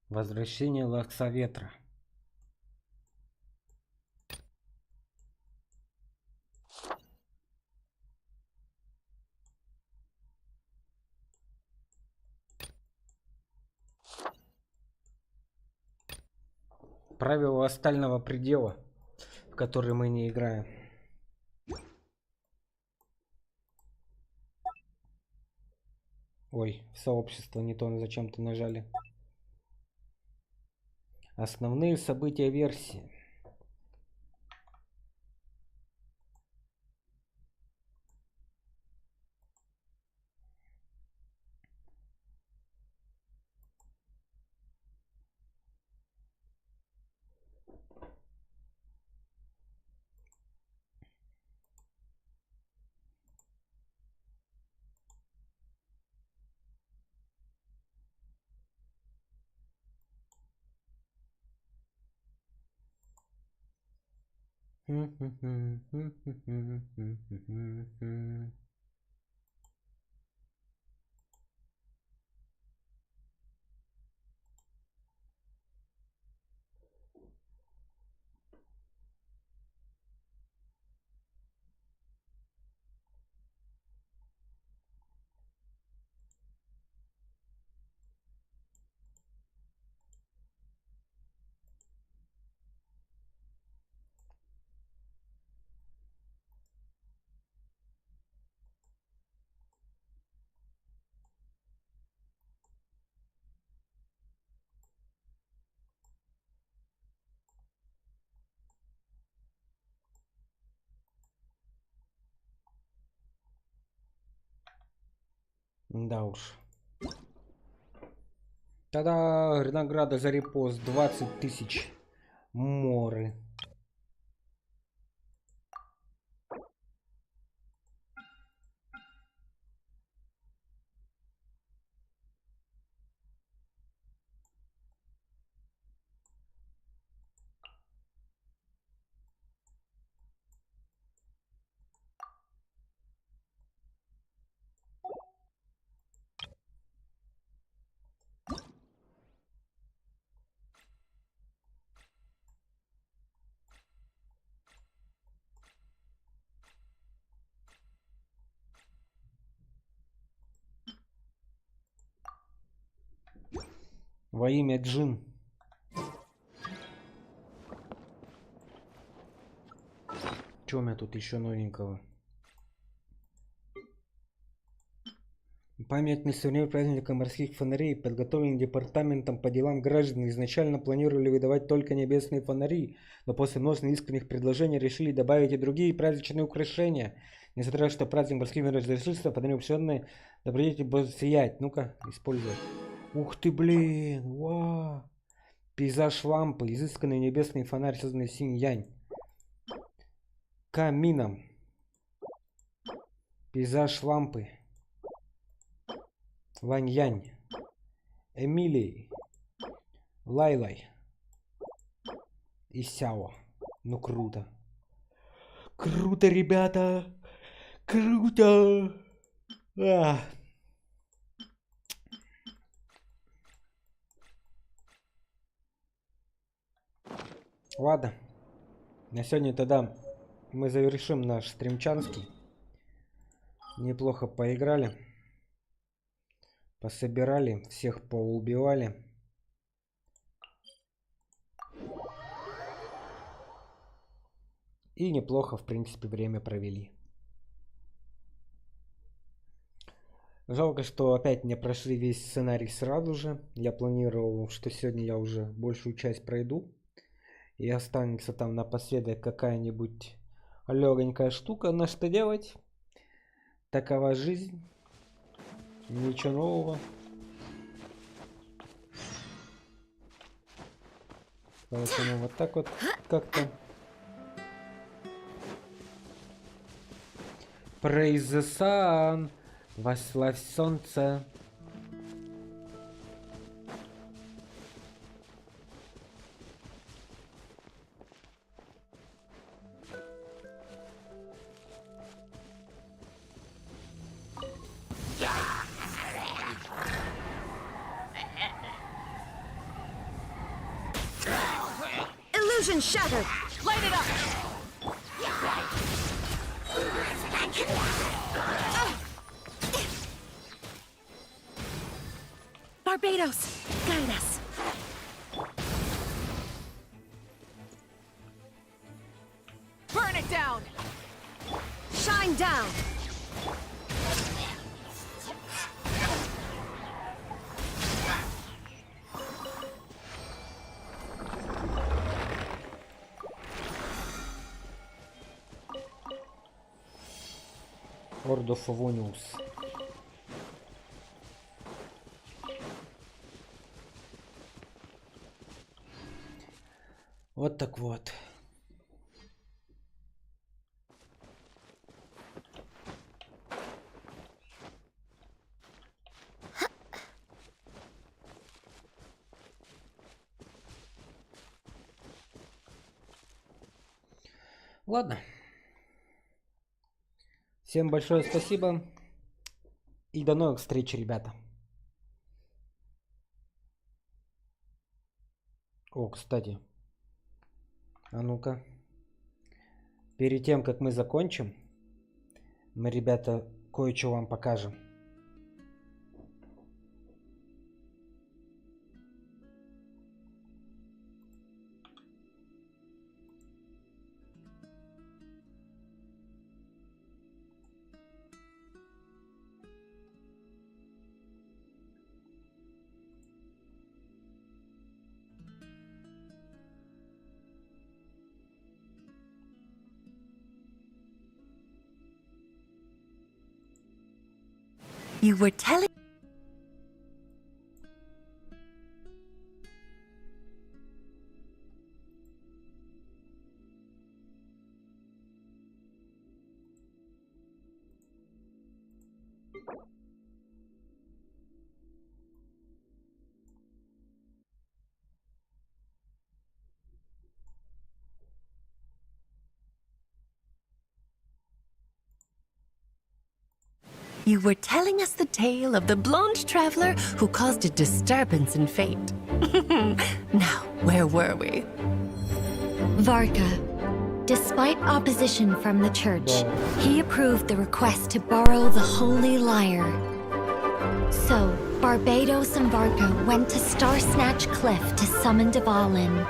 Возвращение ловца ветра. Правила остального предела, в который мы не играем. Ой, сообщество не то зачем-то нажали. Основные события версии. Да уж. Тогда награда за репост 20 тысяч моры. Во имя Джин. Что у меня тут еще новенького? Памятный сувенир праздника морских фонарей, подготовлен департаментом по делам граждан. Изначально планировали выдавать только небесные фонари, но после множества искренних предложений решили добавить и другие праздничные украшения. Несмотря на то, что праздник морских фонарей разрешился, подарил определенные добродетели будет сиять. Ну-ка, использовать. Ух ты, блин! Вау! Пейзаж лампы, изысканный небесный фонарь, созданный синь-янь. Камином. Пейзаж лампы. Вань-янь. Эмилией. Лайлай. И Сяо. Ну круто. Круто, ребята! Круто! А. Ладно. На сегодня тогда мы завершим наш стримчанский. Неплохо поиграли. Пособирали, всех поубивали. И неплохо, в принципе, время провели. Жалко, что опять не прошли весь сценарий сразу же. Я планировал, что сегодня я уже большую часть пройду. И останется там напоследок какая-нибудь легонькая штука. На что делать? Такова жизнь. Ничего нового. Поэтому вот так вот как-то. Praise the sun. Восславь солнце. Illusion shattered! Light it up! Barbados, guide us. Burn it down! Shine down! Order of Avonius. Вот так вот. Ладно. Всем большое спасибо. И до новых встреч, ребята. О, кстати. А ну-ка. Перед тем, как мы закончим, мы, ребята, кое-что вам покажем. You were telling... You were telling us the tale of the blonde traveler who caused a disturbance in fate. Now, where were we? Varka. Despite opposition from the church, he approved the request to borrow the Holy Lyre. So, Barbados and Varka went to Star Snatch Cliff to summon Dvalin.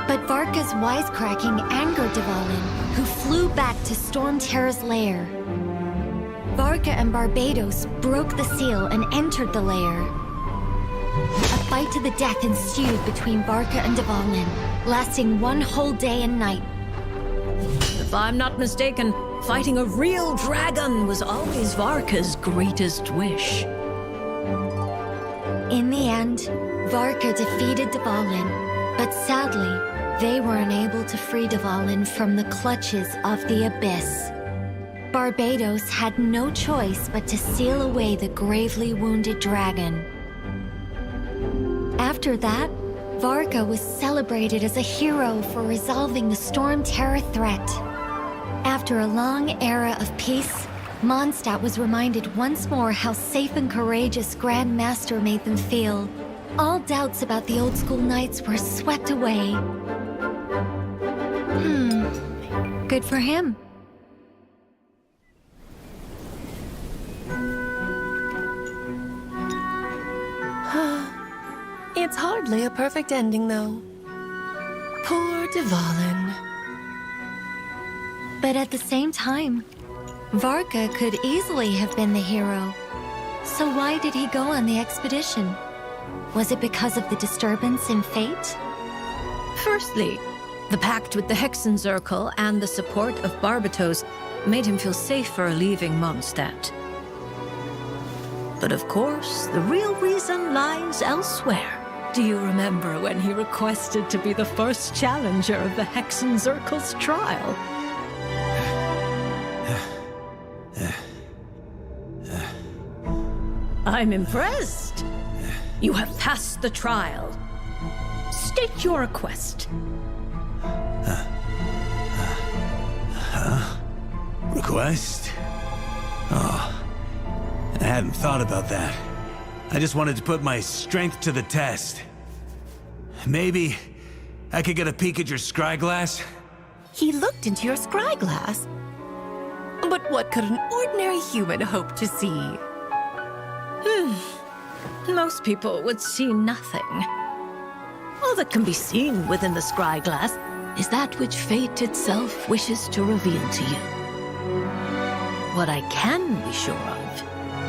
But Varka's wisecracking angered Dvalin, who flew back to Storm Terra's lair. Varka and Barbados broke the seal and entered the lair. A fight to the death ensued between Varka and Dvalin, lasting one whole day and night. If I'm not mistaken, fighting a real dragon was always Varka's greatest wish. In the end, Varka defeated Dvalin, but sadly, they were unable to free Dvalin from the clutches of the abyss. Barbados had no choice but to seal away the gravely wounded dragon. After that, Varka was celebrated as a hero for resolving the Storm Terror threat. After a long era of peace, Mondstadt was reminded once more how safe and courageous Grand Master made them feel. All doubts about the old school knights were swept away. Good for him. It's hardly a perfect ending, though. Poor Dvalin. But at the same time, Varka could easily have been the hero. So why did he go on the expedition? Was it because of the disturbance in fate? Firstly, the pact with the Hexenzirkel and the support of Barbatos made him feel safer leaving Mondstadt. But of course, the real reason lies elsewhere. Do you remember when he requested to be the first challenger of the Hexenzirkel's trial? I'm impressed. You have passed the trial. State your request. Request? Oh, I hadn't thought about that. I just wanted to put my strength to the test. Maybe I could get a peek at your scry glass? He looked into your scry glass. But what could an ordinary human hope to see? Most people would see nothing. All that can be seen within the scry glass is that which fate itself wishes to reveal to you. What I can be sure of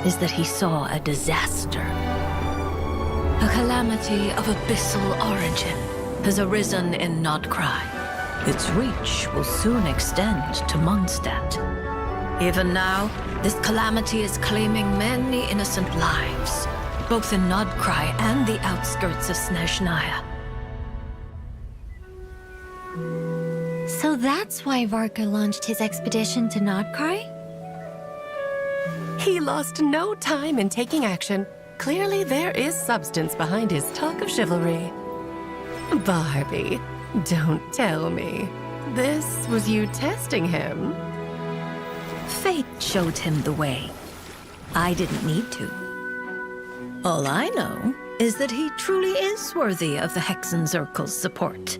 is that he saw a disaster. A calamity of abyssal origin has arisen in Nodcry. Its reach will soon extend to Mondstadt. Even now, this calamity is claiming many innocent lives, both in Nodcry and the outskirts of Snezhnaya. So that's why Varka launched his expedition to Nodcry? He lost no time in taking action. Clearly, there is substance behind his talk of chivalry. Barbie, don't tell me. This was you testing him? Fate showed him the way. I didn't need to. All I know is that he truly is worthy of the Hexenzirkel's support.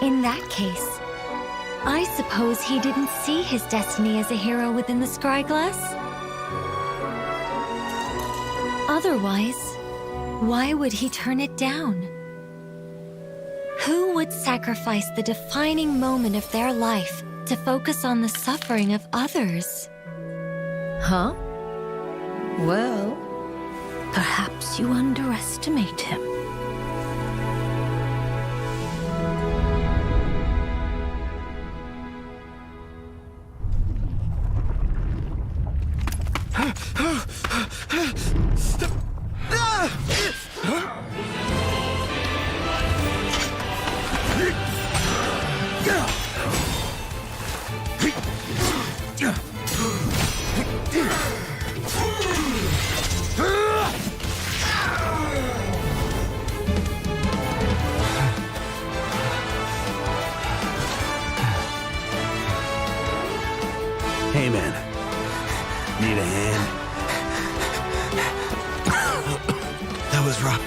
In that case, I suppose he didn't see his destiny as a hero within the Scryglass? Otherwise, why would he turn it down? Who would sacrifice the defining moment of their life to focus on the suffering of others? Huh? Well, perhaps you underestimate him. Hey, man. Need a hand? That was rough.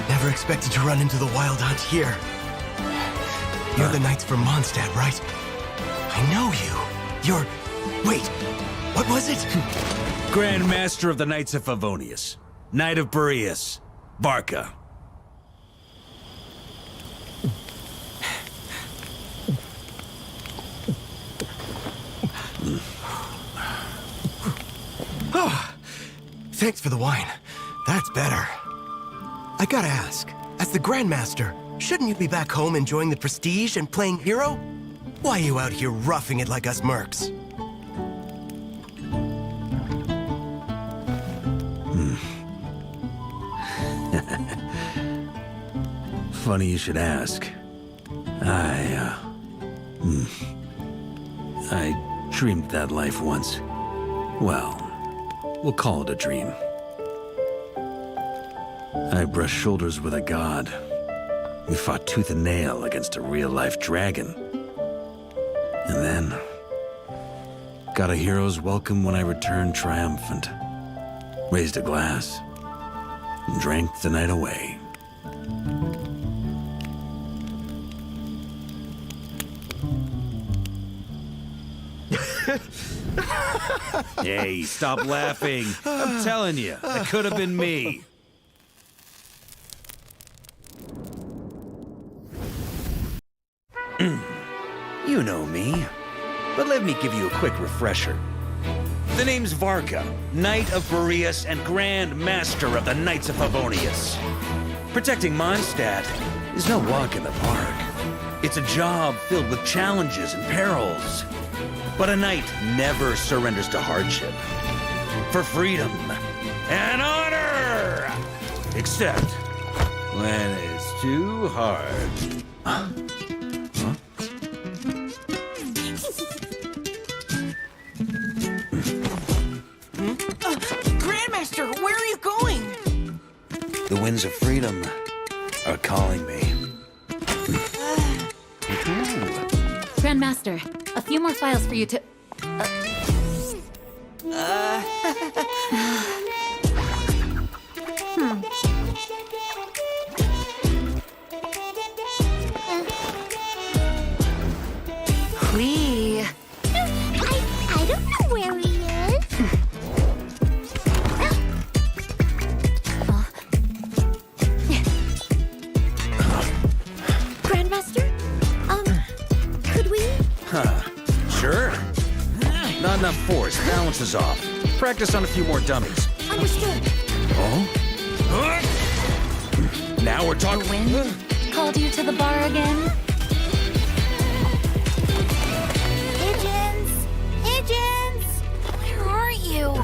Never expected to run into the Wild Hunt here. You're the Knights from Mondstadt, right? I know you. You're... Wait, what was it? Grand Master of the Knights of Favonius. Knight of Boreas. Varka. Oh, thanks for the wine. That's better. I gotta ask, as the Grandmaster, shouldn't you be back home enjoying the prestige and playing hero? Why are you out here roughing it like us mercs? Funny you should ask. I dreamed that life once. Well, we'll call it a dream. I brushed shoulders with a god. We fought tooth and nail against a real-life dragon. And then... got a hero's welcome when I returned triumphant. Raised a glass. And drank the night away. Hey, stop laughing. I'm telling you, that could have been me. You know me, but let me give you a quick refresher. The name's Varka, Knight of Boreas and Grand Master of the Knights of Favonius. Protecting Mondstadt is no walk in the park. It's a job filled with challenges and perils. But a knight never surrenders to hardship. For freedom and honor! Except when it's too hard. Huh? Grandmaster, where are you going? The winds of freedom are calling me. Grandmaster, a few more files for you to... I don't know where he is. Grandmaster? Could we? Huh. Sure. Not enough force. Balance is off. Practice on a few more dummies. Understood. Oh? Now we're talking. The wind called you to the bar again? Pigeons! Pigeons! Where are you?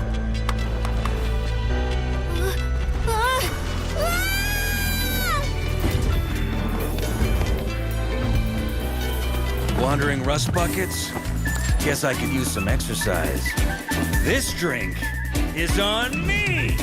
Wandering rust buckets? Guess I could use some exercise. This drink is on me!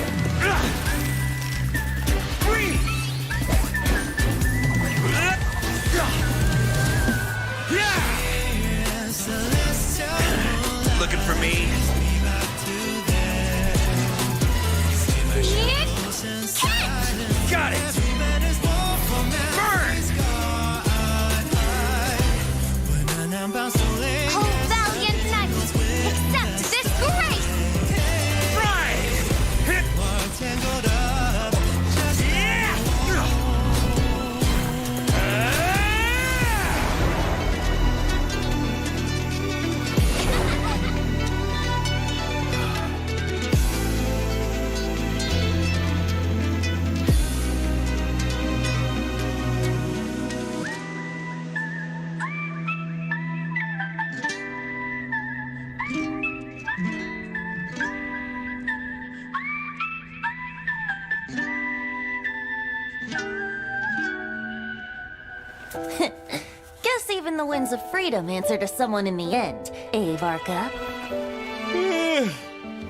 Guess even the winds of freedom answer to someone in the end, eh, Varka?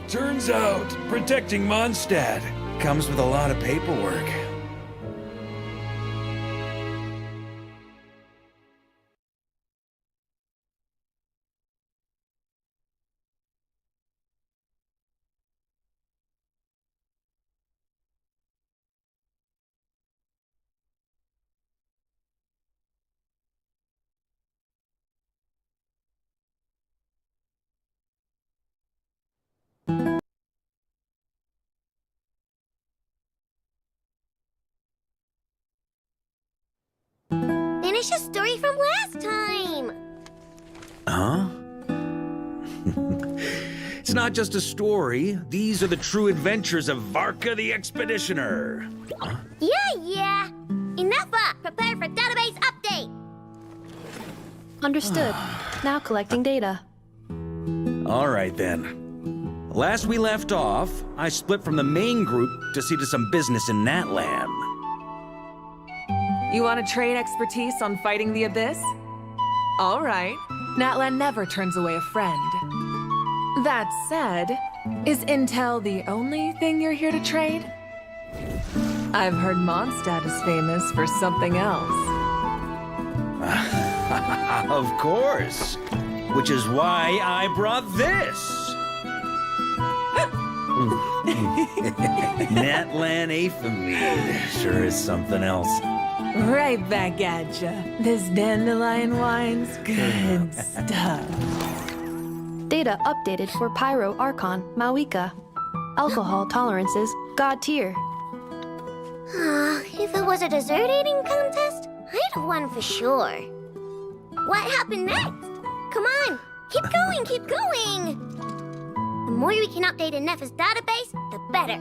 Turns out, protecting Mondstadt comes with a lot of paperwork. Finish a story from last time! Huh? It's not just a story. These are the true adventures of Varka the Expeditioner. Huh? Yeah. Enough up! Prepare for database update! Understood. Now collecting data. All right, then. Last we left off, I split from the main group to see to some business in Natlan. You want to trade expertise on fighting the Abyss? All right. Natlan never turns away a friend. That said, is intel the only thing you're here to trade? I've heard Mondstadt is famous for something else. Of course. Which is why I brought this. Natlan Aphamid sure is something else. Right back at ya. This dandelion wine's good stuff. Data updated for Pyro Archon Mawika. Alcohol tolerances God tier. If it was a dessert eating contest, I'd have won for sure. What happened next? Come on, keep going! The more we can update in Neffa's database, the better.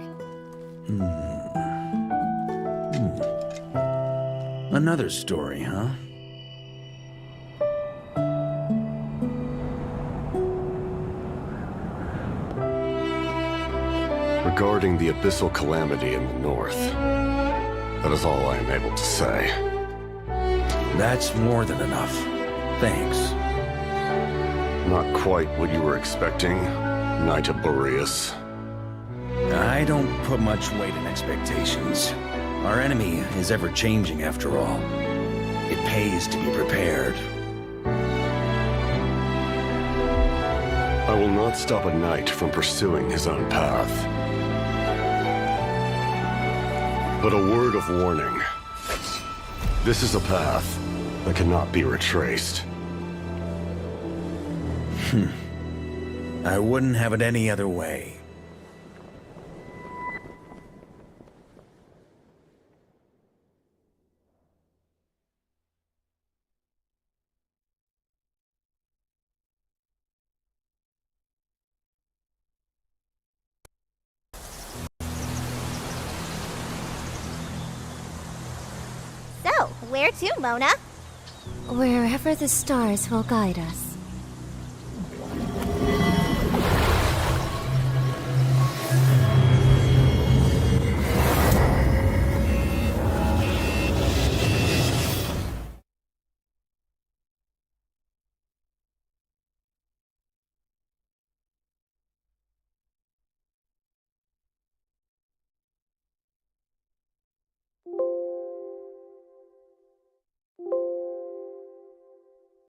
Another story, huh? Regarding the abyssal calamity in the north, that is all I am able to say. That's more than enough. Thanks. Not quite what you were expecting, Knight of Boreas. I don't put much weight in expectations. Our enemy is ever-changing, after all. It pays to be prepared. I will not stop a knight from pursuing his own path. But a word of warning. This is a path that cannot be retraced. I wouldn't have it any other way. So, where to, Mona? Wherever the stars will guide us.